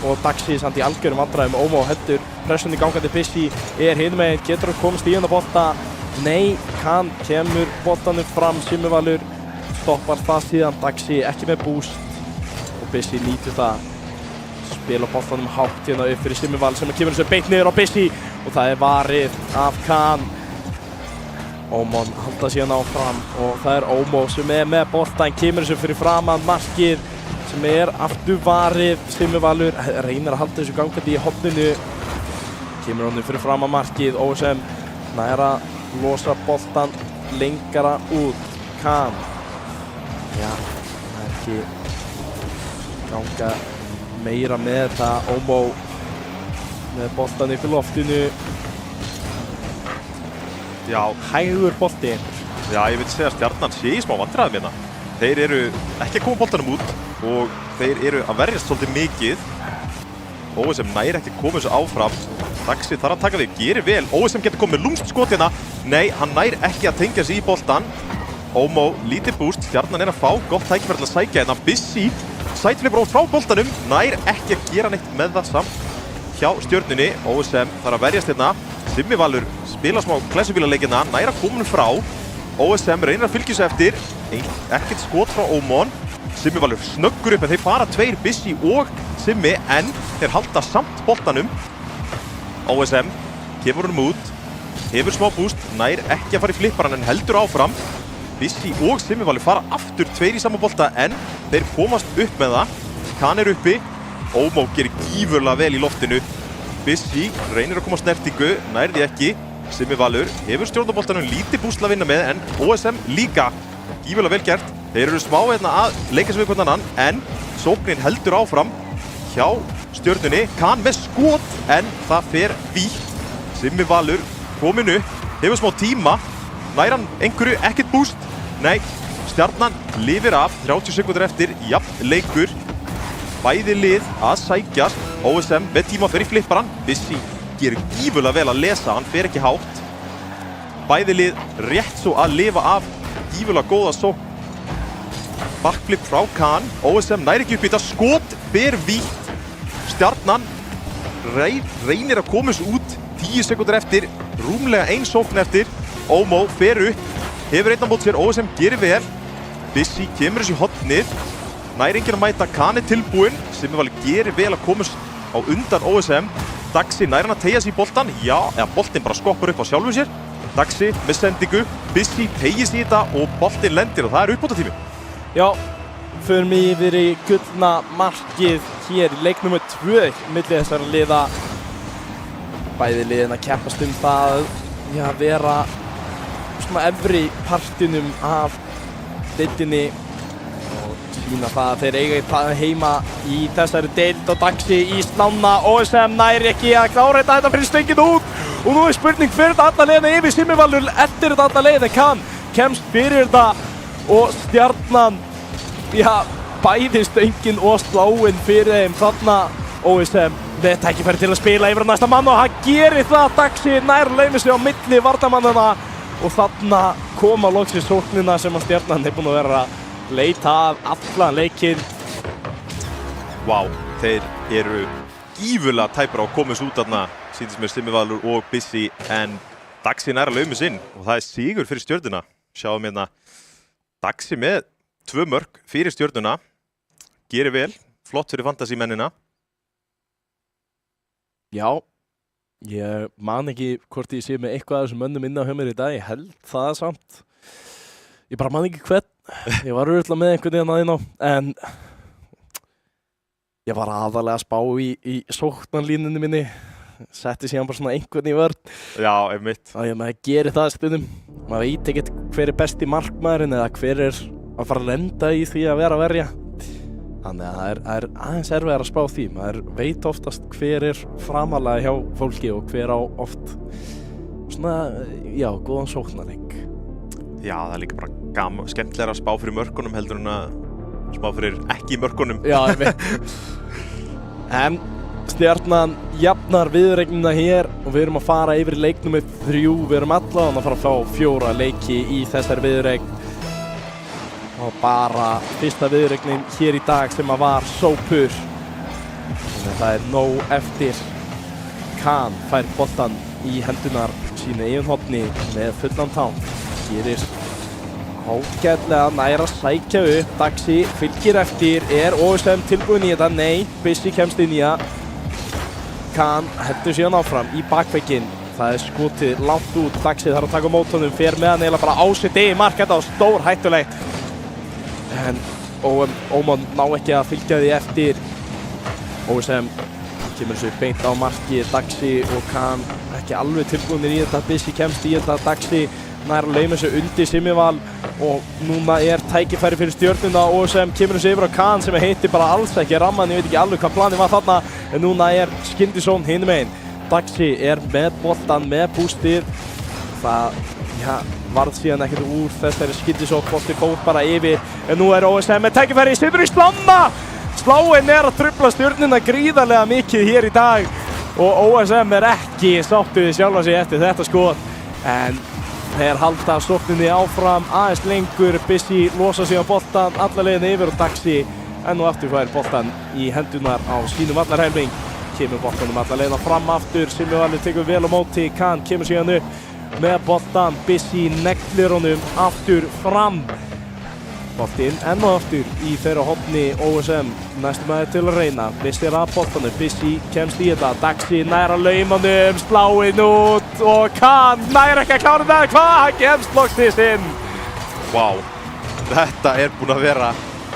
og Daxi samt í algjörum vandræðum. Ómó heldur pressunni gangandi, Bissi hinum megin, getur hann komist í hann að bolta? Nei, Khan kemur boltanum fram, Simmi Valur stoppar það síðan, Daxi ekki með boost og Bissi nýtur það. Spila boltanum hátt hérna upp fyrir Simmi Val sem kemur þessu beint niður á Bissi og það varið af Khan. Ómon halda síðan áfram og það Ómó sem með boltan, kemur þessu fyrir framan markið sem aftur varið. Simmi Valur reynir að halda þessu gangandi í horninu, kemur honum fyrir framan markið og sem nær að losa boltan lengara út. Khan, já, það ekki ganga meira með þetta. Ómó með boltan upp í loftinu. Já, hægur bolti. Já, ég vil segja að Stjarnan sé í smá vandræðum hérna. Þeir eru ekki að koma boltanum út og þeir eru að verjast svolítið mikið. OSM nær ekki að koma þessu áfram. Daxi þarf að taka þig, gerir vel. OSM getur komið með lúmst skot hérna. Nei, hann nær ekki að tengja sig í boltan. Ómó, lítið búst. Stjarnan að fá gott tækifæri til að sækja hérna. Bissi sætflipur frá boltanum. Nær ekki að gera neitt með það samt hjá Stjörnunni. OSM þarf að verjast hérna. Simmi Valur spila smá klessubílaleikina, nær að koma frá. OSM reynir að fylgja sig eftir. Ekkert skot frá Ómon. Simmi Valur snöggur upp en þeir fara tveir, Bissi og Simmi, en þeir halda samt boltanum. OSM kemur honum út, hefur smá búst, nær ekki að fara í flipparan en heldur áfram. Bissi og Simmi Valur fara aftur tveir í sama bolta en þeir komast upp með það. Khan uppi, Ómó gerir gífurlega vel í loftinu. Bissi reynir að koma á snertingu, nær því ekki. Simmi Valur hefur stjórnaboltanum lítið búst að vinna með en OSM líka gífurlega vel gert. Þeir eru smá hérna að leika sig við hvern annan en sóknin heldur áfram hjá Stjörnunni. Khan með skot en það fer vítt. Simmi Valur kominn upp, hefur smá tíma, nær hann einhverju, ekkert búst. Nei, Stjarnan lifir af 30 sekúndur eftir, jafn leikur. Bæði lið að sækjast. OSM með tíma fyrir flipparan. Bissi gerir gífurlega vel að lesa, hann fer ekki hátt. Bæði lið rétt svo að lifa af gífurlega góða sókn. Backflip frá Khan. OSM nær ekki upp í þetta, skot ber vítt. Stjarnan reynir að koma þessu út 10 sekúndur eftir, rúmlega ein sókn eftir. Ómó fer upp, hefur einn á móti sér, OSM gerir vel. Bissi kemur þessu í hornið. Nær enginn að mæta, Khan tilbúinn. Simmi Valur gerir vel að komast á undan OSM. Daxi nær hann að teygja sig í boltan. Já, eða boltinn bara skoppar upp á sjálfum sér. Daxi með sendingu. Bissi teygir sig í þetta og boltinn lendir og það uppbótartími. Já, förum yfir í gullna markið hér í leik nr. 2 milli þessara liða. Bæði liðin að keppast það að vera svona efri partinum af deildinni. Sýna það að þeir eiga heima í þessari deild og Daxi í slána. OSM nær ekki að klára þetta fyrir stöngin út og nú spurning fyrir þetta alla leiðina yfir. Simmi Valur eftir þetta alla leiðina, Khan kemst fyrir þetta og Stjarnan, já, bæði stöngin og sláin fyrir þeim. Þarna OSM með tækifæri til að spila yfir næsta mann og hann gerir það. Daxi nær laumir sig á milli varnarmannanna og þarna koma loksins sóknina sem að Stjarnan búin að vera leita af allan leikinn. Vá, þeir eru gífurlega tæpir á að komast út þarna, sýndist mér Simmi Valur og Bissi, en Daxi nær að lauma sinn og það sigur fyrir Stjörnuna. Sjáum hérna Daxi með 2 mörk fyrir Stjörnuna, gerir vel, flott fyrir fantasímennina. Já, ég man ekki hvort ég sé með eitthvað af þessum mönnum inn á hjá mér í dag, ég held það samt. Ég bara man ekki hvern. Ég var örugglega með einhvern veginn að inn á, en ég var aðalega að spá í sóknarlínunni minni. Setti síðan bara svona einhvern í vörn. Já, einmitt. Maður gerir það stundum. Maður veit ekkert hver besti markmaðurinn eða hver að fara að lenda í því að vera að verja. Þannig að það er aðeins erfiðar að spá því. Maður veit oftast hver framalega hjá fólki og hver á oft svona, já, góðan sóknarleik. Já, það er líka bara skemmtilega að spá fyrir mörkunum heldur en að spá fyrir ekki mörkunum. Já, ég veit. En Stjarnan jafnar viðuregnina hér og við erum að fara yfir leik númer 3. Við erum allavega að fara að fá 4 leiki í þessari viðuregn. Og bara fyrsta viðuregnin hér í dag sem að var sópur. Þannig að það er nóg eftir. Khan fær boltan í hendunar sínu eigin horni með fullan tán. Gerir ágætlega nær að sækja upp. Daxi fylgir eftir. Er OSM tilbúin í þetta? Nei, Bissi kemst inn í það. Khan hendur síðan áfram í bakvegginn. Það er skotið langt út. Daxi þarf að taka á mót honum. Fer með hann eiginlega bara á sitt eigin mark. Þetta var stór hættulegt. En Ómon ná ekki að fylgja því eftir. OSM kemur þessu beint á markið. Daxi og Khan ekki alveg tilbúinir í þetta. Bissi kemst í þetta. Daxi nær að lauma þessu undir Simmival og núna er tækifæri fyrir Stjörnuna. OSM kemur þessu yfir á Khan sem heitir bara alls ekki ramman. Ég veit ekki alveg hvað planið var þarna, en núna er skyndisón hinum megin. Daxi er með boltan, með bústið. Það varð síðan ekkert úr þessari skyndisón. Bolti fór bara yfir, en nú er OSM með tækifæri. Situr í slána! Sláin er að trufla Stjörnuna gríðarlega mikið hér í dag og OSM er ekki sáttur við sjálfa sig eftir þetta skot. En þeir halda sókninni áfram aðeins lengur. Bissi losa sig á boltan alla leiðina yfir og Daxi enn og aftur fær boltan í hendunar á sínum vallarhelming. Kemur boltanum alla leiðina fram aftur. Simmivalur tekur vel á móti. Khan kemur síðan upp með boltan. Bissi neglir honum aftur fram. Boltinn enn og aftur í þeirra horni. OSM næstum aðeins til að reyna. Bissi er að boltanum. Bissi kemst í þetta. Daxi nær að lauma honum. Sláinn út og Khan nær ekki að klára það. Hvað? Hann kemst loksins inn. Vá, þetta er búin að vera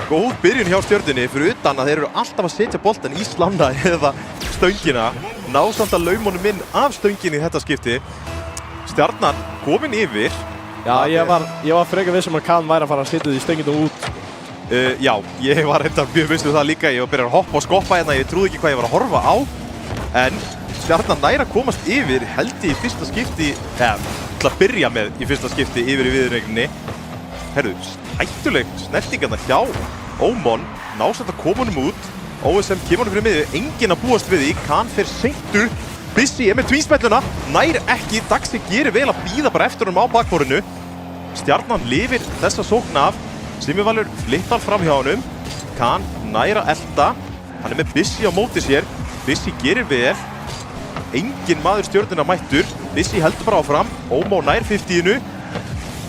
góð byrjun hjá Stjörnunni fyrir utan að þeir eru alltaf að setja boltan í slána eða stöngina. Ná samt að lauma honum inn af stönginni í þetta skipti. Stjarnan komin yfir. Já, ég var frekar vissum að Khan væri að fara að setja því stöngina út. Já, ég var reyndar mjög viss um það líka. Ég var að byrja að hoppa og skoppa hérna. Ég trúði ekki hvað ég var að horfa á. En Stjarnan nær að komast yfir held í fyrsta skipti, til að byrja með í fyrsta skipti yfir í viðuregninni. Herru, hættuleg snertingarna hjá Ómon. Ná samt að koma honum út. OSM kemur honum fyrir miðju. Enginn að búast við því. Khan fer seintur. Bissi er með tvíspælluna. Nær ekki. Daxi gerir vel að bíða bara eftir honum á bakborinu. Stjarnan lifir þessa sókn af. Simmivalur flippar fram hjá honum. Khan nær að elta. Hann er með Bissi á móti sér. Bissi gerir vel. Enginn maður Stjörnuna mættur. Bissi heldur bara áfram. Ómó nær 50-inu.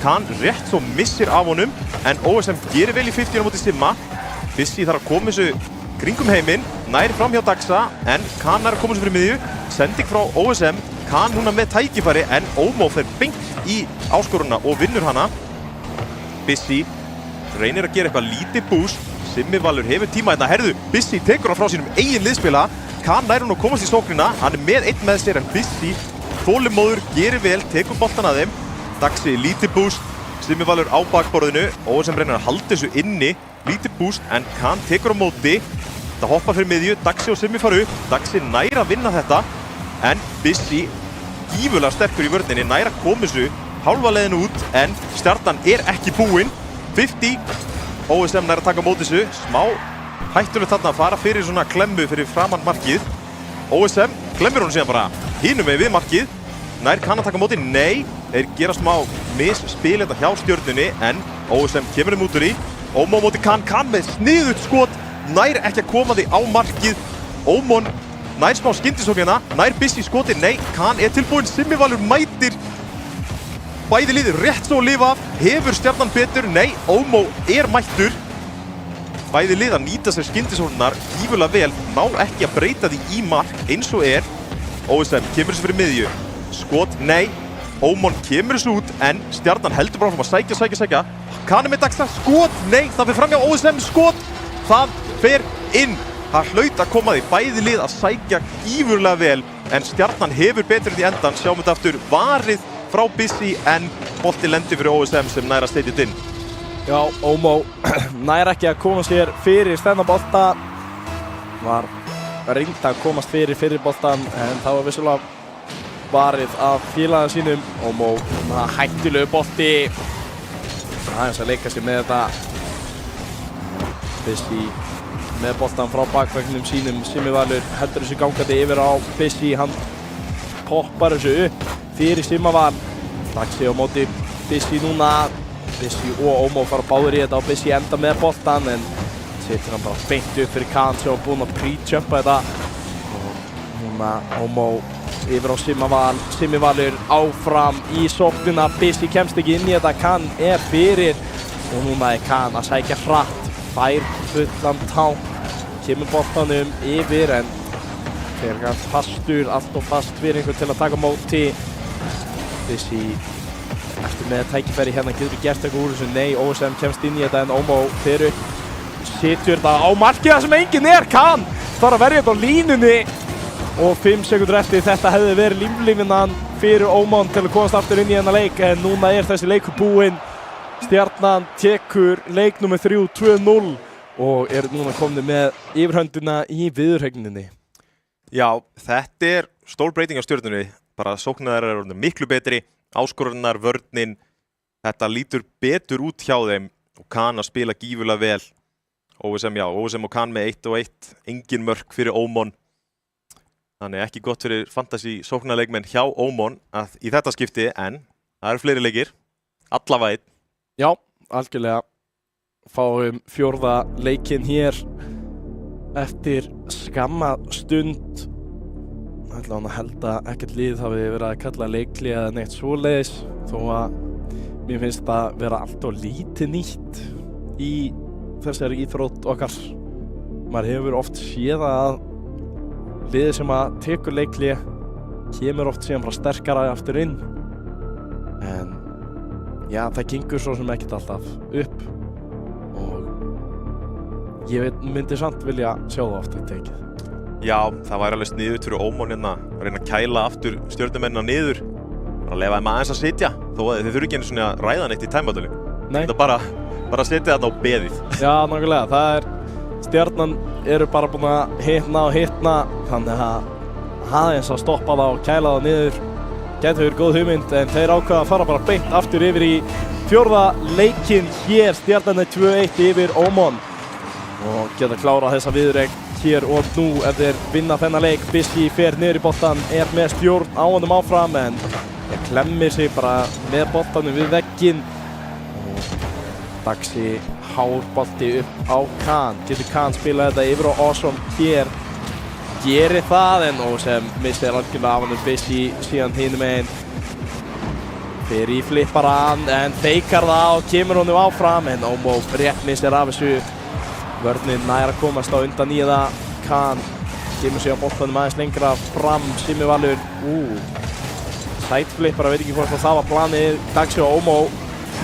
Khan rétt svo missir af honum. En OSM gerir vel í 50-inu á móti Simma. Bissi þarf að koma þessu kringum heiminn. Nær fram hjá Daxa. En Khan nær að koma þessu fyrir miðju. Sending frá OSM. Khan núna með tækifæri. En Ómó fer beint í áskoruna og vinnur hana. Bissi reynir að gera eitthvað lítið boost. Simmivalur hefur tíma hérna. Herðu, Bissi tekur hann frá sínum eigin liðspila. Khan nær hún að komast í sóknina. Hann er með einn með sér en Bissi þolinmóður, gerir vel, tekur boltan að þeim. Daxi lítið boost. Simmivalur á bakborðinu. OSM reynir að halda þessu inni. Lítið boost en Khan tekur á móti. Það hoppar fyrir miðju. Daxi og Simmi fara upp. Daxi nær að vinna þetta. En Bissi gífurlega sterkur í vörninni. Nær að koma þessu hálfa leiðinu út. En Stjarnan er ekki búinn. 50. OSM nær að taka á móti þessu. Smá hættulegt þarna að fara fyrir svona klemmu fyrir framan markið. OSM klemmir hún síðan bara hinum með við markið. Nær Khan að taka á móti? Nei. Þeir gera smá misspil þetta hjá Stjörnunni. En OSM kemur út úr í. Ómó móti Khan. Khan með sniðugt skot. Nær ekki að koma því á markið. Ómon nær smá skyndisóknina. Nær Bissi skoti? Nei. Khan er tilbúinn. Simmivalur mætir. Bæði liðir rétt svo að lifa af. Hefur Stjarnan betur? Nei. Ómó er mættur. Bæði lið að nýta sér skyndisóknirnar gífurlega vel. Ná ekki að breyta því í mark eins og er. OSM kemur þessu fyrir miðju. Skot? Nei. Ómon kemur þessu út en Stjarnan heldur bara áfram að sækja. Khan er með Daxa. Skot? Nei. Það fer fram hjá OSM. Skot? Það fer inn. Það hlaut að koma því. Bæði lið að sækja gífurlega vel en Stjarnan hefur betur í endan. Sjáum þetta aftur. Varið frá Bissi en bolti lendi fyrir OSM sem nær að steytið inn. Já, Ómó nær ekki að koma sér fyrir þennan bolta. Var reynt að komast fyrir boltan en það var vissulega varið af félaga sínum. Ómó hættulegu bolti. Aðeins að leika sér með þetta. Bissi með boltan frá bakveggnum sínum. Simmi Valur heldur þessu gangandi yfir á Bissi, hann poppar þessu upp fyrir Simma Val. Daxi á móti Bissi núna. Bissi og Ómó fara báðir í þetta og Bissi enda með boltan en setur hann bara beint upp fyrir Khan sem var búinn að pre-jumpa þetta. Og núna Ómó yfir á Simma Val. Simmi Valur áfram í sóknina. Bissi kemst ekki inn í þetta. Khan er fyrir og núna er Khan að sækja hratt. Fær fullan tán. Kemur boltanum yfir en þegar fastur, allt og fast fyrir einhvern til að taka móti. Bissi eftir með tækifæri hérna, getur gert eitthvað úr þessu. Nei, OSM kemst inn í þetta en Ómó fyrir upp. Situr þetta á markið þar sem enginn er. Khan þarf að verja þetta á línunni og 5 sekundur eftir þetta hefði verið líflífinan fyrir Ómón til að komast aftur inn í þennan leik en núna er þessi leikur búinn. Stjarnan tekur leik nummer 3 2-0 og er núna komni með yfirhöndina í viðurhegninni. Já, þetta er stór breyting á Stjörnunni. Bara sóknar er orðin miklu betri, áskorunar, vörnin. Þetta lítur betur út hjá þeim og Khan að spila gífurlega vel. OSM og Khan með 1 og 1, engin mörk fyrir Ómon. Þannig ekki gott fyrir fantasy sóknarleikmenn hjá Ómon að í þetta skipti en það eru fleiri leikir, allavega 1. Já, algjörlega. Fáum 4. leikinn hér eftir skamma stund. Ætla hann að held að ekkert lið hafi verið að kalla leikli eða neitt svoleiðis þó að mér finnst það vera allt og lítið nýtt í þessari íþrótt okkar. Maður hefur oft séð að liðið sem að tekur leikli kemur oft síðan bara sterkara aftur inn en já, það gengur svo sem ekkert alltaf upp og ég myndi samt vilja sjá það oft að tekið. Já, það væri alveg sniðugt fyrir Ómon hérna að reyna að kæla aftur stjörnumennina niður. Bara lefa þeim aðeins að sitja, þó að þið þurfi ekki einu svona að ræða neitt í tæmatölu. Nei. Þetta bara að setja þetta á beðið. Já, nákvæmlega. Það er, Stjarnan eru bara búin að hitna, þannig að aðeins að stoppa það og kæla það niður. Gæti verið góð hugmynd, en þeir ákveða að fara bara beint aftur yfir í 4. leikinn hér. Stjarnan er 2-1 yfir Ómon og geta klárað þessa viðureign hér og nú ef þeir vinna þennan leik. Bissi fer niður í boltan, er með stjórn á honum áfram en klemmir sig bara með boltanum við vegginn og Daxi hárbolti upp á Khan. Getur Khan spila þetta yfir á Awesome hér. Gerir það en OSM missir algjörlega af honum Bissi síðan hinum megin. Fer í flipparan en feikar það og kemur honum áfram en Ómó rétt missir af þessu. Vörnin nær að komast á undan í það. Khan kemur sig á boltanum aðeins lengra fram. Simmi Valur, sideflippar, veit ekki hvort það var planið. Daxi og Ómó,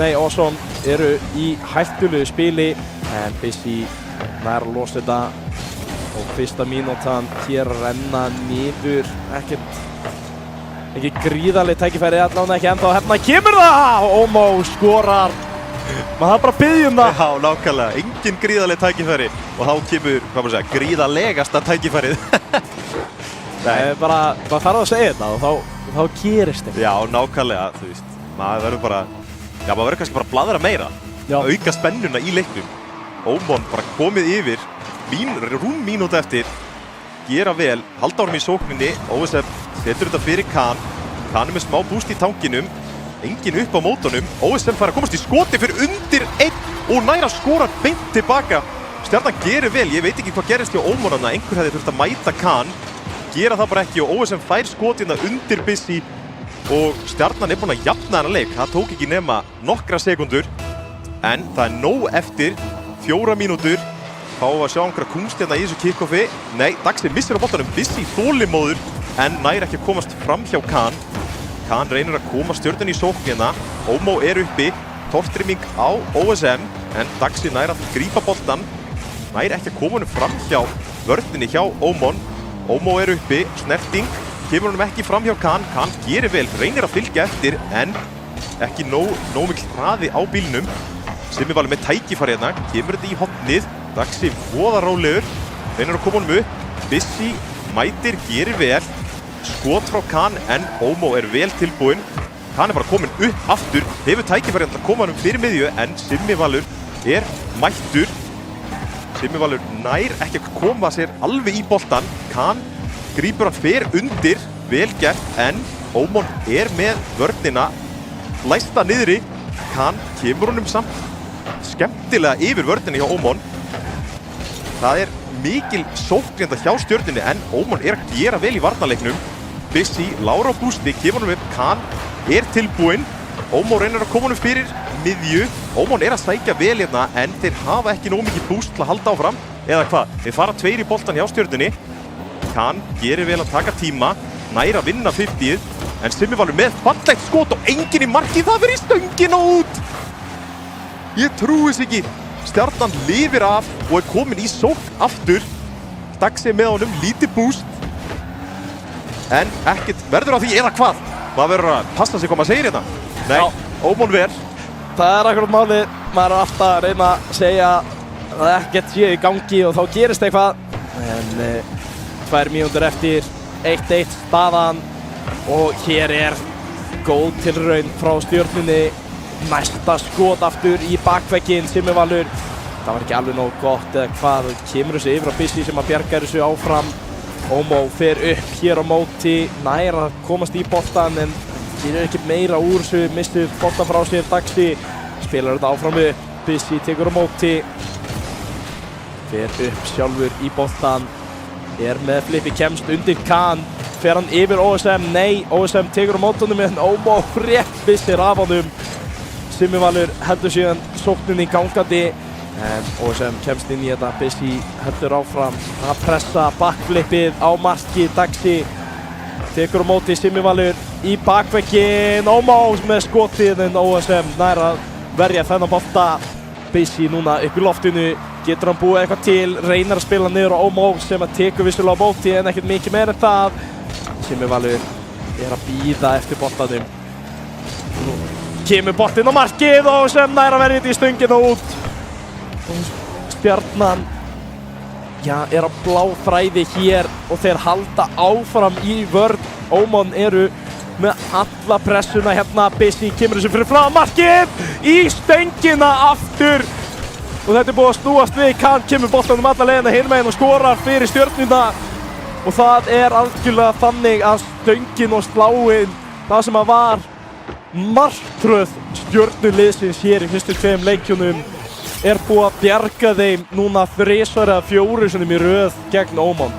Awesome eru í hættulegu spili en Bissi nær að losa þetta og fyrsta mínútan hér renna niður. Ekki gríðarlegt tækifæri, allavega ekki ennþá. Hérna kemur það! Ómó skorar. Maður þarf bara að biðja um það. Já, nákvæmlega. Engin gríðarleg tækifæri og þá kemur, gríðarlegasta tækifærið. Nei, bara þarf að segja þetta og þá gerist þetta. Já, nákvæmlega, þú veist. Maður verður bara, maður verður kannski bara að blaðra meira. Já. Auka spennuna í leiknum. Ómon bara komið yfir, rúm mínútu eftir, gera vel, halda honum í sókninni, OSM setur þetta fyrir Khan. Khan er með smá búst í tankinum. Engin upp á mótunum, OSM fær að komast í skoti fyrir undir 1 og nær að skora beint tilbaka. Stjarnan gerir vel, ég veit ekki hvað gerist hjá Ómon þarna, einhver hefði þurft að mæta Khan. Gera það bara ekki og OSM fær skotina undir Bissi og Stjarnan er búinn að jafna þennan leik. Það tók ekki nema nokkra sekundur en það er nóg eftir, 4 mínútur. Fáum við að sjá einhverja kunst hérna í þessu kick-offi. Nei, Daxi missir á boltanum, Bissi þolinmóður en nær ekki að komast fram hjá Khan. Khan reynir að koma Stjörnunni í sóknina. Ómó er uppi, tortrymming á OSM en Daxi nær að grípa boltan. Nær ekki að koma honum fram hjá vörninni hjá Ómon. Ómó er uppi, snerting, kemur honum ekki fram hjá Khan. Khan gerir vel, reynir að fylgja eftir en ekki nóg mikil hraði á bílnum. Simmi Valur með tækifæri hérna, kemur þetta í hornið. Daxi voðarólegur, reynir að koma honum upp. Bissi mætir, gerir vel. Skot frá Khan en Ómó er vel tilbúinn. Khan er bara komin upp aftur, hefur tækifæri að koma hann fyrir miðju en Simmi Valur er mættur. Simmi Valur nær ekki að koma sér alveg í boltan. Kahn grípur hann fer undir, vel gert, en Ómon með vörnina læsta niðri. Kahn kemur honum samt skemmtilega yfir vörnina hjá Ómon. Það mikil sóknenda hjá Stjörnunni, en Ómon að gera vel í varnarleiknum. Bissi, Lára á bústi, kemur honum upp, Kahn tilbúinn. Ómon reynir að koma honum fyrir miðju. Ómon að sækja vel hérna, en þeir hafa ekki nóg mikið búst til að halda áfram. Eða hvað? Þeir fara 2 í boltan hjá Stjörnunni. Kahn gerir vel að taka tíma, nær að vinna 50, en Simmi Valur með fallegt skot og enginn í markið, það fyrir í stöngina út! Ég trúi þess ekki. Stjarnan lifir af og komin í sókn aftur. Dagsi með honum, lítið búst. En ekkert verður á því, eða hvað? Maður verður að passa sig hvað maður segir hérna. Nei, Já. Ómon ver. Það akkurat málið, maður alltaf að reyna að segja að ekkert sé í gangi og þá gerist eitthvað. En 2 mínútur eftir, 1-1 staðan og hér góð tilraun frá Stjörnunni. Næsta skot aftur í bakvegginn, Simmi Valur. Það var ekki alveg nóg gott eða hvað, kemur þessu yfir á Bissi sem að bjargar þessu áfram. Ómó fer upp hér á móti, nær að komast í boltan en gerir ekki meira úr þessu, mistur boltan frá sér. Dagsi spilar þetta áfram upp, Bissi tekur á móti. Fer upp sjálfur í boltan, með flippi, kemst undir Kahn. Fer hann yfir OSM, nei, OSM tekur á mótunum en Ómó rétt Bissi af honum. Simmi Valur heldur síðan sókninni gangandi en OSM kemst inn í þetta. Bissi heldur áfram að pressa bakflippið á marki. Dagsi tekur á móti Simmi Valur í bakvegginn. Ómó með skotið en OSM nær að verja þennan bolta. Bissi núna upp í loftinu, getur hann búið eitthvað til, reynir að spila niður á Ómó sem að tekur vissulega á móti en ekkert mikið meira en það. Simmi Valur að bíða eftir boltanum. Nú kemur boltinn á markið og sem nær að verja þetta í stöngina út. Og Stjarnan að bláþræði hér og þeir halda áfram í vörn. Ómon með alla pressuna hérna. Bissi kemur þessu fyrir frá markið í stöngina aftur. Og þetta búið að snúast við. Kahn kemur boltanum alla leiðina hinum megin og skorar fyrir Stjörnuna. Og það algjörlega þannig að stöngin og sláin, það sem að var martröð Stjörnuliðsins hér í fyrstu 2 leikjunum, búið að bjarga þeim núna 3 eða 4 sinnum í röð gegn Ómon.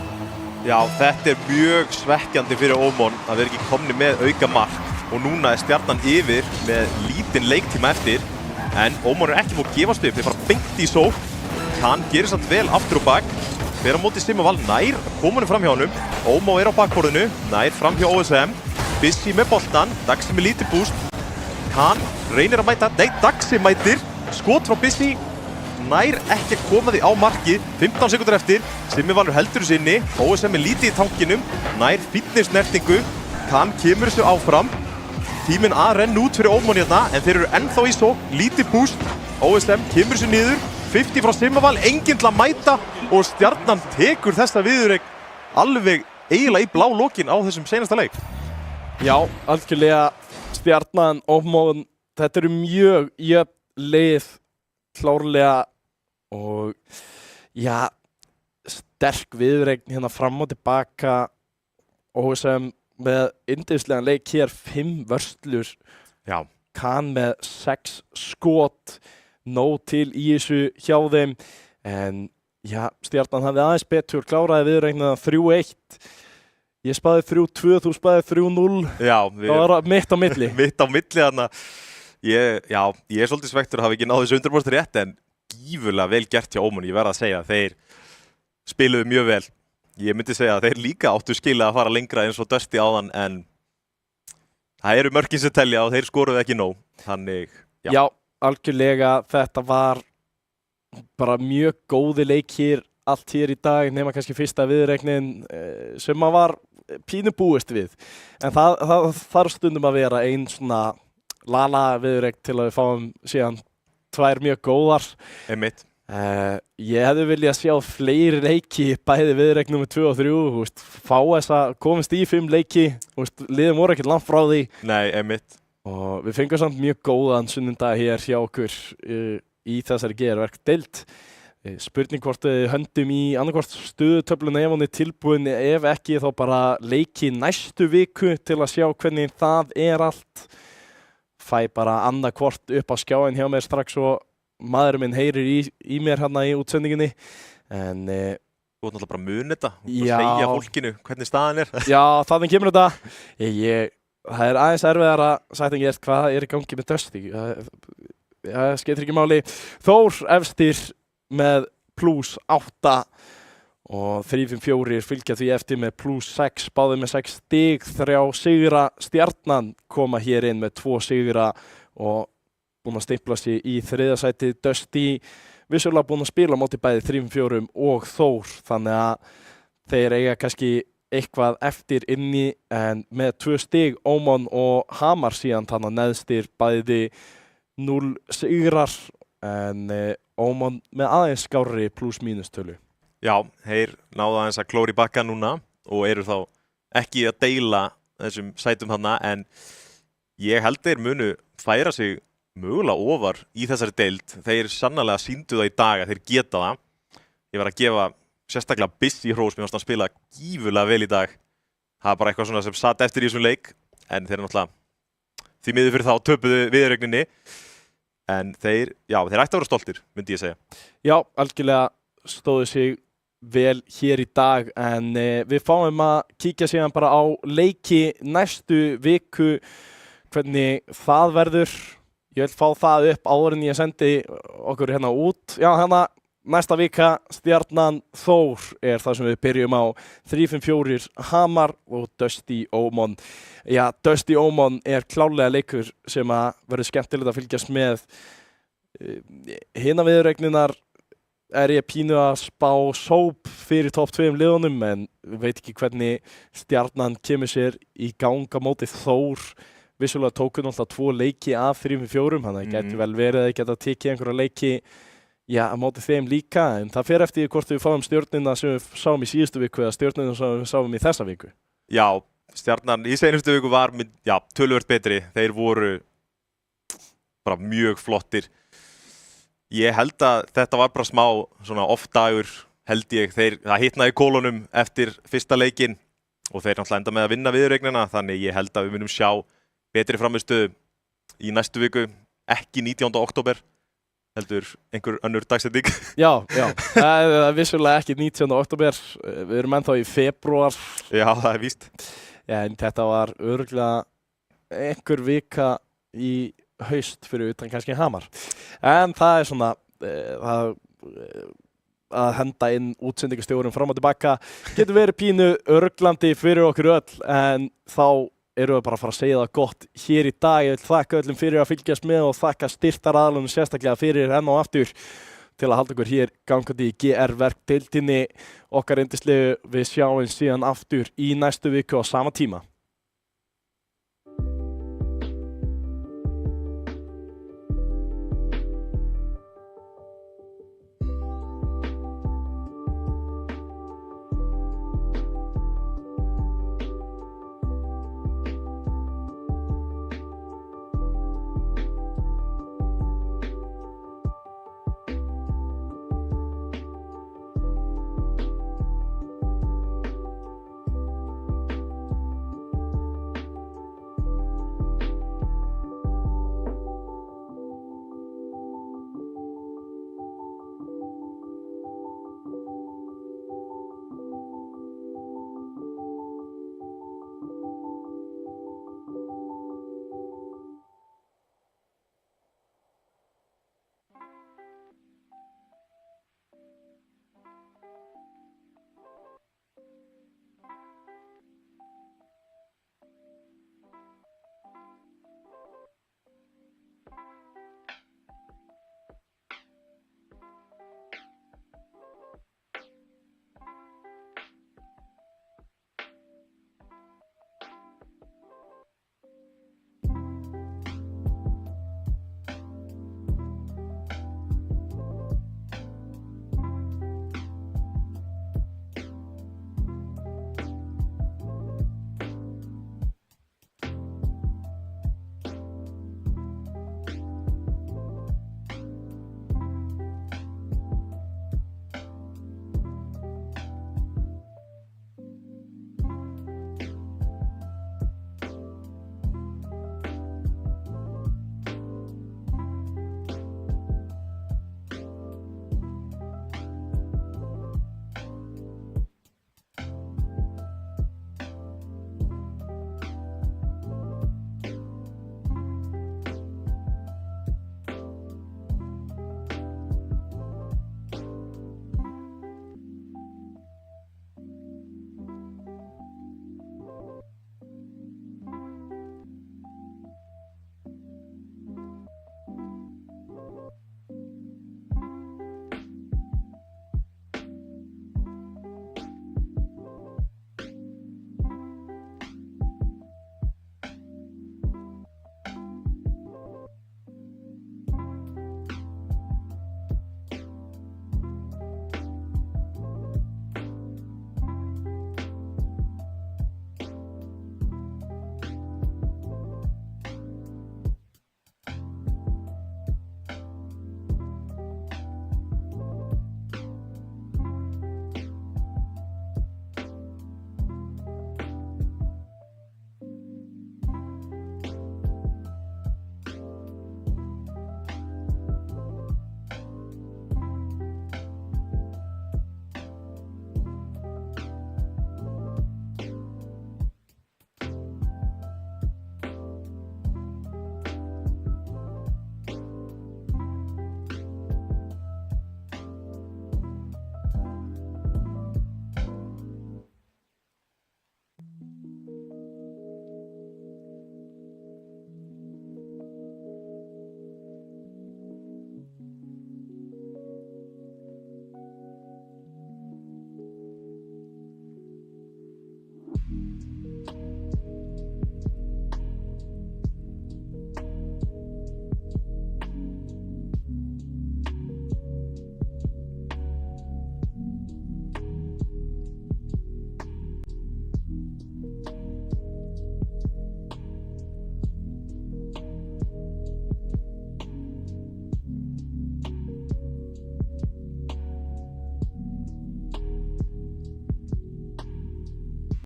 Já, þetta mjög svekkjandi fyrir Ómon að vera ekki komni með auka mark og núna Stjarnan yfir með lítinn leiktíma eftir, en Ómon ekki búið að gefast upp, þeir fara beint í sókn. Kahn gerir samt vel aftur og bak, fer á móti Simmi Val, nær komunum fram hjá honum. Ómó á bakborðinu, nær fram hjá OSM. Bissi með boltan, Dagsi með lítið búst. Kahn reynir að mæta, nei, Dagsi mætir. Skot frá Bissi, nær ekki að koma því á markið. 15 sekúndur eftir, Simmi Valur heldur þessu inni. OSM með lítið í tankinum, nær fitnessnertingu. Kahn kemur þessu áfram. Tíminn að renna út fyrir Ómon hérna, en þeir ennþá í sókn, lítið búst. OSM kemur þessu niður, 50 frá Simmi Val, enginn til að mæta og Stjarnan tekur þessa viðureign alveg eiginlega í blá lokin á þessum seinasta leik. Já, algjörlega Stjarnan, Ómon, þetta mjög jöfn lið klárlega og sterk viðureign hérna fram og tilbaka. OSM með yndislegan leik hér, 5 vörslur. Já. Kahn með 6 skot, nóg til í þessu hjá þeim. En Stjarnan hafði aðeins betur, kláraði viðureigna 3-1. Ég spáði 3-2, þú spáði 3-0. Já. Það var mitt á milli. Mitt á milli þarna. Ég svolítið svektur að hafa ekki náð þessu 100% rétt, en gífurlega vel gert hjá Ómon. Ég verð að segja að þeir spiluðu mjög vel. Ég myndi segja að þeir líka áttu skilið að fara lengra eins og Dusty áðan, en það mörkin sem telja og þeir skoruðu ekki nóg. Þannig, Já, algjörlega. Þetta var bara mjög góði leikir allt hér í dag, nema kannski fyrsta viðureignin sem maður var pínu búist við. En það þarf stundum að vera ein svona lala viðureign til að við fáum síðan 2 mjög góðar. Einmitt. Ég hefði viljað sjá fleiri leiki, bæði viðureign nr. 2 og 3, fá komist í 5 leiki, liðin voru ekkert langt frá því. Nei, einmitt. Og við fengum samt mjög góðan sunnudag hér hjá okkur í þessari GR-verk deild. Spurning hvort við höndum í annarkvort stöðutöfluna ef hún tilbúin, ef ekki þá bara leiki næstu viku til að sjá hvernig það allt. Fæ bara annarkvort upp á skjáin hjá mér strax og maðurinn minn heyrir í mér hérna í útsendinginni. En Þú ert náttúrulega bara að muna þetta og Já. segja fólkinu hvernig staðan já, þannig kemur þetta. Það aðeins erfiðara sagt en gert hvað í gangi með Dusty. Það skeytir ekki máli. Þór efstir með +8 og 3-5-4 fylgja því eftir með +6, báðir með 6 stig, 3 sigra. Stjarnan koma hér inn með 2 sigra og búin að stimpla sig í 3. sæti. Dusty vissulega búin að spila á móti bæði 3-4 og Þór, þannig að þeir eiga kannski eitthvað eftir inni, en með 2 stig Ómon og Hamar síðan þannig að neðstir bæði 0 sigrar, en Ómon með aðeins skárri +- tölu. Já, þeir náðu aðeins að klóra í bakka núna og eru þá ekki að deila þessum sætum þarna, en ég held þeir munu færa sig mögulega ofar í þessari deild. Þeir sannarlega sýndu það í dag að þeir geta það. Ég var að gefa sérstaklega Busy hrós, mér fannst hann spila gífurlega vel í dag. Það er bara eitthvað svona sem satt eftir í þessum leik, en þeir náttúrulega því miður fyrir þá töpuðu viðureigninni. En þeir ættu að vera stoltir, myndi ég segja. Já, algjörlega stóðu sig vel hér í dag, en við fáum að kíkja síðan bara á leiki næstu viku, hvernig það verður. Ég vil fá það upp áður en ég sendi okkur hérna út. Já, hérna næsta vika, Stjarnan Þór það sem við byrjum á. 3-5-4 Hamar og Dusty Ómon. Já, Dusty Ómon klálega leikur sem að verður skemmtilegt að fylgjast með. Hina viðureigninar ég pínu að spá sóp fyrir topp 2 liðunum, en veit ekki hvernig Stjarnan kemur sér í gang á móti Þór. Vissulega tóku náttúrulega 2 leiki af 3-4, þannig að það geti vel verið að geta tekið einhverja leiki á móti þeim líka, en það fer eftir hvort við fáum stjörnuna sem við sáum í síðustu viku eða stjörnuna sem við sáum í þessa viku. Já, Stjarnan í seinustu viku var töluvert betri. Þeir voru bara mjög flottir. Ég held að þetta var bara smá svona off-dagur, held ég. Það hitnaði í kólunum eftir fyrsta leikinn og þeir náttúrulega enda með að vinna viðureignina, þannig ég held að við munum sjá betri framistöðu í næstu viku, ekki 19. október, heldur einhver önnur dagsetning. Já, það er vissulega ekki 19. október, við erum ennþá í febrúar. Já, það er víst. En þetta var örugglega einhver vika í haust fyrir utan kannski Hamar. En það er svona, að henda inn útsendingastjórun fram og tilbaka getur verið pínu örglandi fyrir okkur öll, en þá erum við bara að fara að segja það gott hér í dag. Ég vil þakka öllum fyrir að fylgjast með og þakka styrktaraðilunum sérstaklega fyrir enn og aftur til að halda okkur hér gangandi í GR-verkdeildinni okkar yndislegu. Við sjáum síðan aftur í næstu viku á sama tíma.